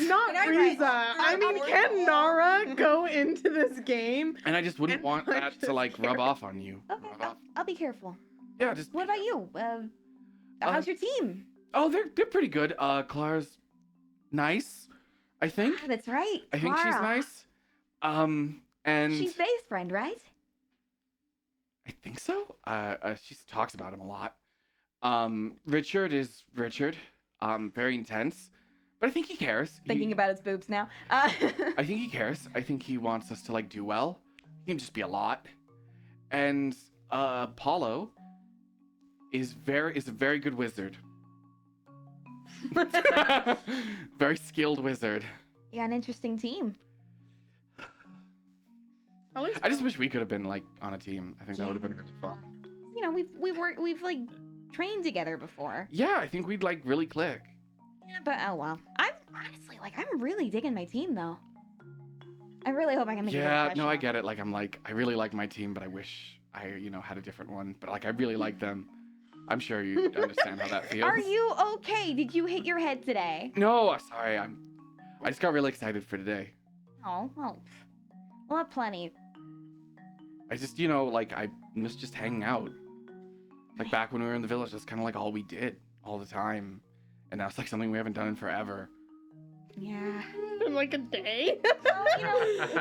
not Can I Riza. write- I mean, can Nara go into this game? And I just wouldn't And want punch that to this like rub character. off on you. Okay, Rub off. I'll be careful. Yeah, just. What about you? How's your team? Oh, they're pretty good. Clara's nice, I think. Ah, that's right. I think she's Clara. nice. And She's Faye's friend, right? I think so. She talks about him a lot. Richard is Richard. Very intense. But I think he cares. Thinking about his boobs now. I think he cares. I think he wants us to like do well. He can just be a lot. And Paulo is a very good wizard. Very skilled wizard. You got an interesting team. At least I just wish we could have been like on a team. I think that would have been really fun. You know, we've like trained together before. Yeah, I think we'd like really click. Yeah, but oh well. I'm honestly I'm really digging my team though. I really hope I can make a good Yeah, impression no, I on get it. Like I really like my team, but I wish I, had a different one. But like I really like them. I'm sure you understand how that feels. Are you okay? Did you hit your head today? No, sorry. I just got really excited for today. Oh, well. We'll have plenty. I just, like I miss just hanging out. Like back when we were in the village, that's kind of like all we did all the time. And now it's like something we haven't done in forever. Yeah. in like a day.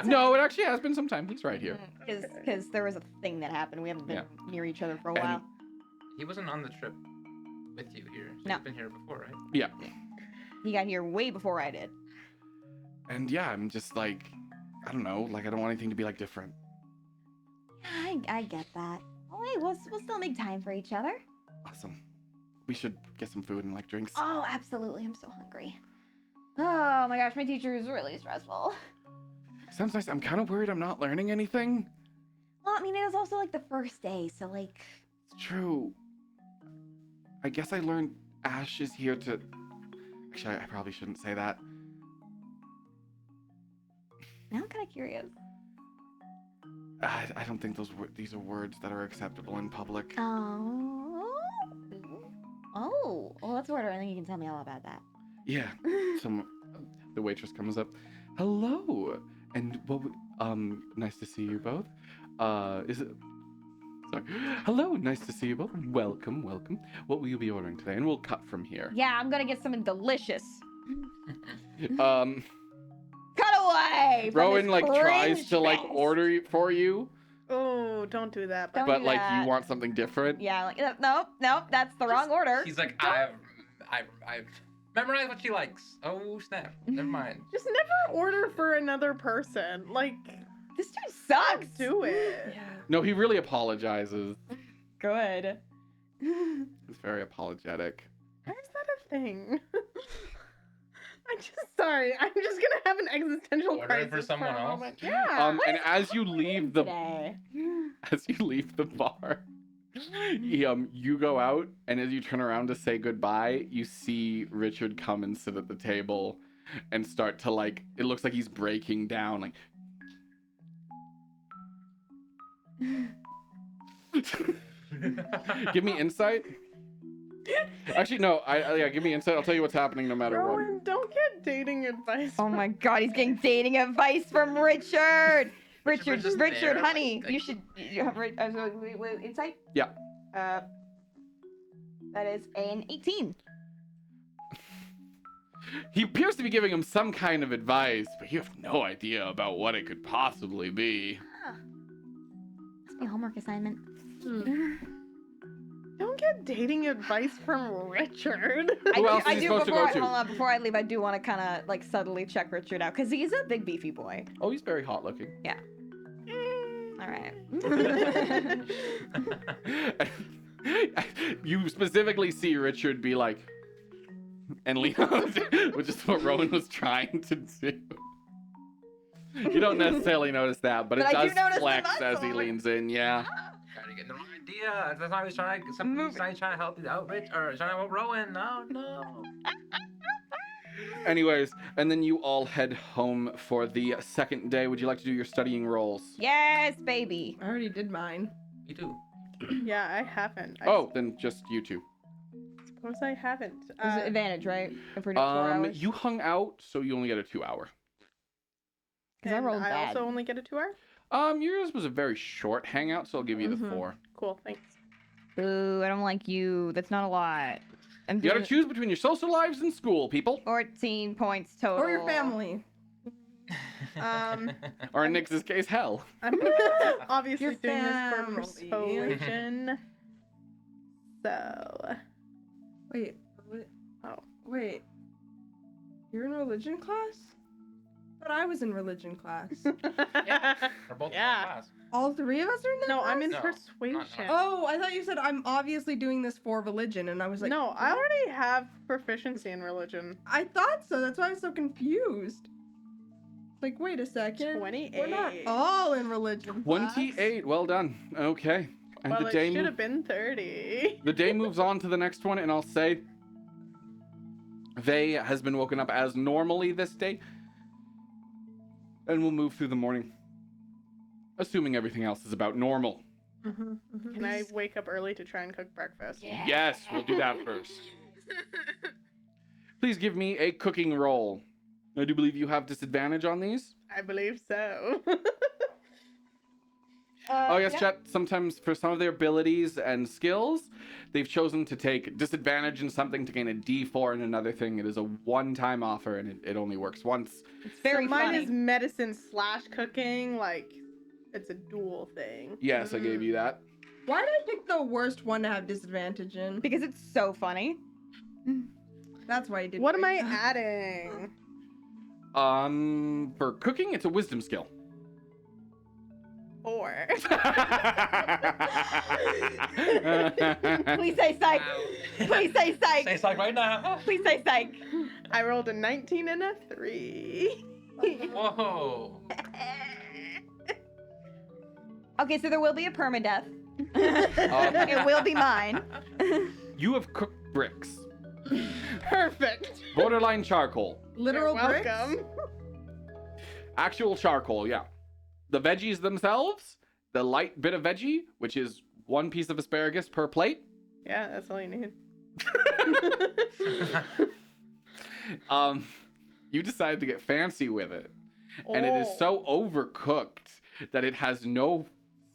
No, it actually has been some time. He's right here. Because there was a thing that happened. We haven't been near each other for a And- while. He wasn't on the trip with you here. So No. He's been here before, right? Yeah. He got here way before I did. And yeah, I'm just like, I don't know, like I don't want anything to be like different. I get that. Oh, hey, we'll still make time for each other. Awesome. We should get some food and like drinks. Oh, absolutely. I'm so hungry. Oh my gosh, my teacher is really stressful. Sounds nice. I'm kind of worried I'm not learning anything. Well, I mean, it was also like the first day, so like. It's true. I guess I learned Ash is here to... Actually, I probably shouldn't say that. Now I'm kind of curious. I don't think these are words that are acceptable in public. Oh. Oh. Well, that's weird. I think you can tell me all about that. Yeah. The waitress comes up. Hello. And nice to see you both. Is it... Sorry. Hello, nice to see you both. Welcome. What will you be ordering today? And we'll cut from here. Yeah, I'm gonna get something delicious. Cut away! from Rowan this like tries cringe to like fest. order for you, Oh, don't do that. Don't but do like that. you want something different. Yeah, like nope, that's the wrong order. He's like, I've memorized what she likes. Oh snap! Never mind. Just never order for another person. Like, This dude sucks. do it. Yeah. No, he really apologizes. Good. He's very apologetic. Why is that a thing? Sorry. I'm just gonna have an existential Ordering crisis for someone a else? moment. Yeah. And as you leave the Today. bar, you go out, and as you turn around to say goodbye, you see Richard come and sit at the table and start to like, it looks like he's breaking down, like. Give me insight. Actually, no. Give me insight. I'll tell you what's happening no matter what. Rowan, don't get dating advice. Oh my god, he's getting dating advice from Richard. Richard was just Richard, there, honey, like- you should insight. Yeah. That is an 18. He appears to be giving him some kind of advice, but you have no idea about what it could possibly be. Must be a homework assignment. Don't get dating advice from Richard. Who else is he supposed to go to? Hold on, before I leave, I do want to kind of like subtly check Richard out because he's a big beefy boy. Oh, he's very hot looking. All right. You specifically see Richard be like, and lean on, which is what Rowan was trying to do. You don't necessarily notice that, but it But I do does notice the flex as he muscle. leans in. Yeah. Trying to get the wrong idea. That's why he's trying. Somebody's trying to help you out, Rich, or trying to help Rowan. No. Anyways, and then you all head home for the second day. Would you like to do your studying rolls? Yes, baby. I already did mine. You do. Yeah, I haven't. I Oh, then just you two. suppose I haven't. There's an advantage, right? If we're doing 4 hours. You hung out, so you only get a 2 hour. Because I and rolled I bad. also only get a 2 hour? Yours was a very short hangout, so I'll give you the Mhm. 4. Cool, thanks. Boo, I don't like you. That's not a lot. I'm You gotta doing choose between your social lives and school, people. 14 points total. Or your family. Or in Nix's case, hell. I'm obviously Your doing this for family. persuasion. So, Wait. What? Oh. Wait. You're in religion class? But I was in religion class. Yeah. We're both in Yeah. class. All three of us are in that No, class? I'm in No, persuasion. Oh, I thought you said I'm obviously doing this for religion, and I was like, no, I what? already have proficiency in religion. I thought so. That's why I was so confused. Like, wait a second. 28. We're not all in religion. class. 28. Well done. Okay. And Well, the it day should have been 30. the day moves on to the next one, and I'll say Vey has been woken up as normally this day, and we'll move through the morning, assuming everything else is about normal. Can I wake up early to try and cook breakfast? Yes, we'll do that first. Please give me a cooking roll. I do believe you have disadvantage on these. I believe so. Oh yes, chat. Sometimes for some of their abilities and skills, they've chosen to take disadvantage in something to gain a D4 in another thing. It is a one-time offer, and it only works once. It's very so mine funny. is medicine / cooking. Like, it's a dual thing. Yes, I gave you that. Why did I pick the worst one to have disadvantage in? Because it's so funny. That's why I did. What am I adding? For cooking, it's a wisdom skill. 4. Please say psych. Please say psych. Say psych right now. Please say psych. I rolled a 19 and a 3. Whoa. Okay, so there will be a permadeath. It will be mine. You have cooked bricks. Perfect. Borderline charcoal. Literal You're bricks? welcome. Actual charcoal, yeah. The veggies themselves, the light bit of veggie, which is one piece of asparagus per plate. Yeah, that's all you need. You decided to get fancy with it. And it is so overcooked that it has no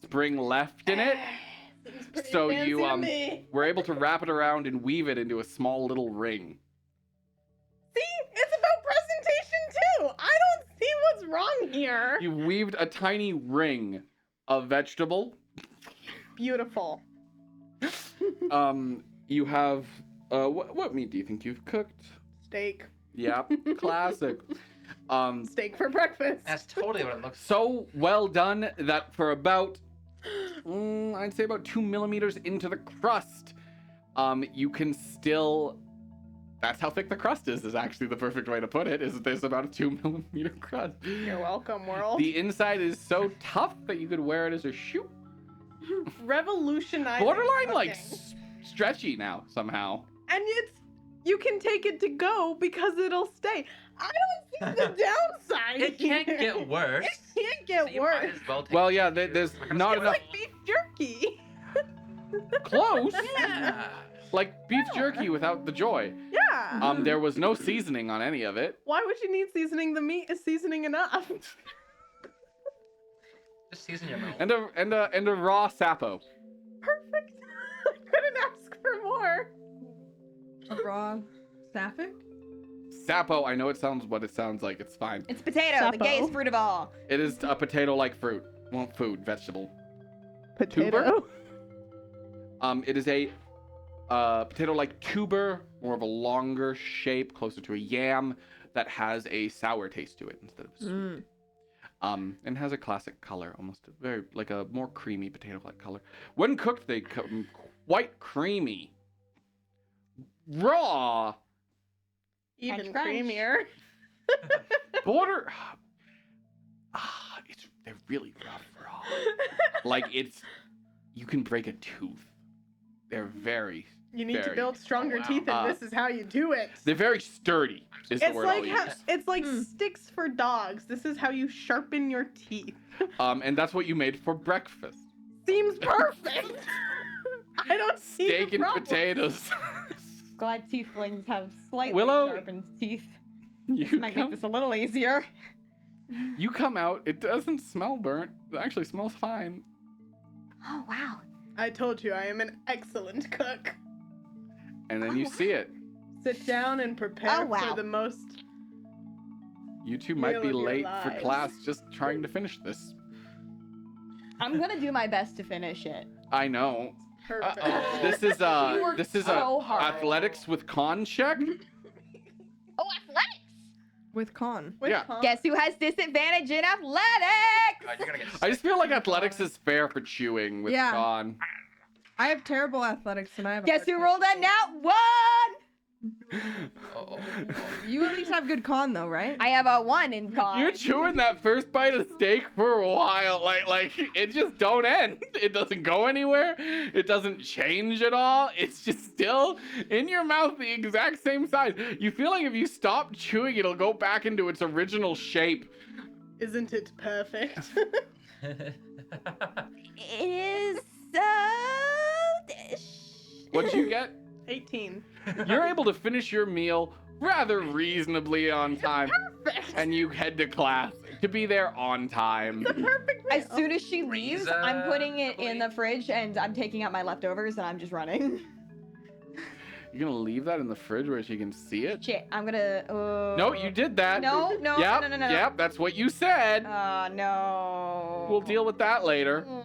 spring left in it. So you were able to wrap it around and weave it into a small little ring. See, it's about presentation too. I don't see what's wrong here. You weaved a tiny ring of vegetable. Beautiful. You have what meat do you think you've cooked? Steak. Yeah, classic. Steak for breakfast. That's totally what it looks So well done that for about I'd say about 2 millimeters into the crust, you can still. That's how thick the crust is actually the perfect way to put it. Is there's about a 2 millimeter crust. You're welcome, world. The inside is so tough that you could wear it as a shoe. Revolutionizing. Borderline like cooking. stretchy now somehow. And you can take it to go because it'll stay. I don't see the downside. It can't here. get worse. It can't So get you might worse. as well take Well, yeah, there's not It's enough. like beef jerky. Close. Yeah. Like beef jerky without the joy. Yeah. There was no seasoning on any of it. Why would you need seasoning? The meat is seasoning enough. Just season your mouth. And a raw sapo. Perfect. I couldn't ask for more. A raw sapphic? Sapo, I know it sounds what it sounds like. It's fine. It's potato, the Sapo. gayest fruit of all. It is a potato-like fruit. Well, food, vegetable. Potato. It is a potato-like tuber, more of a longer shape, closer to a yam, that has a sour taste to it instead of sweet. And has a classic color, almost a very like a more creamy potato-like color. When cooked, they come quite creamy. Raw, Even crunch. creamier. border. They're really rough raw. Like you can break a tooth. They're very. You need to Very. build stronger Oh, wow. teeth, and Uh, this is how you do it. They're very sturdy. Is the It's word like I'll use. it's like sticks for dogs. This is how you sharpen your teeth. And that's what you made for breakfast. Seems perfect. I don't see Steak the and problem. potatoes. Glad tieflings have slightly Willow, sharpened teeth. you Might make come, this a little easier. you come out. It doesn't smell burnt. It actually smells fine. Oh, wow. I told you I am an excellent cook. And then you see it. Sit down and prepare Oh, wow. for the most. You two might be Meal of your late for lives. class just trying to finish this. I'm gonna do my best to finish it. I know. Perfect. This is You worked this is so hard. athletics with con check. Oh, athletics! With con. With Yeah. con. Guess who has disadvantage in athletics? God, you're gonna get I just feel like sick. athletics is fair for chewing with Yeah. con. I have terrible athletics and I have. a Guess hard who time rolled a chewing. nat 1? Uh-oh. You at least have good con though, right? I have a 1 in con. You're chewing that first bite of steak for a while, like it just don't end. It doesn't go anywhere. It doesn't change at all. It's just still in your mouth, the exact same size. You feel like if you stop chewing, it'll go back into its original shape. Isn't it perfect? It is dish. What'd you get? 18. You're able to finish your meal rather reasonably on time, Perfect. and you head to class to be there on time. Perfect. As soon as she leaves, I'm putting it in the Reasonably. fridge and I'm taking out my leftovers and I'm just running. You're gonna leave that in the fridge where she can see it? Shit, I'm gonna. No, you did that. No, no, Yep, no. Yep, that's what you said. No. We'll deal with that later. No.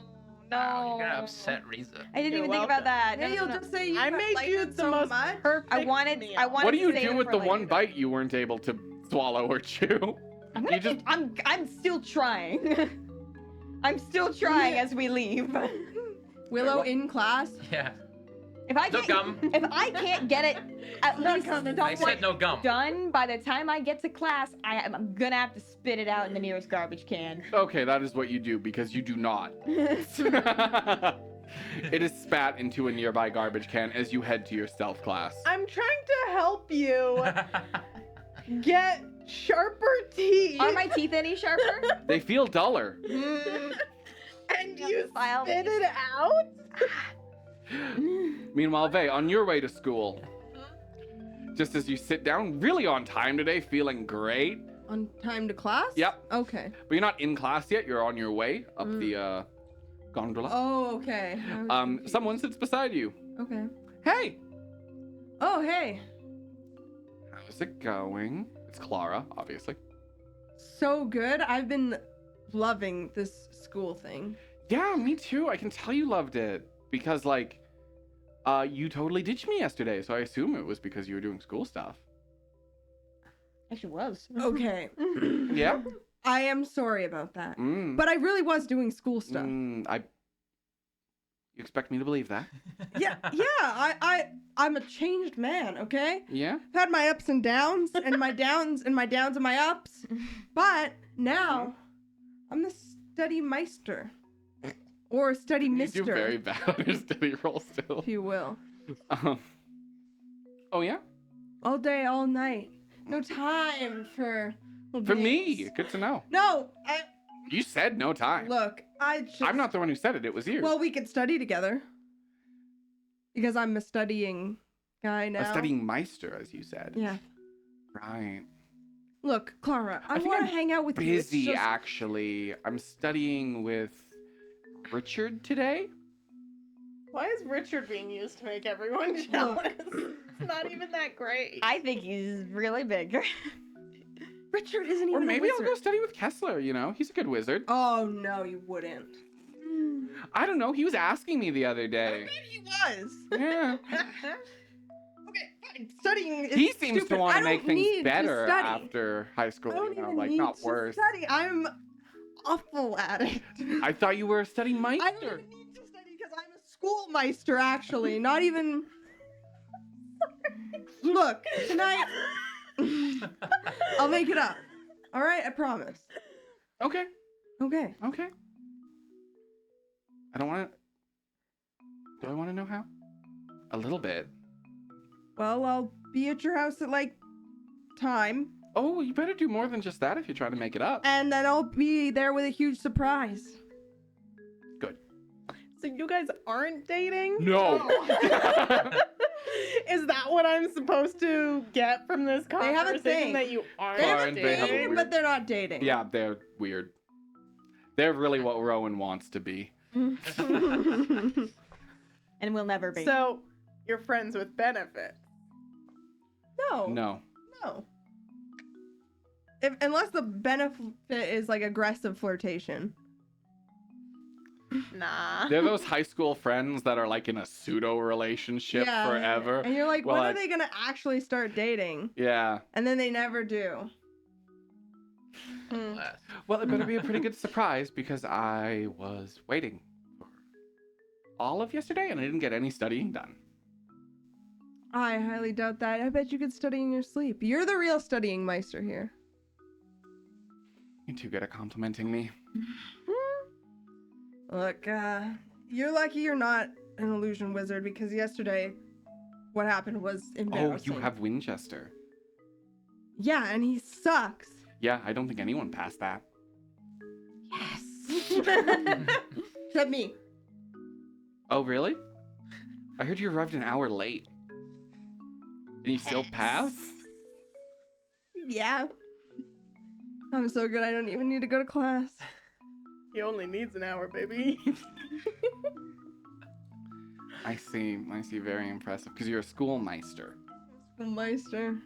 Wow, you're gonna upset Riza. I didn't You're even think welcome. about that. Yeah, No, you'll no, no. just say you I made like you it the so most much. I perfect wanted. meal. I wanted. What do you to save do it with for the one later. bite you weren't able to swallow or chew? I'm gonna You just- I'm still trying. I'm still trying as we leave. Willow in class. Yeah. If I No can't, gum. if I can't get it at least I said no gum. done by the time I get to class, I'm gonna have to spit it out in the nearest garbage can. Okay, that is what you do because you do not. It is spat into a nearby garbage can as you head to your stealth class. I'm trying to help you get sharper teeth. Are my teeth any sharper? They feel duller. and you File spit these. it out? Meanwhile, Vey, on your way to school, just as you sit down, really on time today, feeling great. On time to class? Yep. Okay. But you're not in class yet. You're on your way up the gondola. Oh, okay. I was confused. Someone sits beside you. Okay. Hey, Oh, hey. how's it going? It's Clara, obviously. So good. I've been loving this school thing. Yeah, me too. I can tell you loved it because, like, you totally ditched me yesterday, so I assume it was because you were doing school stuff. Actually was. Okay. Yeah. I am sorry about that. Mm. But I really was doing school stuff. You expect me to believe that? Yeah, I'm a changed man, okay? Yeah. I've had my ups and downs, and my downs and my downs and my ups. But now I'm the study meister. Or study You mister, do very bad on your study roll still. if you will. Oh yeah. All day, all night. No time for For me, good to know. No, You said no time. look, I just I'm not the one who said it. It was you. Well, we could study together. Because I'm a studying guy now. A studying meister, as you said. Yeah. Right. Look, Clara, I think want to I'm hang out with you. It's Busy, just- actually. I'm studying with Richard today. Why is Richard being used to make everyone jealous? It's not even that great. I think he's really big. Richard isn't Or even maybe a I'll wizard. go study with Kessler, you know? He's a good wizard. Oh, no, you wouldn't. I don't know. He was asking me the other day. He was. Yeah. Okay, fine. Studying is He seems stupid. to want I to don't make things need to better study. after high school, I don't you know, even like need not to worse. study. I'm awful at it. I thought you were a study I don't meister. even need to study because I'm a schoolmeister, actually. Not even. Look, tonight I'll make it up. All right, I promise. Okay. Okay. Okay. I don't want to. Do I want to know how? A little bit. Well, I'll be at your house at like time, Oh, you better do more than just that if you're trying to make it up. and then I'll be there with a huge surprise. Good. So you guys aren't dating? No. Is that what I'm supposed to get from this They have a conversation? thing. That you aren't They have a Aren't they have a thing, weird- but they're not dating. Yeah, they're weird. They're really what Rowan wants to be. And we'll never be. So you're friends with benefit. No. No. No. Unless the benefit is like aggressive flirtation. Nah. They're those high school friends that are like in a pseudo relationship forever. And you're like, Well, when I- are they gonna actually start dating? Yeah. And then they never do. Last. Well, it better be a pretty good surprise because I was waiting for all of yesterday and I didn't get any studying done. I highly doubt that. I bet you could study in your sleep. You're the real studying meister here. You're too good at complimenting me. Look, you're lucky you're not an illusion wizard because yesterday what happened was Oh, embarrassing. you have Winchester. Yeah, and he sucks. Yeah, I don't think anyone passed that. Yes. Except me. Oh, really? I heard you arrived an hour late. And you still passed? Yeah. I'm so good I don't even need to go to class. He only needs an hour, baby. I see. Very impressive. Because you're a schoolmeister. Meister.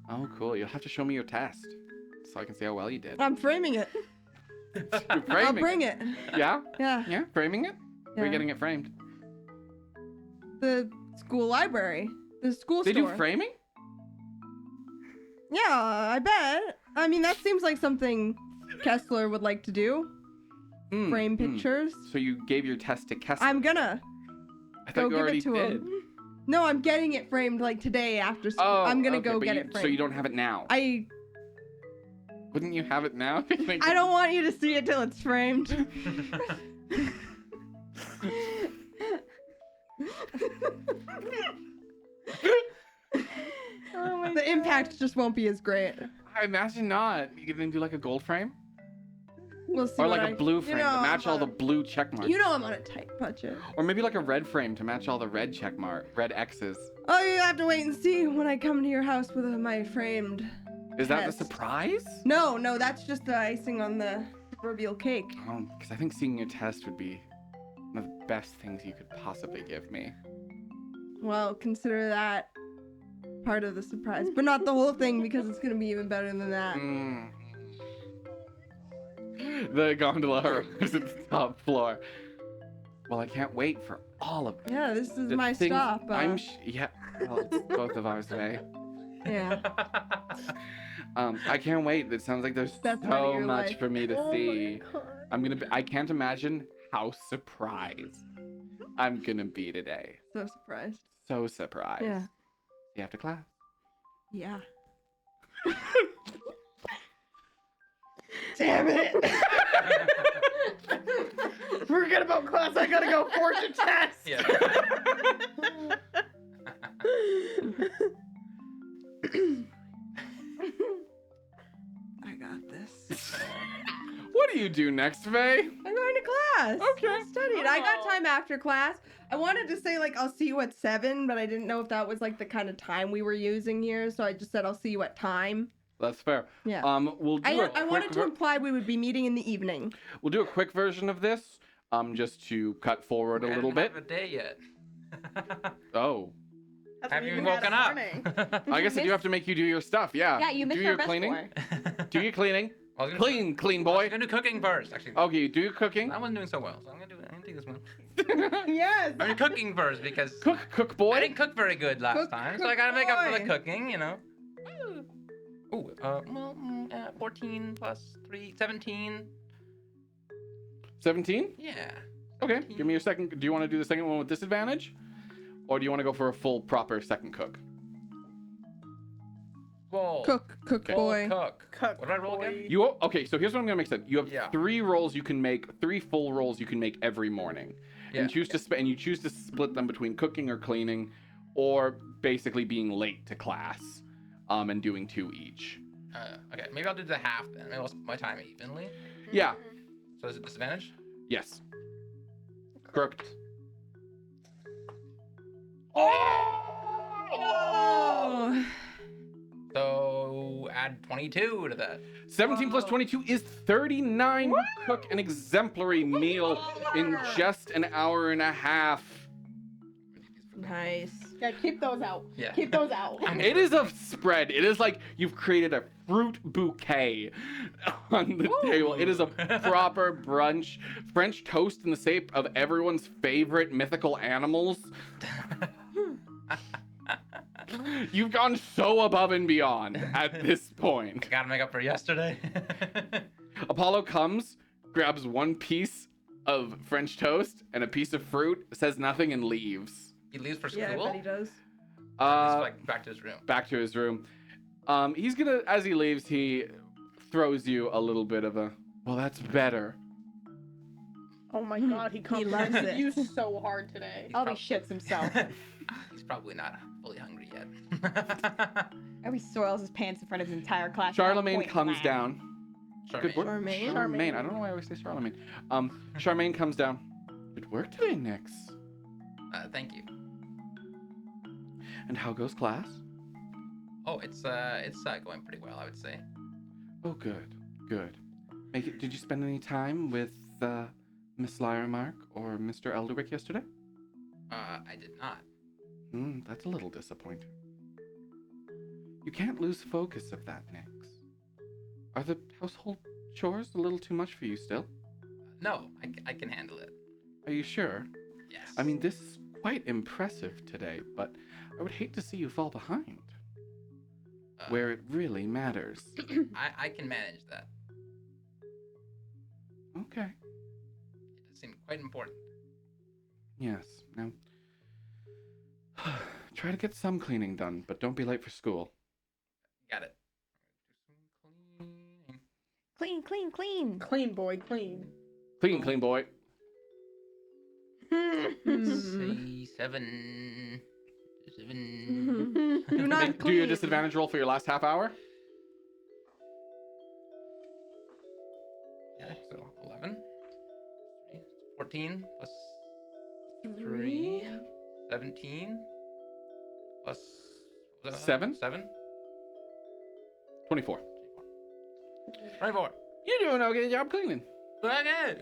Oh, cool. You'll have to show me your test. So I can see how well you did. I'm framing it. You're framing I'll bring it. Yeah? Yeah. Yeah? Framing it? Where are you Yeah. getting it framed? The school library. The school They store. do framing? Yeah, I bet. I mean, that seems like something Kessler would like to do. Hmm, Frame hmm. pictures. So you gave your test to Kessler. I'm gonna I thought go you give already it to did. him. No, I'm getting it framed like today after school. Oh, I'm gonna okay, go but get you- it framed. So you don't have it now? I Wouldn't you have it now? I don't want you to see it till it's framed. Oh my The impact just won't be as great. I imagine not. You can do like a gold frame? We'll see. Or what like a blue frame to match all the blue check marks. You know I'm on a tight budget. Or maybe like a red frame to match all the red red X's. Oh, you have to wait and see when I come to your house with my framed. Is that the Test. surprise? No, that's just the icing on the proverbial cake. Oh, because I think seeing your test would be one of the best things you could possibly give me. Well, consider that part of the surprise, but not the whole thing because it's gonna be even better than that. Mm. The gondola arrives at the top floor. Well, I can't wait for all of Yeah, this is the my things stop. yeah, well, it's both of ours today. Yeah. I can't wait. It sounds like there's Best night of so your much life. for me to Oh my see. God. I can't imagine how surprised I'm gonna be today. So surprised. So surprised. Yeah. You have to class. Yeah. Damn it! Forget about class. I gotta go forge a test. Yeah. I got this. What do you do next, Faye? I'm going to class. Okay. I studied. I got time after class. I wanted to say like I'll see you at 7, but I didn't know if that was like the kind of time we were using here, so I just said I'll see you at time. That's fair. Yeah. We'll do I wanted to imply we would be meeting in the evening. we'll do a quick version of this. Just to cut forward a little bit. Have a day yet. Oh. That's Have when you had woken a up? morning. I guess I do have to make you do your stuff. Yeah. Yeah, you missed do our your best cleaning. floor. Do your cleaning. I was gonna- Clean, I boy. was gonna do cooking first, actually. Okay, you do your cooking. I wasn't doing so well, so I'm gonna do this one. Yes. I'm gonna cooking first because Cook, I boy. didn't cook very good last Cook, time, so cook, I gotta make up for the boy. cooking, you know. Ooh, 14 plus 3, 17. 17. Yeah. Okay, 17. give me your second. Do you want to do the second one with disadvantage, or do you want to go for a full proper second cook? Roll. Cook, Okay. boy. Cook. Cook, What did I roll again? boy. You okay? So here's what I'm gonna make sense. You have Yeah. 3 rolls you can make, 3 full rolls you can make every morning, Yeah. and choose to and you choose to split them between cooking or cleaning, or basically being late to class, and doing 2 each. Okay, maybe I'll do the half then. Maybe I'll split my time evenly. Yeah. So is it disadvantage? Yes. Crooked. Oh. So add 22 to that. 17 plus 22 is 39. You cook an exemplary meal in just an hour and a half. Nice. Yeah, keep those out. Yeah. Keep those out. It is a spread. It is like you've created a fruit bouquet on the table. It is a proper brunch. French toast in the shape of everyone's favorite mythical animals. You've gone so above and beyond at this point. I gotta make up for yesterday. Apollo comes, grabs one piece of French toast and a piece of fruit, says nothing, and leaves. He leaves for school. Yeah, I bet he does. He's like back to his room. Back to his room. He's gonna, as he leaves, he throws you a little bit of a, well, that's better. Oh my god, he loves complimented it. you so hard today. Oh, he shits himself. He's probably not fully hungry yet. Oh, he soils his pants in front of his entire class. Charlemagne Point comes blank. down. Good work. Charmaine? Charmaine. I don't know why I always say Charlemagne. Charmaine comes down. Good work today, Nix. Thank you. And how goes class? Oh, it's going pretty well, I would say. Oh, good. Good. Did you spend any time with Miss Lyremark or Mr. Elderwick yesterday? I did not. That's a little disappointing. You can't lose focus of that, Nix. Are the household chores a little too much for you still? No, I can handle it. Are you sure? Yes. I mean, this is quite impressive today, but I would hate to see you fall behind. Where it really matters. I can manage that. Okay. It does seem quite important. Yes. Now, try to get some cleaning done, but don't be late for school. Got it. Clean, clean, clean. Clean boy, clean. Clean, boy. Say seven. Do not Do clean. your disadvantage roll for your last half hour. Yeah, so 11. 14 plus 3. 17 plus what was that? 7? 7. 24. 24. You're doing okay job cleaning. Okay.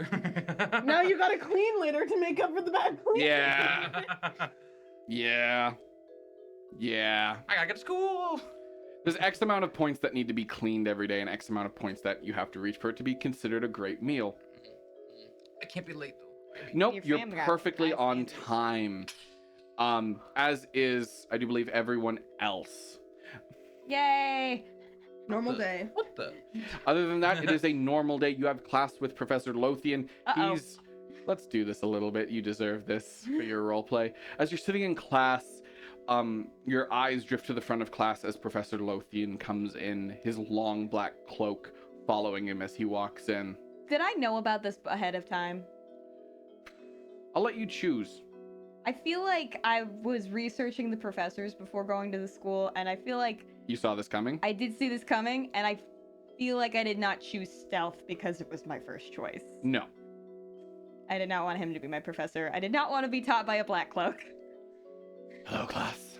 Now you gotta clean later to make up for the bad clean. Yeah. Yeah. I gotta get to school. There's X amount of points that need to be cleaned every day and X amount of points that you have to reach for it to be considered a great meal. I can't be late though. Nope, Your you're family got perfectly high on standards. time. As is, I do believe, everyone else. Yay! Normal day. What the? Other than that, it is a normal day. You have class with Professor Lothian. Uh-oh. Let's do this a little bit. You deserve this for your role play. As you're sitting in class, your eyes drift to the front of class as Professor Lothian comes in, his long black cloak following him as he walks in. Did I know about this ahead of time? I'll let you choose. I feel like I was researching the professors before going to the school, and I feel like You saw this coming? I did see this coming, and I feel like I did not choose stealth because it was my first choice. No. I did not want him to be my professor. I did not want to be taught by a black cloak. Hello, class.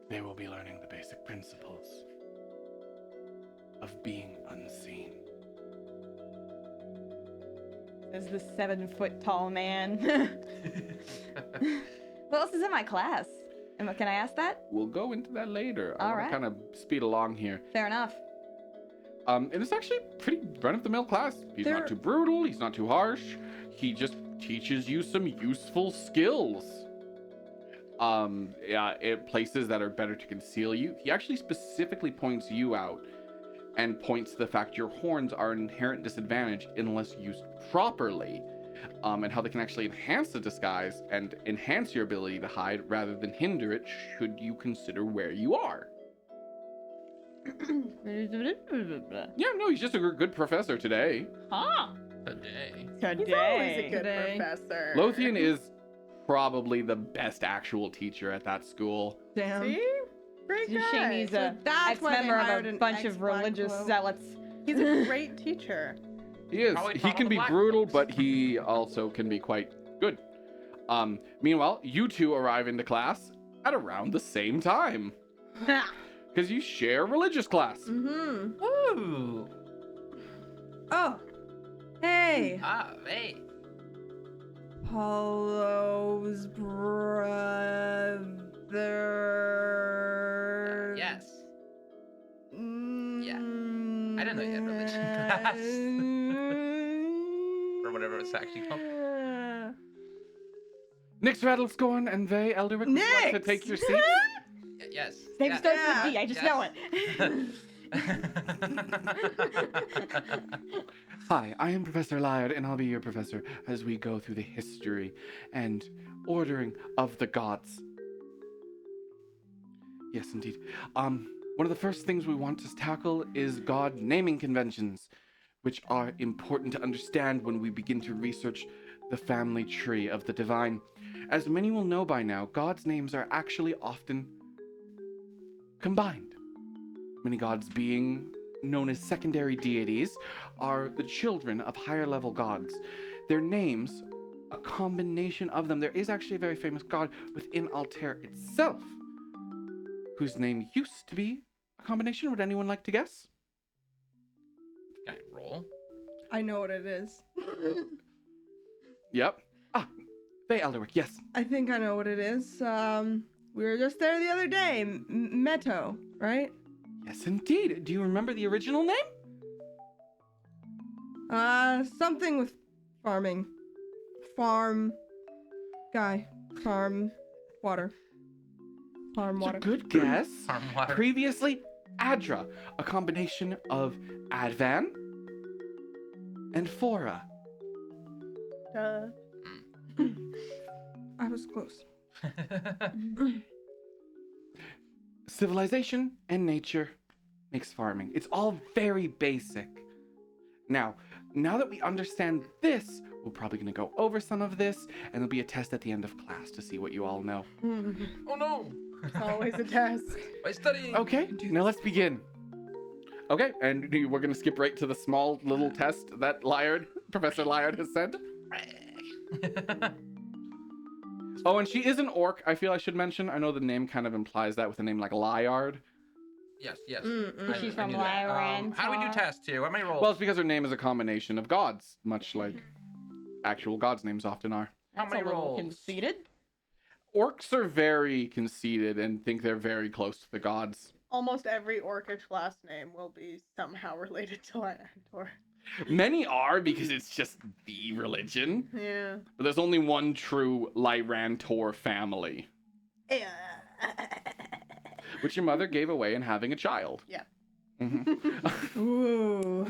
They will be learning the basic principles of being unseen. As the 7-foot tall man. Who else is in my class? Can I ask that? We'll go into that later. I All want right. to kind of speed along here. Fair enough. And it's actually pretty run-of-the-mill class. He's not too brutal. He's not too harsh. He just teaches you some useful skills. Places that are better to conceal you. He actually specifically points you out and points to the fact your horns are an inherent disadvantage unless used properly. And how they can actually enhance the disguise and enhance your ability to hide rather than hinder it should you consider where you are. Yeah, no, he's just a good professor today. Huh? Today. He's always a good Today. professor. Lothian is probably the best actual teacher at that school. Damn. See? Great It's a shame guy. he's So a that's why they ex-member hired of a an bunch of ex-black religious cloak. zealots. He's a great teacher. He is. Probably He taught can all be the black brutal, folks. but he also can be quite good. Meanwhile, you two arrive into class at around the same time. Because you share religious class. Mm-hmm. Ooh. Oh. Hey. Ah, hey. Paulo's brother. Yes. Yeah. I didn't know you had religion class. Or whatever it's actually called. Nix Rattlescorn and Vay Elderwick, would you like to Nix! take your seats? Yes. Name yes. starts Yeah. with D. I just know it. Hi, I am Professor Lyard, and I'll be your professor as we go through the history and ordering of the gods. Yes, indeed. One of the first things we want to tackle is god naming conventions, which are important to understand when we begin to research the family tree of the divine. As many will know by now, gods' names are actually often combined. Many gods, being known as secondary deities, are the children of higher level gods. Their names, a combination of them. There is actually a very famous god within Altair itself, whose name used to be a combination. Would anyone like to guess? Can I roll? I know what it is. Yep. Vay Elderwick, yes. I think I know what it is. We were just there the other day. Meto, right? Yes, indeed. Do you remember the original name? Something with farming. Farm guy. Farm water. Farm It's water. a good guess. Farm water. Previously, Adra, a combination of Advan and Fora. I was close. Civilization and nature makes farming. It's all very basic. Now that we understand this, we're probably going to go over some of this, and there'll be a test at the end of class to see what you all know. Oh no! It's always a test. By studying. Okay, now let's begin. Okay, and we're going to skip right to the small little test that Professor Lyard has sent. Oh, and she is an orc. I feel I should mention. I know the name kind of implies that with a name like Lyard. Yes, yes. She's I from knew that. Lyran. How do we do test two? How many rolls? Well, it's because her name is a combination of gods, much like actual gods' names often are. How That's a many little rolls? conceited. Orcs are very conceited and think they're very close to the gods. Almost every orcish last name will be somehow related to Lyandor. Many are because it's just the religion. Yeah. But there's only one true Lyrantor family, Yeah. which your mother gave away in having a child. Yeah. Mhm. Ooh.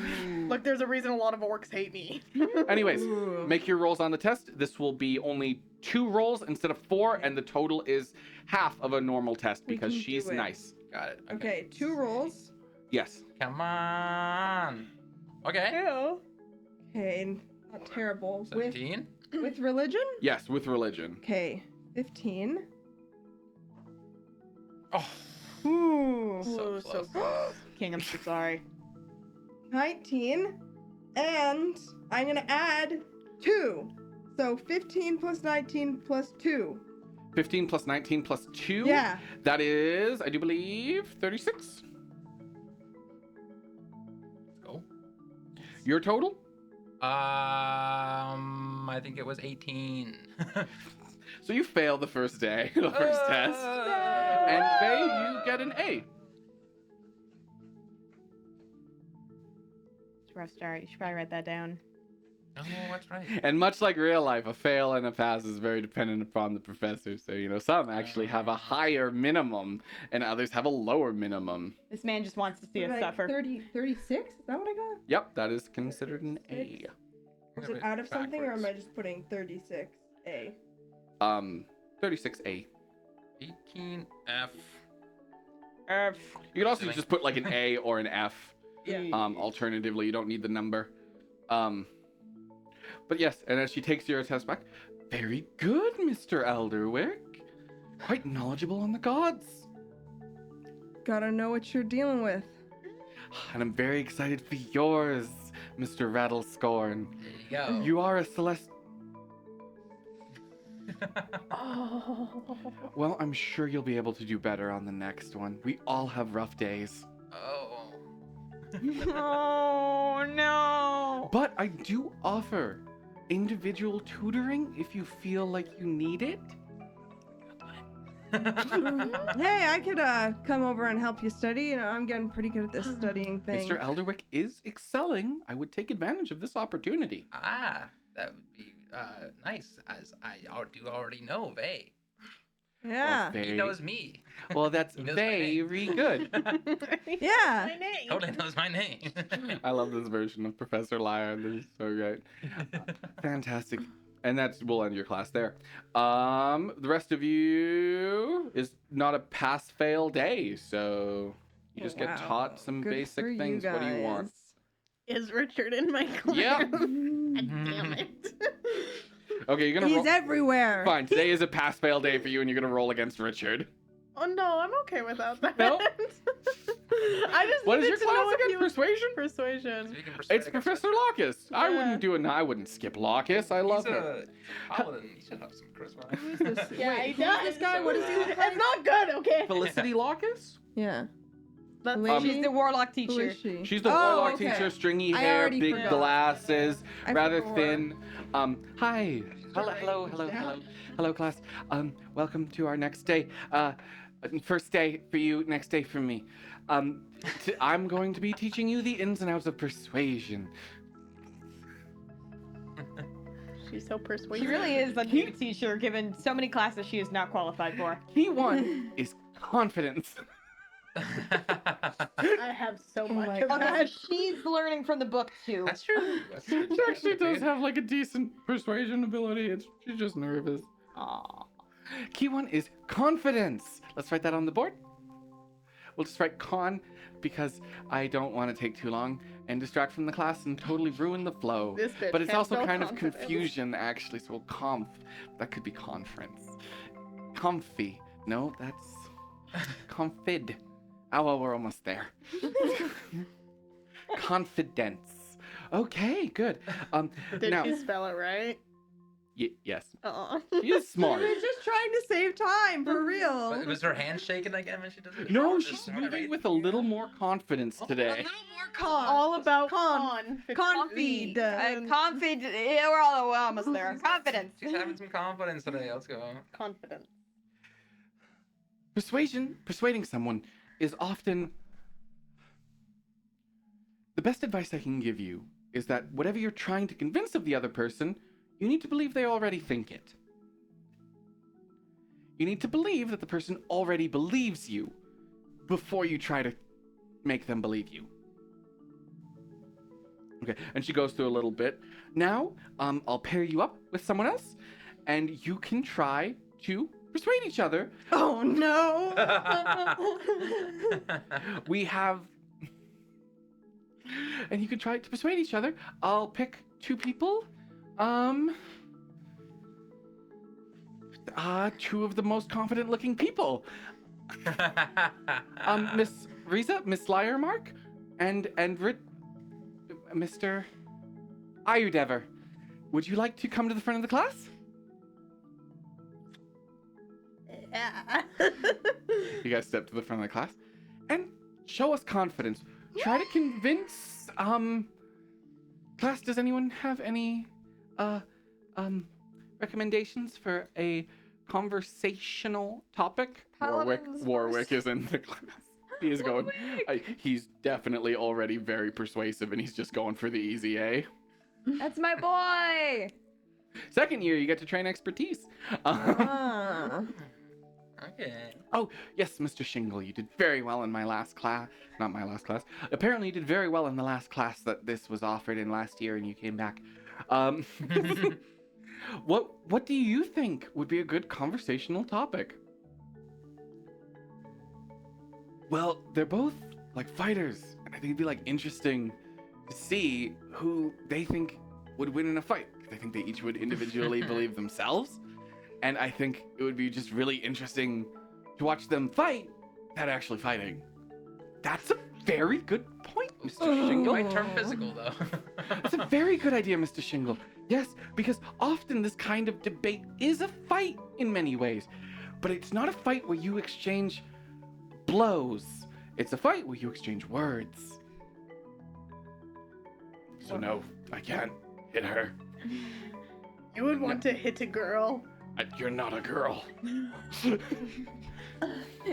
Look, there's a reason a lot of orcs hate me. Anyways, Ooh. make your rolls on the test. This will be only 2 rolls instead of 4, and the total is half of a normal test We because can she's do it. nice. Got it. Okay, 2 rolls. Yes. Come on. Okay. Ew. Okay, not terrible. 17. With religion? Yes, with religion. Okay, 15. Oh, Ooh. so Ooh, close. King, I'm so sorry. 19. And I'm gonna add 2. So 15 plus 19 plus 2. 15 plus 19 plus 2. Yeah. That is, I do believe, 36. Let's go. Your total? I think it was 18. So you fail the first day, the first test. And Faye, you get an A. It's a rough start. You should probably write that down. Oh, that's right. And much like real life, a fail and a pass is very dependent upon the professor. So, some actually have a higher minimum and others have a lower minimum. This man just wants to see us suffer. 36? Is that what I got? Yep, that is considered an A. Is it out of something or am I just putting 36A? 36A. 18F. You could also just put like an A or an F. Yeah. Alternatively, you don't need the number. But yes, and as she takes your test back, very good, Mr. Elderwick. Quite knowledgeable on the gods. Gotta know what you're dealing with. And I'm very excited for yours, Mr. Rattlescorn. There you go. You are a celest. Oh. Well, I'm sure you'll be able to do better on the next one. We all have rough days. Oh. Oh no! But I do offer individual tutoring if you feel like you need it. Hey, I could come over and help you study. I'm getting pretty good at this studying thing. Mr. Elderwick is excelling. I would take advantage of this opportunity. That would be nice, as I do already know Vay. Yeah. Well, He knows me. well, that's He knows my name. very good. Yeah. My name. Totally knows my name. I love this version of Professor Liar. This is so great. Fantastic. And we'll end your class there. The rest of you is not a pass-fail day, so you just get Wow. taught some Good basic for you things. What do you want? guys. Is Richard in my class? Yeah. God damn it. Okay, you're gonna He's roll. everywhere. Fine. Today is a pass-fail day for you, and you're gonna roll against Richard. Oh no, I'm okay without that. No? I just What is needed your to know class if again? you was Persuasion? Persuasion. So you can persuade It's against Professor Locus. I wouldn't do it. I wouldn't skip Locus. I love He's her. a paladin. He should have some charisma. Who's this? Yeah, Wait, he who's does. this guy? What does he look like? It's not good, okay? Felicity Locus? Yeah. That's Who is She's the warlock Who teacher. is she? She's the Oh, warlock okay. teacher, stringy I hair, already big forgot. glasses, I rather forgot. thin. Hi. Hello, class. Welcome to our next day. First day for you, next day for me. I'm going to be teaching you the ins and outs of persuasion. She's so She persuasive. really is a new teacher, given so many classes she is not qualified for. Key one is confidence. I have so much my of God. that. She's learning from the book too. That's true. That's true. She actually does have like a decent persuasion ability. She's just nervous. Aww. Key one is confidence. Let's write that on the board. We'll just write con because I don't want to take too long and distract from the class and totally ruin the flow. This bitch But it's can't also spell kind of confidence. confusion actually. So conf, that could be conference. Comfy. No, that's confid. Oh, well, we're almost there. Confidence. Okay, good. Did now, she spell it right? yes, Oh. she is smart. She was just trying to save time, for But real. was her hand shaking again when she does it? No, Just she's not moving right. with a little more confidence today. All about Con. Confid. Confid. Yeah, we're almost there. Confidence. She's having some confidence today. Let's go. Confident. Persuading someone is often the best advice I can give you is that whatever you're trying to convince of the other person, you need to believe they already think it. You need to believe that the person already believes you before you try to make them believe you. Okay, and she goes through a little bit. Now, I'll pair you up with someone else, and you can try to persuade each other. Oh no. We have... And you can try to persuade each other. I'll pick two people. Two of the most confident looking people. Miss Riza, Miss Lyremark, and Mr. Ayudever. Would you like to come to the front of the class? Yeah. You guys step to the front of the class and show us confidence. Try to convince, class, does anyone have any, recommendations for a conversational topic? Paladins Warwick first. is in the class. He is going, he's definitely already very persuasive and he's just going for the easy A. That's my boy. Second year, you get to train expertise. Ah. Okay. Oh, yes, Mr. Shingle, you did very well in my last class. Not my last class. Apparently, you did very well in the last class that this was offered in last year and you came back. What do you think would be a good conversational topic? Well, they're both like fighters, and I think it'd be like interesting to see who they think would win in a fight. I think they each would individually believe themselves, and I think it would be just really interesting to watch them fight without actually fighting. That's a very good point, Mr. You Shingle. might turn physical though. That's a very good idea, Mr. Shingle. Yes, because often this kind of debate is a fight in many ways, but it's not a fight where you exchange blows. It's a fight where you exchange words. So no, I can't hit her. You would want to hit a girl. You're not a girl.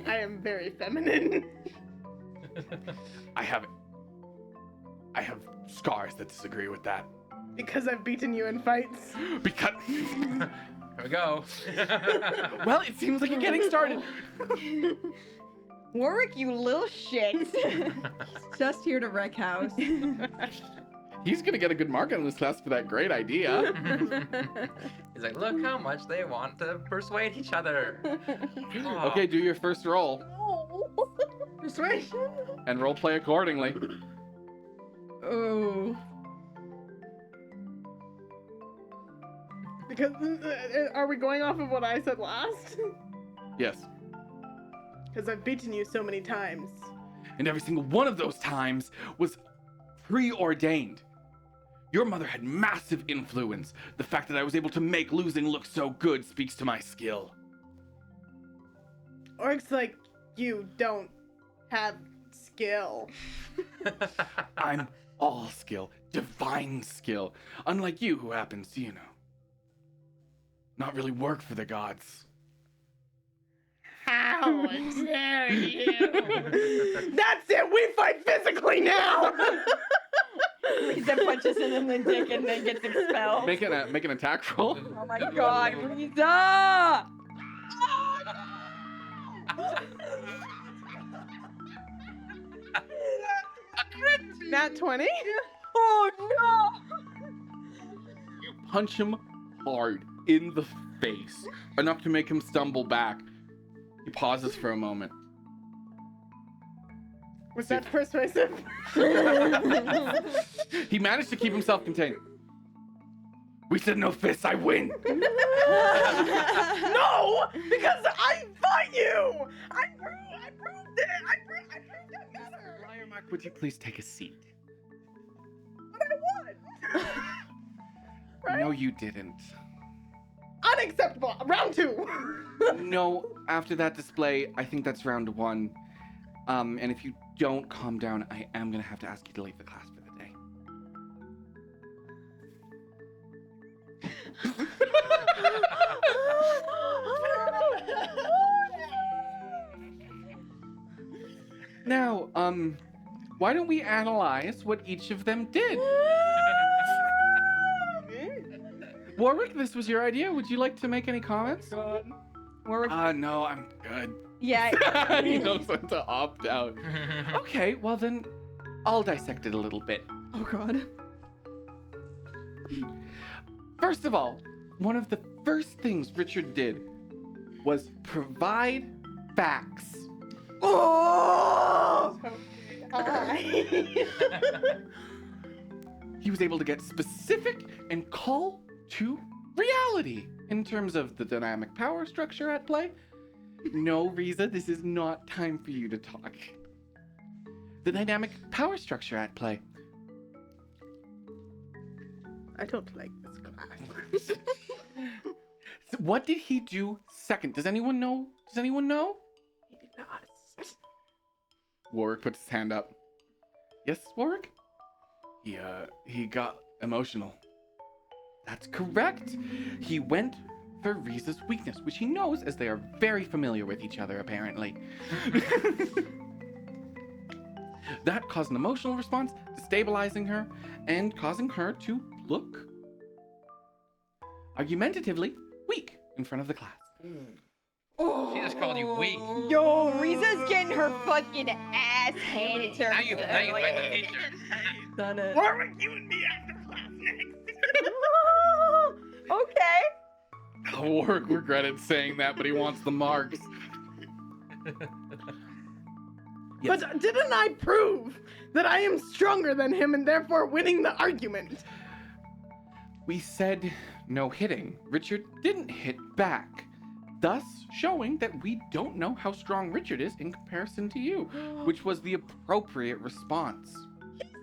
I am very feminine. I have scars that disagree with that. Because I've beaten you in fights. Because. Here we go. Well, it seems like you're getting started. Warwick, you little shit. Just here to wreck house. He's gonna get a good mark on this class for that great idea. He's like, look how much they want to persuade each other. Aw. Okay, do your first roll Persuasion. and roll play accordingly. Oh. Because are we going off of what I said last? Yes. Because I've beaten you so many times. And every single one of those times was preordained. Your mother had massive influence. The fact that I was able to make losing look so good speaks to my skill. Orcs like you don't have skill. I'm all skill, divine skill. Unlike you, who happens to, not really work for the gods. How dare you? That's it. We fight physically now. Risa punches him in the dick and then gets expelled. Make an attack roll. Oh my god, Risa! Nat 20. Oh no! You punch him hard in the face, enough to make him stumble back. He pauses for a moment. Was that persuasive? He managed to keep himself contained. We said no fists, I win. No, because I fought you. I proved it. I proved it better. Liar Mark, would you please take a seat? But I won. Right? No, you didn't. Unacceptable. Round 2. No, after that display, I think that's round 1. And if you don't calm down, I am gonna have to ask you to leave the class for the day. Now, why don't we analyze what each of them did? Warwick, this was your idea. Would you like to make any comments? Warwick, No, I'm good. yeah. He knows when to opt out. Okay, well then, I'll dissect it a little bit. Oh god. First of all, one of the first things Richard did was provide facts. Oh! He was able to get specific and call to reality in terms of the dynamic power structure at play. No, Riza, this is not time for you to talk. The dynamic power structure at play. I don't like this class. So what did he do second? Does anyone know? Does anyone know? Maybe not. Warwick puts his hand up. Yes, Warwick? He got emotional. That's correct. He went for Riza's weakness, which he knows as they are very familiar with each other, apparently. That caused an emotional response, destabilizing her and causing her to look argumentatively weak in front of the class. She just called you weak. Yo, Risa's getting her fucking ass handed to her. Now you fight the teacher. Done it. Warwick, you and me after class next. Okay. Warwick regretted saying that, but he wants the marks. Yes. But didn't I prove that I am stronger than him and therefore winning the argument? We said no hitting. Richard didn't hit back, thus showing that we don't know how strong Richard is in comparison to you, which was the appropriate response.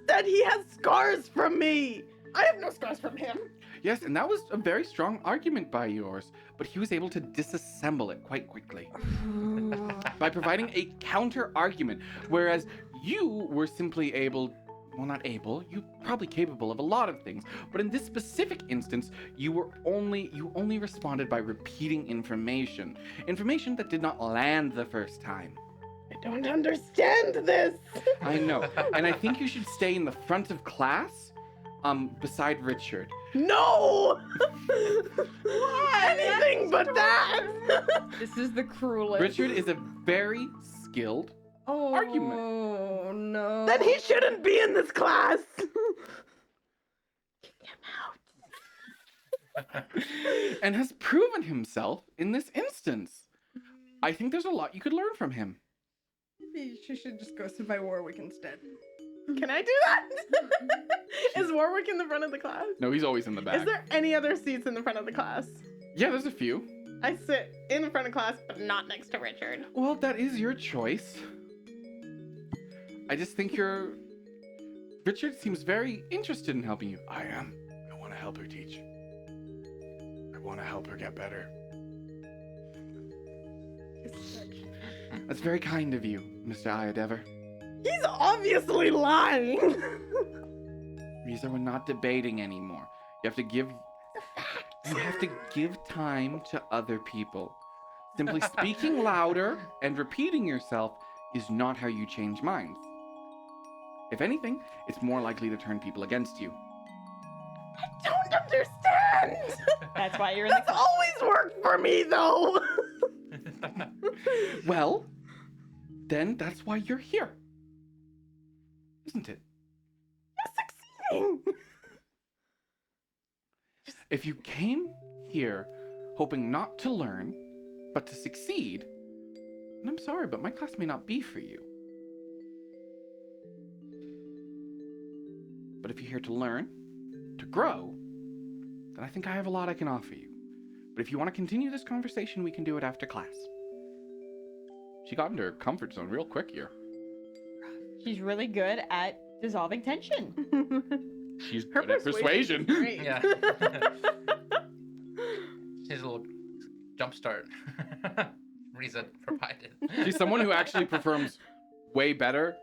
Said he has scars from me. I have no scars from him. Yes, and that was a very strong argument by yours, but he was able to disassemble it quite quickly by providing a counter argument, whereas you were simply able, well, not able, you probably capable of a lot of things, but in this specific instance, you only responded by repeating information that did not land the first time. I don't understand this. I know, and I think you should stay in the front of class beside Richard. No! Anything but that! This is the cruelest. Richard is a very skilled Oh argument. no. Then he shouldn't be in this class! Kick him out. and has proven himself in this instance. I think there's a lot you could learn from him. Maybe she should just go sit by Warwick instead. Can I do that? Is Warwick in the front of the class? No, he's always in the back. Is there any other seats in the front of the class? Yeah, there's a few. I sit in the front of class, but not next to Richard. Well, that is your choice. I just think Richard seems very interested in helping you. I am. I want to help her teach. I want to help her get better. That's very kind of you, Mr. Iadever. He's obviously lying! Reza, we're not debating anymore. You have to give time to other people. Simply speaking louder and repeating yourself is not how you change minds. If anything, it's more likely to turn people against you. I don't understand! That's why you're in the That's class. always worked for me, though! Well, then that's why you're here. Isn't it? Succeeding! If you came here hoping not to learn, but to succeed, then I'm sorry, but my class may not be for you. But if you're here to learn, to grow, then I think I have a lot I can offer you. But if you want to continue this conversation, we can do it after class. She got into her comfort zone real quick here. She's really good at dissolving tension. She's Her good at persuasion. is great. Yeah. She's a little jump start. Reason provided. She's someone who actually performs way better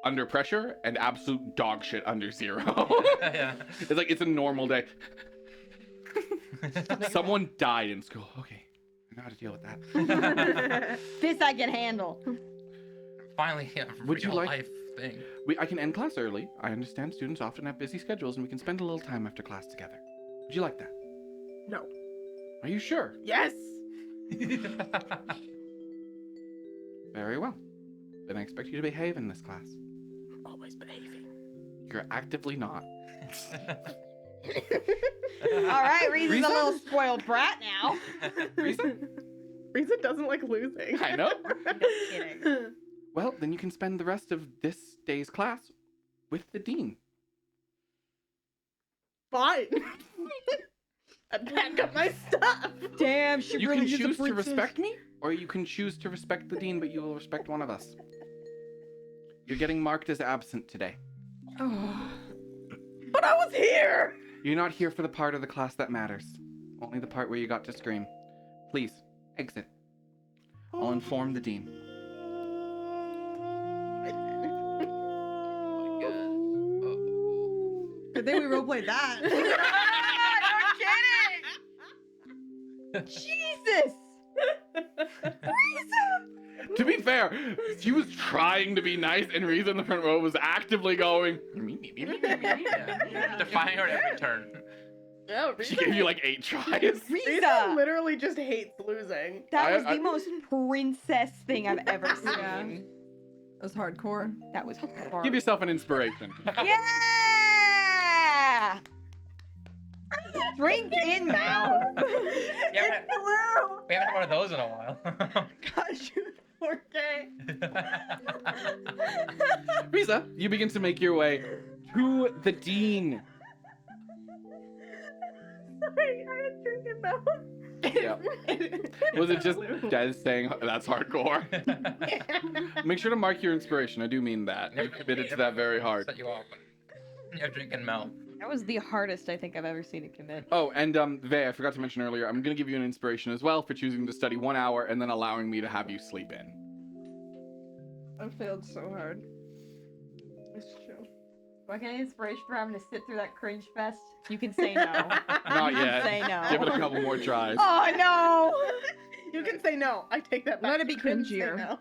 under pressure and absolute dog shit under zero. Yeah. It's like it's a normal day. Someone died in school. Okay, I know how to deal with that. This I can handle. Finally, a Would you real like- life thing. I can end class early. I understand students often have busy schedules, and we can spend a little time after class together. Would you like that? No. Are you sure? Yes! Very well. Then I expect you to behave in this class. Always behaving. You're actively not. All right, Reese's Risa? a little spoiled brat now. Risa? Risa doesn't like losing. I know. Kidding. Well, then you can spend the rest of this day's class with the dean. Fine. I pack up my stuff. Damn, she You really can is a choose to princess. respect me, or you can choose to respect the dean, but you will respect one of us. You're getting marked as absent today. Oh. But I was here. You're not here for the part of the class that matters. Only the part where you got to scream. Please, exit. I'll inform the dean. Good thing we roleplayed that. No kidding. Jesus. To be fair, she was trying to be nice, and Risa in the front row was actively going. Yeah. Defying her at every turn. No, She Risa, gave you like 8 tries. Risa Risa. literally just hates losing. That was I- the most princess thing I've ever seen. Yeah. That was hardcore. That was hard. Give yourself an inspiration. Yeah! Drink in mouth. We haven't had one of those in a while. Gosh, you poor gay. Risa, you begin to make your way to the dean. Sorry, I had drinking mouth. Yeah. Was it just Des saying that's hardcore? Make sure to mark your inspiration. I do mean that. You committed to that very hard. Set you off. You have drinking mouth. That was the hardest I think I've ever seen it commit. Oh, and Vey, I forgot to mention earlier, I'm going to give you an inspiration as well for choosing to study 1 hour and then allowing me to have you sleep in. I failed so hard. It's true. Do I get an inspiration for having to sit through that cringe fest? You can say no. Not You can yet. say no. Give it a couple more tries. Oh no! You can say no. I take that back. Let it be You can say cringier. no.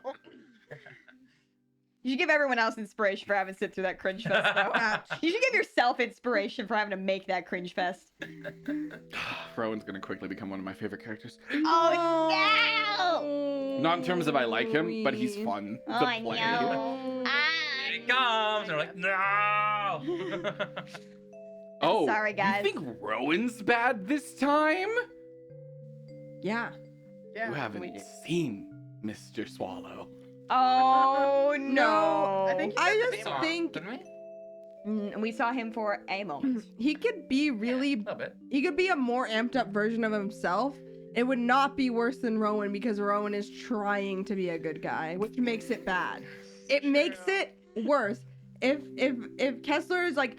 You should give everyone else inspiration for having to sit through that cringe fest, though. You should give yourself inspiration for having to make that cringe fest. Rowan's gonna quickly become one of my favorite characters. Oh, Not in terms of I like him, but he's fun no! to I play. know. Here he comes. And we're like, no. Oh, sorry, guys. You think Rowan's bad this time? Yeah. Yeah. You haven't seen Mr. Swallow. Oh no! I think I he just got the think Didn't we? We saw him for a moment. he could be really. A little bit. He could be a more amped up version of himself. It would not be worse than Rowan because Rowan is trying to be a good guy, which makes it bad. It makes it worse. If Kessler is like,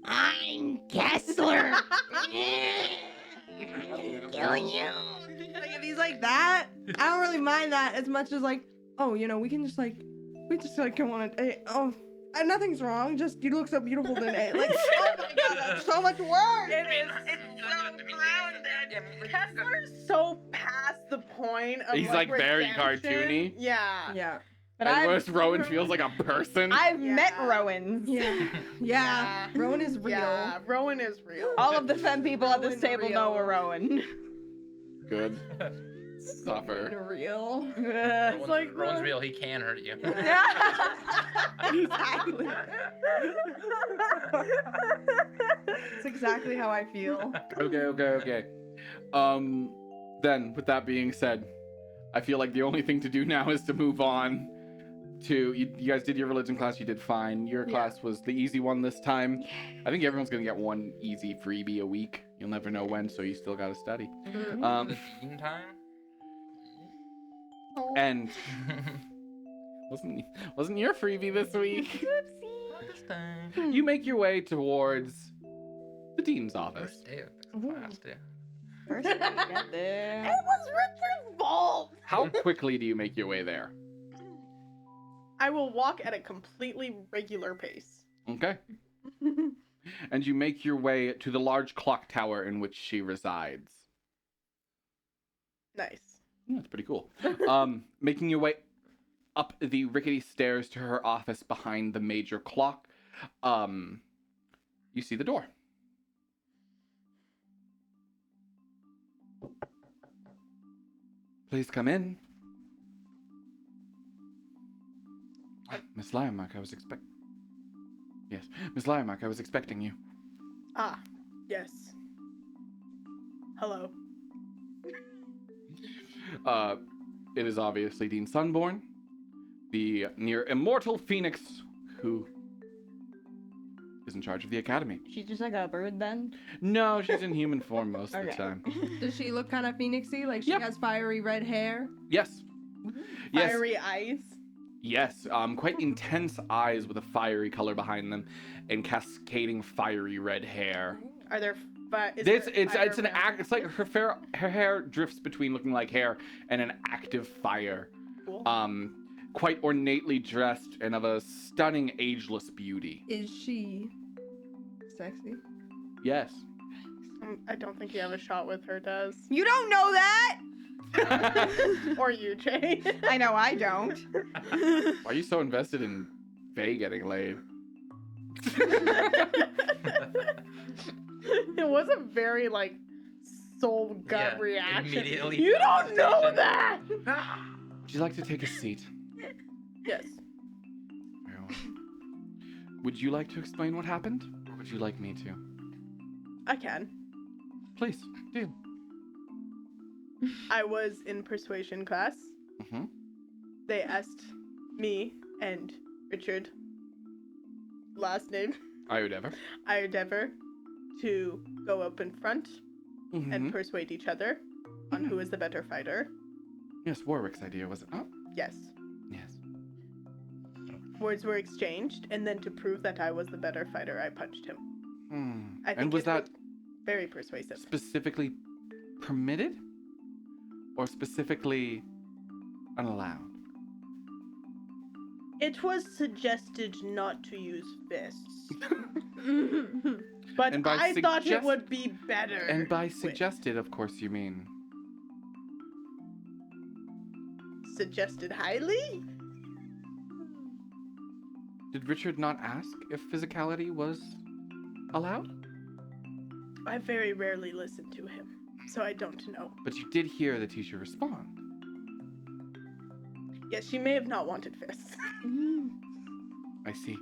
I'm Kessler. Killing you. Like if he's like that, I don't really mind that as much as like, oh, you know, we just go on a date. Oh, and nothing's wrong. Just you look so beautiful today. Like, oh my god, that's so much work. Kessler's so past the point of He's like very redemption. cartoony. Yeah. Yeah. But At I've, worst, Rowan feels like a person. I've Yeah. met Rowans. Yeah. Yeah. Rowan is real. Yeah, Rowan is real. All of the femme people at this Rowan's table know a real. Rowan. Good. Suffer. Real. Rowan's, like Rowan's the- real. He can hurt you. Exactly. That's exactly how I feel. Okay. Then, with that being said, I feel like the only thing to do now is to move on to you guys did your religion class, you did fine. Your class was the easy one this time. I think everyone's gonna get one easy freebie a week. You'll never know when, so you still gotta study. The teen time. And wasn't your freebie this week? Not this time. You make your way towards the dean's office. First day of the class, too. First we get there. It was Richard's fault. How quickly do you make your way there? I will walk at a completely regular pace. Okay. And you make your way to the large clock tower in which she resides. Nice. That's pretty cool. Making your way up the rickety stairs to her office behind the major clock, you see the door. Please come in. Miss Lymark, Yes, Miss Lymark, I was expecting you. Ah, yes. Hello. It is obviously Dean Sunborn, the near immortal phoenix who is in charge of the academy. She's just like a bird then? No, she's in human form most of the Okay. time. Does she look kind of phoenixy? Like she Yep. has fiery red hair? Yes. Yes. Fiery eyes. Yes. Quite intense eyes with a fiery color behind them, and cascading fiery red hair. Are there? It's an act. It's like her hair drifts between looking like hair and an active fire. Cool. Quite ornately dressed and of a stunning ageless beauty. Is she sexy? Yes. I don't think you have a shot with her, does? You don't know that! Or you, Jay. I know I don't. Why are you so invested in Faye getting laid? It was a very soul gut Yeah, reaction. immediately You don't know opposition. that. Would you like to take a seat? Yes. Very well. Would you like to explain what happened, or would you like me to? I can. Please, do. I was in persuasion class. Mm-hmm. They asked me and Richard, last name, I would ever. Iredever, to go up in front Mm-hmm. and persuade each other on who is the better fighter. Yes, Warwick's idea was it? Oh, Yes. yes. Words were exchanged, and then to prove that I was the better fighter, I punched him. I think And was it that very persuasive? specifically permitted, or specifically unallowed? It was suggested not to use fists. But And by I thought it suggest- would be better. And by with- suggested, of course, you mean. Suggested highly? Did Richard not ask if physicality was allowed? I very rarely listen to him, so I don't know. But you did hear the teacher respond. Yes, she may have not wanted fists. I see.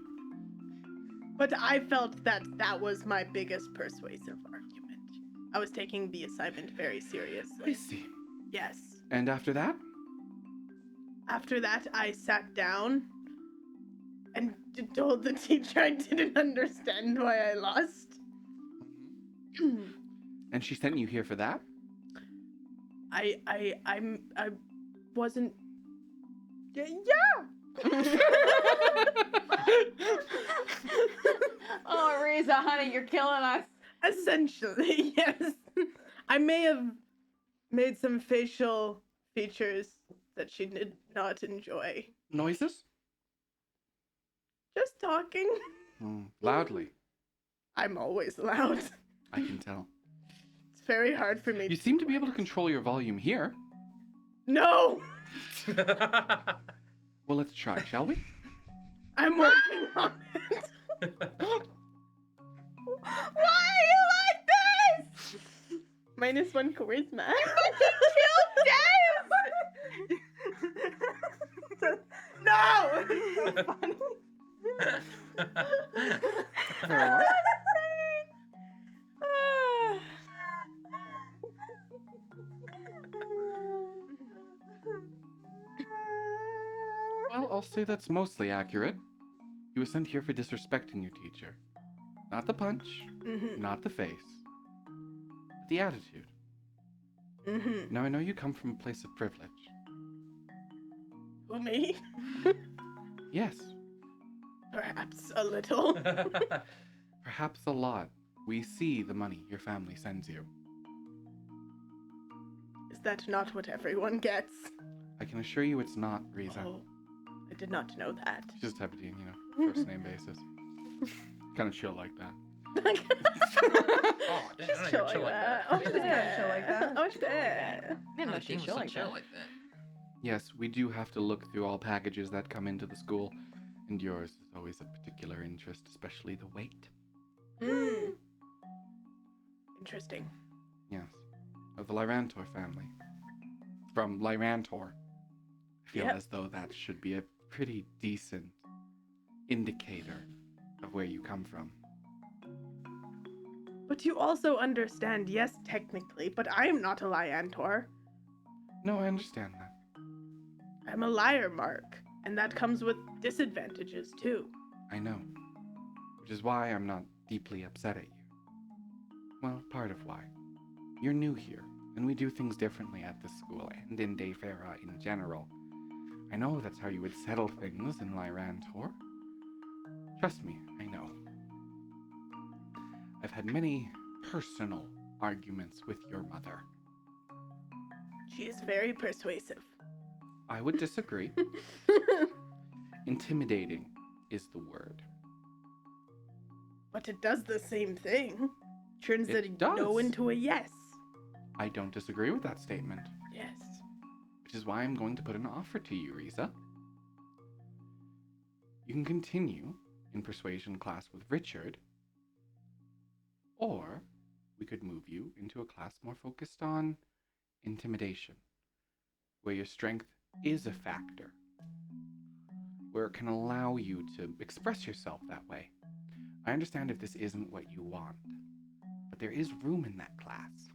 But I felt that that was my biggest persuasive argument. I was taking the assignment very I seriously. see. Yes. And after that? After that, I sat down and told the teacher I didn't understand why I lost. And she sent you here for that? I wasn't. Yeah. Oh, Riza, honey, you're killing us. Essentially, yes. I may have made some facial features that she did not enjoy. Noises? Just talking. Loudly. I'm always loud. I can tell. It's very hard for me. You seem to be able to control your volume here. No! Well, let's try, shall we? I'm working on it. Why are you like this? -1 charisma. No! So funny. Well, I'll say that's mostly accurate. You were sent here for disrespecting your teacher. Not the punch, not the face, but the attitude. Now, I know you come from a place of privilege. Who, me? Yes, Perhaps a little. perhaps a lot. We see the money your family sends you. Is that not what everyone gets? I can assure you it's not, Riza. Oh, I did not know that. Just have it, first name basis. Kind of chill like that. Oh, damn, Just I chill don't even like that. Oh, just kinda chill like that. Oh, shit. Man, The let's team just was chill so like chill that. like that. Yes, we do have to look through all packages that come into the school, and yours is always of particular interest, especially the weight. Interesting. Yes, of the Lyrantor family. From Lyrantor. I feel Yep. as though that should be a pretty decent indicator of where you come from. But you also understand, yes, technically, but I am not a Lyantor. No, I understand that. I'm a liar mark, and that comes with disadvantages too. I know. Which is why I'm not deeply upset at you. Well, part of why. You're new here, and we do things differently at this school and in Dayfera in general. I know that's how you would settle things in Lyrantor. Trust me, I know. I've had many personal arguments with your mother. She is very persuasive. I would disagree. Intimidating is the word. But it does the same thing. Turns It a does. no into a yes. I don't disagree with that statement, Yes. which is why I'm going to put an offer to you, Riza. You can continue in persuasion class with Richard, or we could move you into a class more focused on intimidation, where your strength is a factor, where it can allow you to express yourself that way. I understand if this isn't what you want, but there is room in that class.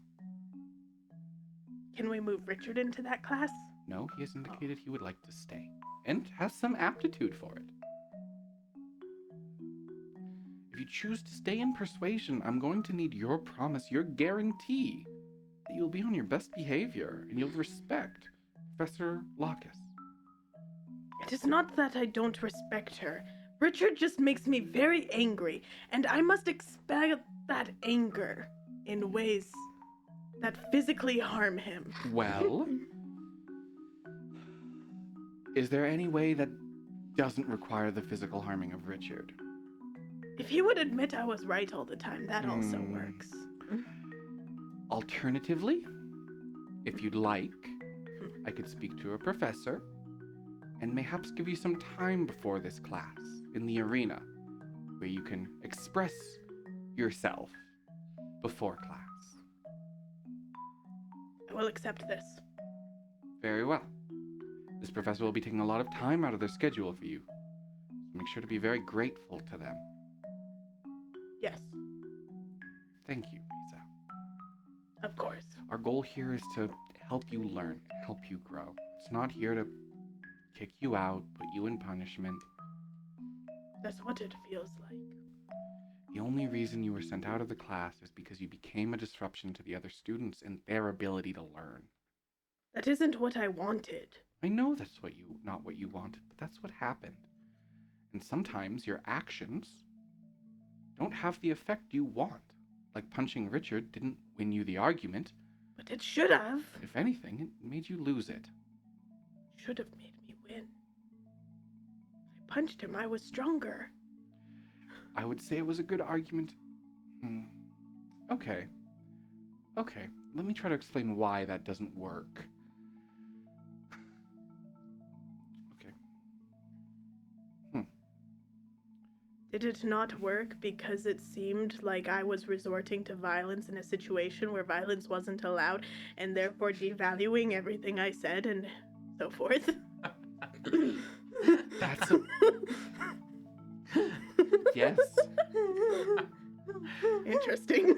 Can we move Richard into that class? No, he has indicated he would like to stay, and has some aptitude for it. If you choose to stay in persuasion, I'm going to need your promise, your guarantee, that you'll be on your best behavior and you'll respect Professor Locus. It is not that I don't respect her. Richard just makes me very angry, and I must expel that anger in ways that physically harm him. Well, is there any way that doesn't require the physical harming of Richard? If he would admit I was right all the time, that also Hmm. works. Alternatively, if you'd like, I could speak to a professor and mayhaps give you some time before this class. in the arena where you can express yourself before class. I will accept this. Very well. This professor will be taking a lot of time out of their schedule for you. So make sure to be very grateful to them. Yes, Thank you, Risa. of course. Our goal here is to help you learn, help you grow. It's not here to kick you out, put you in punishment. That's what it feels like. The only reason you were sent out of the class is because you became a disruption to the other students and their ability to learn. That isn't what I wanted. I know that's not what you wanted, but that's what happened. And sometimes your actions don't have the effect you want. Like punching Richard didn't win you the argument. But it should have. If anything, it made you lose it. Should have made me win. I punched him. I was stronger. I would say it was a good argument. Okay. Okay, let me try to explain why that doesn't work. Okay. Did it not work because it seemed like I was resorting to violence in a situation where violence wasn't allowed, and therefore devaluing everything I said and so forth? That's a... Yes. Interesting.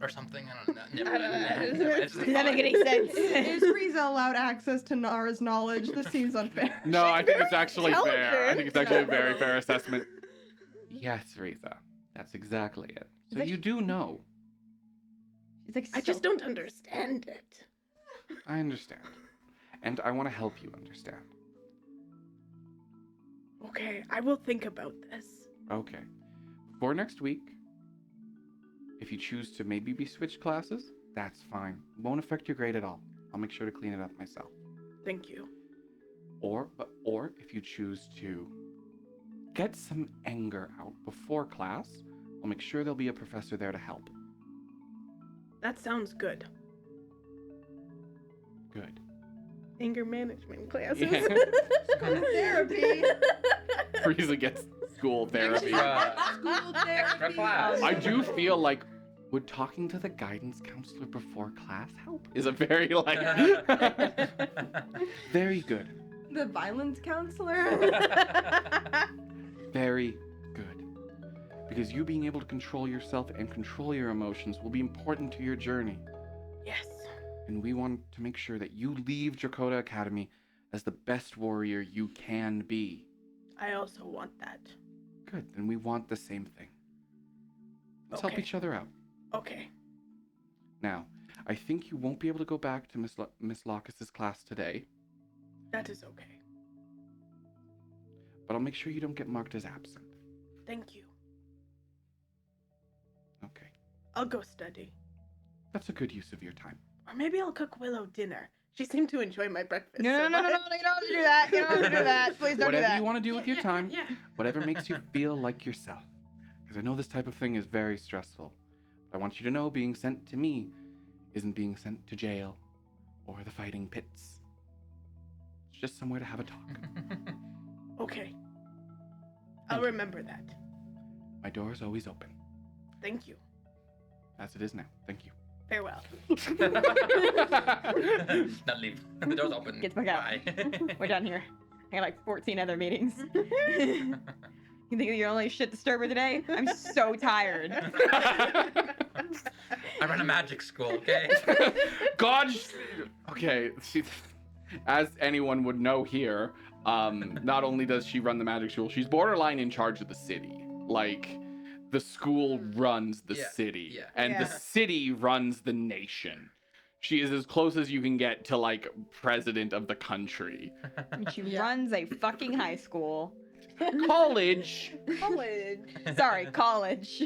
Or something. I don't know. I don't know. It's Does that make any sense? Is Riza allowed access to Nara's knowledge? This seems unfair. No, I think it's actually fair. I intelligent. think it's actually a very fair assessment. Yes, Rita. That's exactly it. So Like- you do know. She's like, I just don't understand it. I understand. And I want to help you understand. Okay, I will think about this. Okay. For next week, if you choose to maybe be switched classes, that's fine. It won't affect your grade at all. I'll make sure to clean it up myself. Thank you. Or if you choose to get some anger out before class, I'll make sure there'll be a professor there to help. That sounds good. Good. Anger management classes. Yeah. Therapy. Frieza gets school therapy. Extra class. I do feel like would talking to the guidance counselor before class help? Is a very like very good. The violence counselor. Very good. Because you being able to control yourself and control your emotions will be important to your journey. Yes. And we want to make sure that you leave Drakota Academy as the best warrior you can be. I also want that. Good, then we want the same thing. Let's help Okay. each other out. Okay. Now, I think you won't be able to go back to Miss Locus's class today, That is okay. but I'll make sure you don't get marked as absent. Thank you. Okay, I'll go study. that's a good use of your time. Or maybe I'll cook Willow dinner. She seemed to enjoy my breakfast. No, so no, no, no, no, much. you don't have to do that. You don't have to do that. Please don't do Whatever that. you want to do with your time, Yeah. whatever makes you feel like yourself. Because I know this type of thing is very stressful. But I want you to know being sent to me isn't being sent to jail or the fighting pits. It's just somewhere to have a talk. Okay. I'll Thank you. remember that. My door is always open, Thank you. as it is now. Thank you. Farewell. Not leave. The door's open. Get the fuck out. Bye. We're done here. I got like 14 other meetings. You think you're only shit disturber today? I'm so tired. I run a magic school, okay? God, okay. As anyone would know here, not only does she run the magic school, she's borderline in charge of the city. Like, the school runs the Yeah, city, yeah. and the Yeah. city runs the nation. She is as close as you can get to like president of the country. And she runs a fucking high school. College. College. Sorry, college.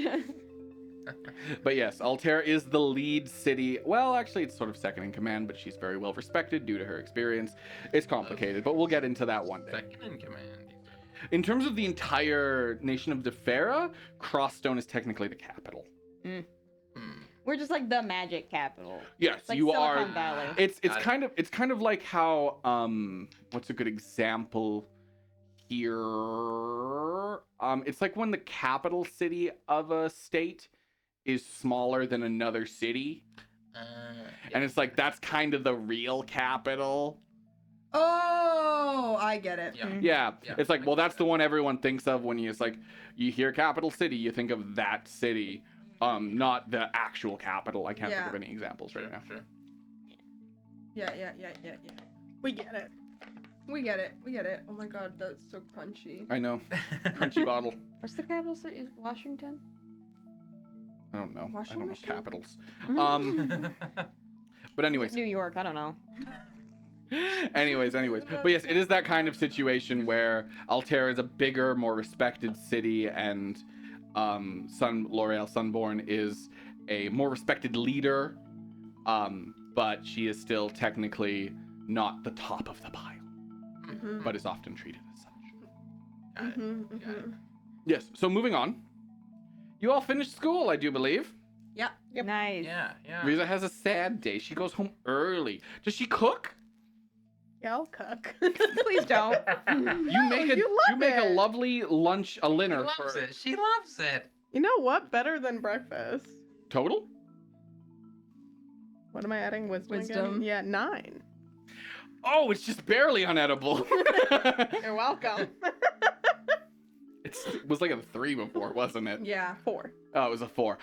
But yes, Altera is the lead city. Well, actually, it's sort of second in command, but she's very well respected due to her experience. It's complicated, but we'll get into that one day. Second in command. In terms of the entire nation of Defera, Crossstone is technically the capital. Hmm. We're just like the magic capital. Yes, Like you Silicon are. Valley. It's Got it. kind of like how what's a good example here? It's like when the capital city of a state is smaller than another city. And it's like, that's kind of the real capital. Oh, I get it. Yeah. Yeah. Yeah. It's like, well, that's the one everyone thinks of when it's like, you hear capital city, you think of that city, not the actual capital. I can't think Yeah. of any examples right now. Sure. Yeah. We get it. We get it. Oh my god, that's so crunchy. I know. Crunchy bottle. What's the capital city? Is Washington? I don't know. Washing I don't know machine? capitals. But anyways. New York. I don't know. anyways. But yes, it is that kind of situation where Altair is a bigger, more respected city, and L'Oreal Sunborn is a more respected leader, but she is still technically not the top of the pile, Mhm. but is often treated as such. Got it. Mhm, Got it. mhm. Yes, so moving on. You all finished school, I do believe. Yeah. Yep. Nice. Yeah. Riza has a sad day. She goes home early. Does she cook? Yeah, I'll cook. Please don't. You make a you love a it. lovely lunch, a She dinner loves for it. She loves it. You know what? Better than breakfast. total. What am I adding? Wisdom. Wisdom. Again? Yeah, 9. Oh, it's just barely unedible. You're welcome. It was like a 3 before, wasn't it? Yeah. 4. Oh, it was a 4.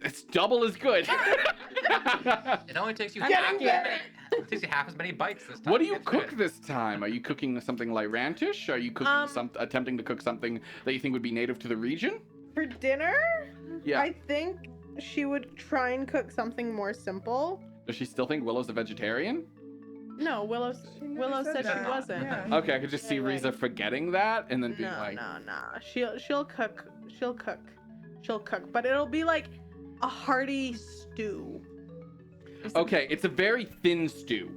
It's double as good. It only takes you I'm half as getting many. It takes you half as many bites this time. What do you It's cook good. this time? Are you cooking something Lyrantish? Are you cooking attempting to cook something that you think would be native to the region? For dinner, Yeah. I think she would try and cook something more simple. Does she still think Willow's a vegetarian? No, Willow said she that. wasn't. Yeah. Okay, I could just see Yeah, Riza forgetting that and then being No, like, no. She'll cook. But it'll be like a hearty stew. okay, it's a very thin stew.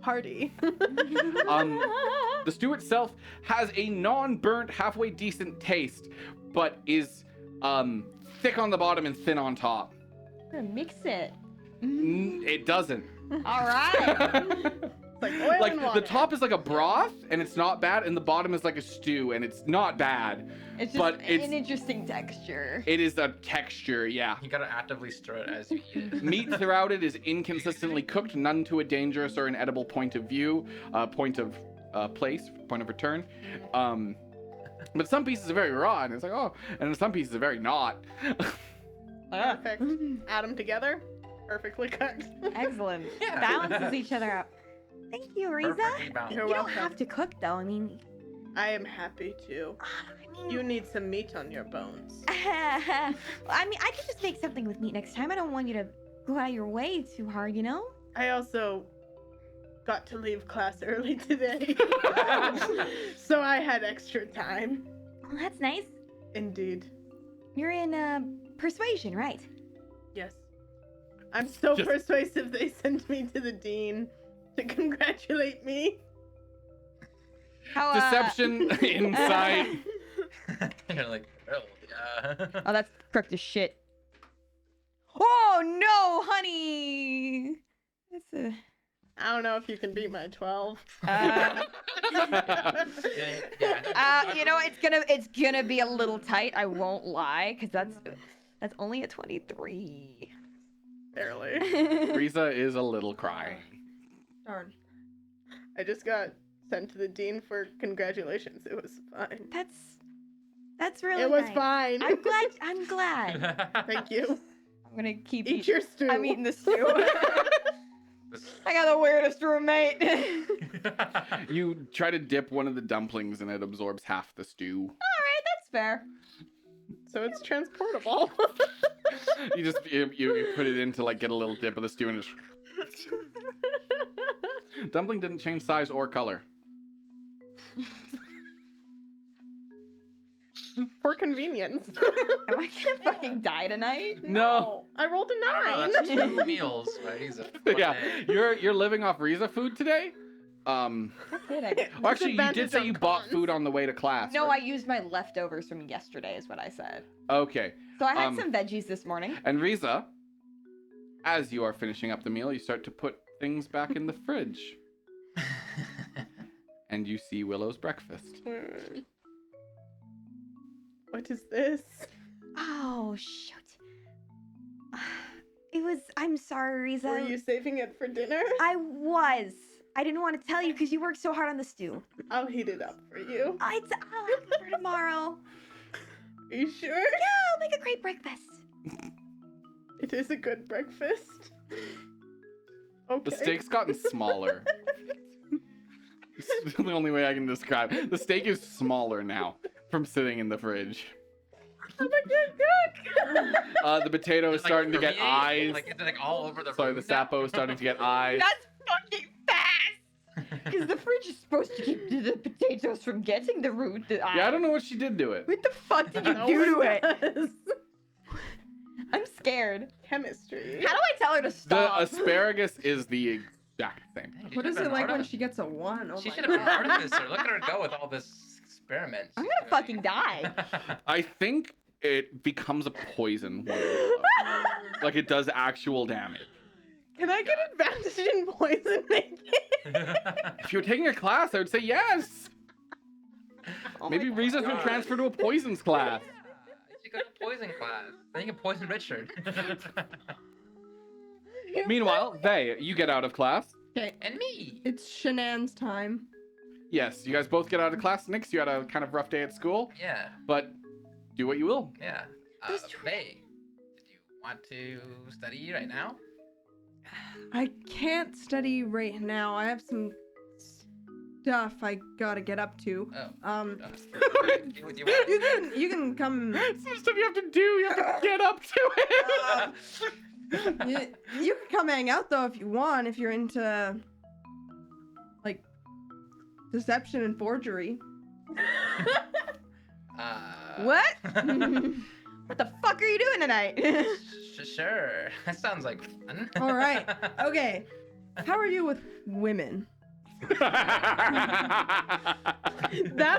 Hearty. The stew itself has a non-burnt, halfway decent taste, but is thick on the bottom and thin on top. We're gonna mix it. It doesn't. All right. It's like oil Like and water. the top is like a broth and it's not bad, and the bottom is like a stew and it's not bad. It's just But it's- an interesting texture. It is a texture, yeah. You gotta actively stir it as you eat it. Meat throughout it is inconsistently cooked, none to a dangerous or inedible point of view, point of place, point of return. But some pieces are very raw, and it's like, oh, and some pieces are very not. Perfect. Add them together. Perfectly cooked. Excellent. Yeah. Balances each other out. Thank you, Riza. Perfectly balanced. You're You don't welcome. have to cook though. I mean, I am happy to. I mean, You need some meat on your bones. I mean, I could just make something with meat next time. I don't want you to go out of your way too hard, you know? I also got to leave class early today. So I had extra time. Well, that's nice. Indeed. You're in Persuasion, right? Yes. I'm so Just- persuasive they sent me to the dean to congratulate me. How, Deception, insight. You're like, oh, yeah. Oh, that's crooked as shit. Oh no, honey. That's a. I don't know if you can beat my 12. Yeah. You know, it's gonna be a little tight. I won't lie, cause that's only a 23. Barely. Riza is a little crying. Darn. I just got sent to the dean for congratulations. It was fine. That's really It was nice. fine. I'm glad. Thank you. I'm gonna keep Eat your stew. I'm eating the stew. I got the weirdest roommate. You try to dip one of the dumplings and it absorbs half the stew. That's fair. So it's transportable. You just you put it in to like get a little dip of the stew and just dumpling didn't change size or color. For convenience. Am I gonna fucking die tonight? No. I rolled a Oh, 9. that's 2 meals, right? He's a Yeah, day. you're living off Riza food today. Did I? Well, actually, you did Disadvantage say on you bought cons. food on the way to class. No, I right? used my leftovers from yesterday, is what I said. Okay, So I had Um, some veggies this morning. and Riza, as you are finishing up the meal, you start to put things back in the fridge, and you see Willow's breakfast. What is this? Oh, shoot. I'm sorry, Riza. Were you saving it for dinner? I was. I didn't want to tell you because you worked so hard on the stew. I'll heat it up for you. I'll have it for tomorrow. Are you sure? Yeah, I'll make a great breakfast. It is a good breakfast. Okay. The steak's gotten smaller. It's the only way I can describe it. The steak is smaller now from sitting in the fridge. I'm a good cook. The potato is It's, like, starting to get permeate, eyes. Like it's like all over the Sorry, room the sapo is starting to get eyes. That's fucking fast! Because the fridge is supposed to keep the potatoes from getting the root. Yeah, I don't know what she did to it. What the fuck did you No do to one it? does. I'm scared. Chemistry. How do I tell her to The stop? asparagus is the exact same. Dang, she What is should've it been like when artist- she gets a 1? Oh She my should have been God. an artificer. Look at her go with all this experiment. I'm she's gonna fucking doing. die. I think it becomes a poison. when it blows. Like it does actual damage. Can I get advantage in poison making? If you were taking a class, I would say yes. Oh Maybe my Riza should God. transfer to a poisons class. You should go to poison class. Then you can poison Richard. Meanwhile, you get out of class. Okay, And me. it's Shenan's time. Yes, you guys both get out of class. Nix, you had a kind of rough day at school, Yeah, but do what you will. yeah. Those Faye, did you want to study right now? I can't study right now. I have some stuff I gotta get up to. Oh. You You can come. Some stuff you have to do. You have to get up to it. You can come hang out though if you want. If you're into like deception and forgery. What? What the fuck are you doing tonight? Sure. That sounds like fun. All right. Okay. How are you with women? That's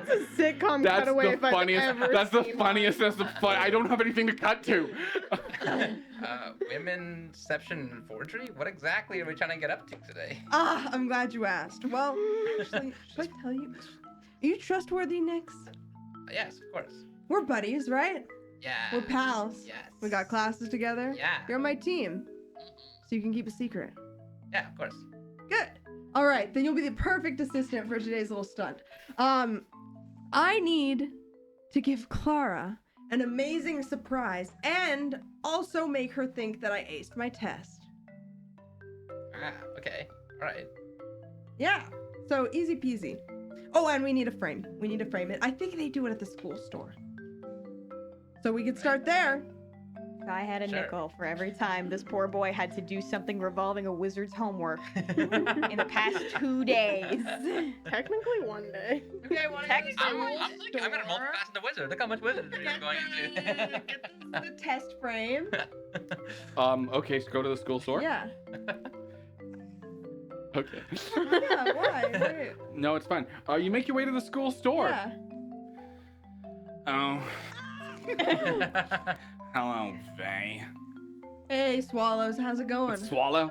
a sitcom That's cutaway the if I've funniest. ever That's the seen funniest. one. That's the fun. I don't have anything to cut to. Women, deception, and forgery? What exactly are we trying to get up to today? Ah, I'm glad you asked. Well, actually, should I tell you? Are you trustworthy, Nix? Yes, of course. We're buddies, right? Yeah. We're pals. Yes. We got classes together. Yeah. You're on my team, so you can keep a secret. Yeah, of course. Good. All right, then you'll be the perfect assistant for today's little stunt. I need to give Clara an amazing surprise and also make her think that I aced my test. Ah, okay. All right. Yeah. So easy peasy. Oh, and we need a frame. We need to frame it. I think they do it at the school store. So we could start there. If I had a Sure. nickel for every time this poor boy had to do something revolving a wizard's homework in the past 2 days. Technically one day. Okay, well, Technically, I'm gonna multi-class into wizard. Look how much wizardry you're going into. Get the test frame. Okay, so go to the school store. Yeah. Okay. Yeah, why? Wait. No, it's fine. You make your way to the school store. Yeah. Oh. Hello, Faye. Hey, Swallows, how's it going? It's Swallow?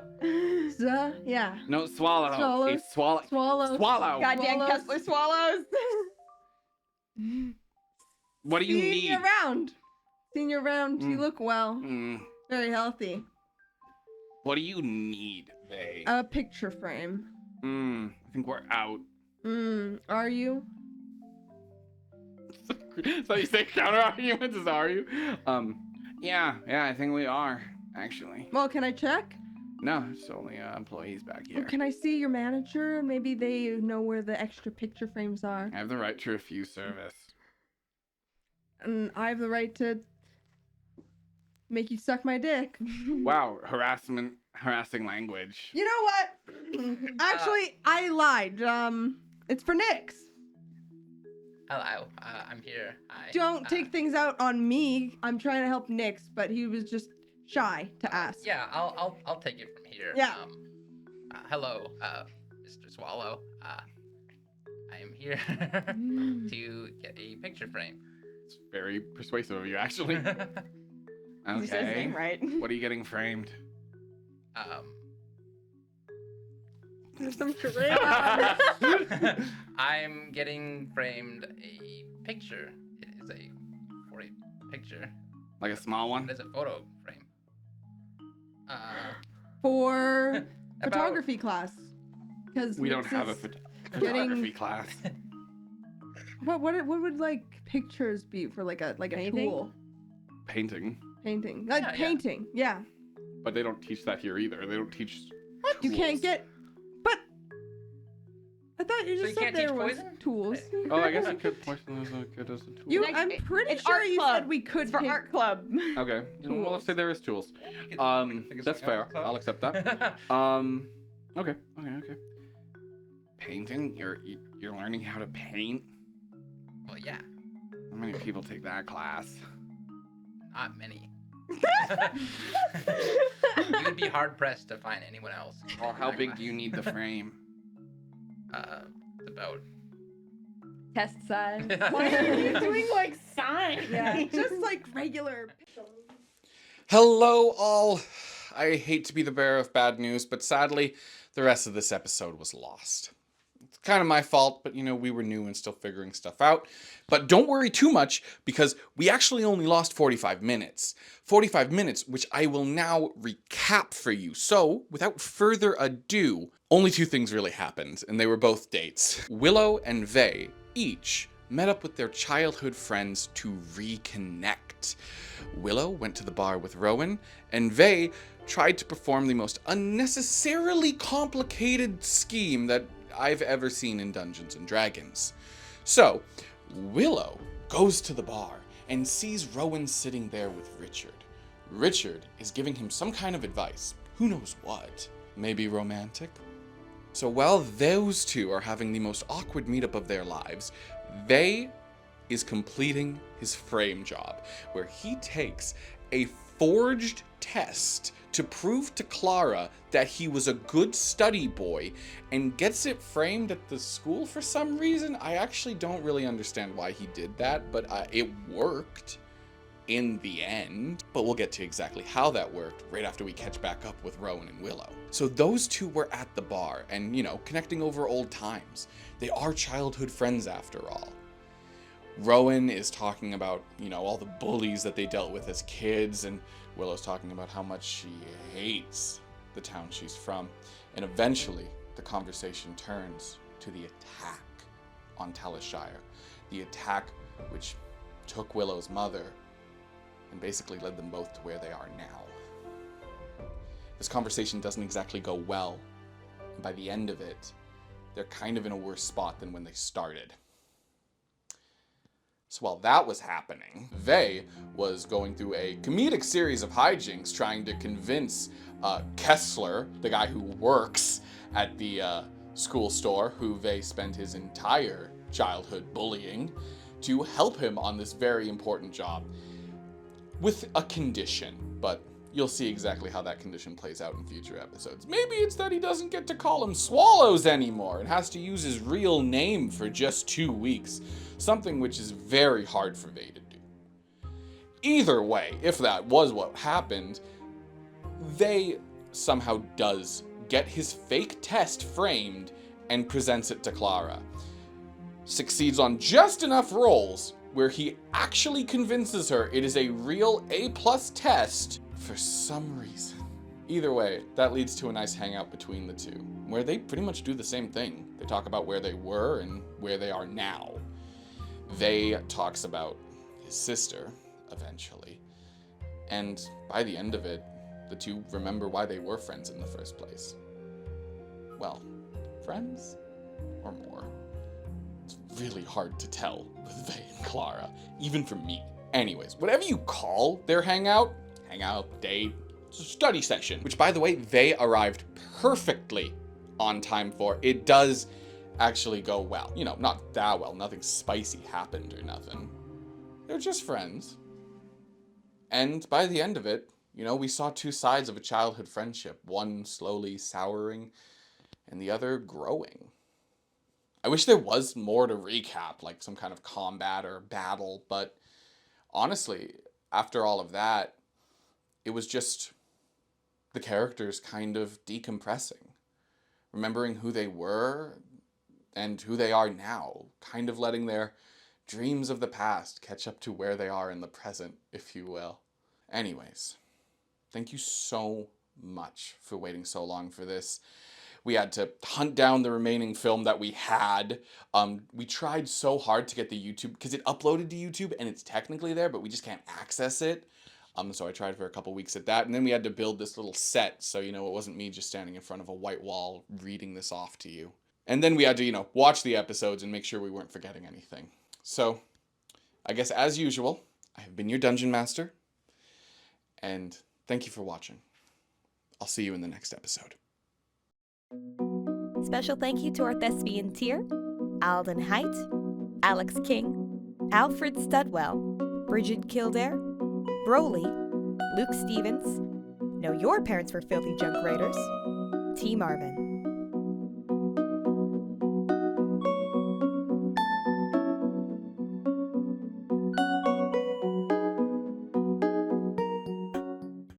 Yeah. No, Swallow. Swallows. It's Swallow. Swallows. Swallow. Goddamn Swallows. Kessler swallows. What do you Seeing need? you around. Seeing you around. You Mm. look well. Mm, Very healthy. what do you need, Faye? A picture frame. I think we're out. Are you? So you say counter arguments is are you? Yeah, I think we are, actually. Well, can I check? No, it's only employees back Or here. can I see your manager? Maybe they know where the extra picture frames are. I have the right to refuse service. And I have the right to make you suck my dick. Wow, harassing language. You know what? Actually, I lied. It's for Nix. Hello, I'm here. Hi. Don't take things out on me. I'm trying to help Nix, but he was just shy to ask. Yeah, I'll take it from here. Yeah. Hello, Mr. Swallow. I am here to get a picture frame. It's very persuasive of you, actually. You said his Okay. name right. What are you getting framed? There's some charade. I'm getting framed a picture. It is a for a picture. Like a small one? There's a photo frame. For About- photography class. Because We don't have a photography class. What would like pictures be for like a Painting? tool? Painting. Painting. Like Yeah, yeah. painting. Yeah. But they don't teach that here either. They don't teach What? You can't tools. get. But I thought you So just you said can't there teach was poison? tools. Oh, I guess you could poison as a kid as a tool. You, Like, I'm pretty it's sure art you club. said we could It's for paint. art club. Okay. Well, let's say there is tools. You could figure That's something fair. out. I'll accept that. Okay. Painting? You're learning how to paint? Well, yeah, How many people take that class? not many. You'd be hard pressed to find anyone else. Well, how big do you need the frame? It's about. Test size. Why are you doing like signs? Yeah. Just like regular. Hello, all. I hate to be the bearer of bad news, but sadly, the rest of this episode was lost. It's kind of my fault, but we were new and still figuring stuff out. But don't worry too much, because we actually only lost 45 minutes. 45 minutes, which I will now recap for you. So, without further ado, only two things really happened, and they were both dates. Willow and Vey each met up with their childhood friends to reconnect. Willow went to the bar with Rowan, and Vey tried to perform the most unnecessarily complicated scheme that I've ever seen in Dungeons and Dragons. So, Willow goes to the bar and sees Rowan sitting there with Richard. Richard is giving him some kind of advice. Who knows what? Maybe romantic? So while those two are having the most awkward meetup of their lives, Vey is completing his frame job, where he takes a forged test to prove to Clara that he was a good study boy and gets it framed at the school for some reason. I actually don't really understand why he did that, but it worked in the end. But we'll get to exactly how that worked right after we catch back up with Rowan and Willow. So those two were at the bar and, connecting over old times. They are childhood friends after all. Rowan is talking about, all the bullies that they dealt with as kids, and Willow's talking about how much she hates the town she's from. And eventually, the conversation turns to the attack on Talishire. The attack which took Willow's mother and basically led them both to where they are now. This conversation doesn't exactly go well, and by the end of it, they're kind of in a worse spot than when they started. So while that was happening, Vey was going through a comedic series of hijinks trying to convince Kessler, the guy who works at the school store, who Vey spent his entire childhood bullying, to help him on this very important job with a condition, but you'll see exactly how that condition plays out in future episodes. Maybe it's that he doesn't get to call them Swallows anymore and has to use his real name for just 2 weeks, something which is very hard for Vey to do. Either way, if that was what happened, Vey somehow does get his fake test framed and presents it to Clara. Succeeds on just enough rolls where he actually convinces her it is a real A+ test for some reason. Either way, that leads to a nice hangout between the two, where they pretty much do the same thing. They talk about where they were and where they are now. Vey talks about his sister, eventually, and by the end of it, the two remember why they were friends in the first place. Well, friends or more. It's really hard to tell with Vey and Clara, even for me. Anyways, whatever you call their hangout, date, study session, which by the way, Vey arrived perfectly on time for. It does actually go well. Not that well, nothing spicy happened or nothing. They're just friends. And by the end of it, we saw two sides of a childhood friendship, one slowly souring and the other growing. I wish there was more to recap, like some kind of combat or battle, but honestly, after all of that, it was just the characters kind of decompressing, remembering who they were and who they are now, kind of letting their dreams of the past catch up to where they are in the present, if you will. Anyways, thank you so much for waiting so long for this. We had to hunt down the remaining film that we had. We tried so hard to get the YouTube, because it uploaded to YouTube and it's technically there, but we just can't access it. So I tried for a couple weeks at that, and then we had to build this little set, so, it wasn't me just standing in front of a white wall reading this off to you. And then we had to, watch the episodes and make sure we weren't forgetting anything. So, I guess as usual, I have been your Dungeon Master, and thank you for watching. I'll see you in the next episode. Special thank you to our thespian tier, Alden Height, Alex King, Alfred Studwell, Bridget Kildare, Broly, Luke Stevens, Know Your Parents Were Filthy Junk Raiders, T. Marvin.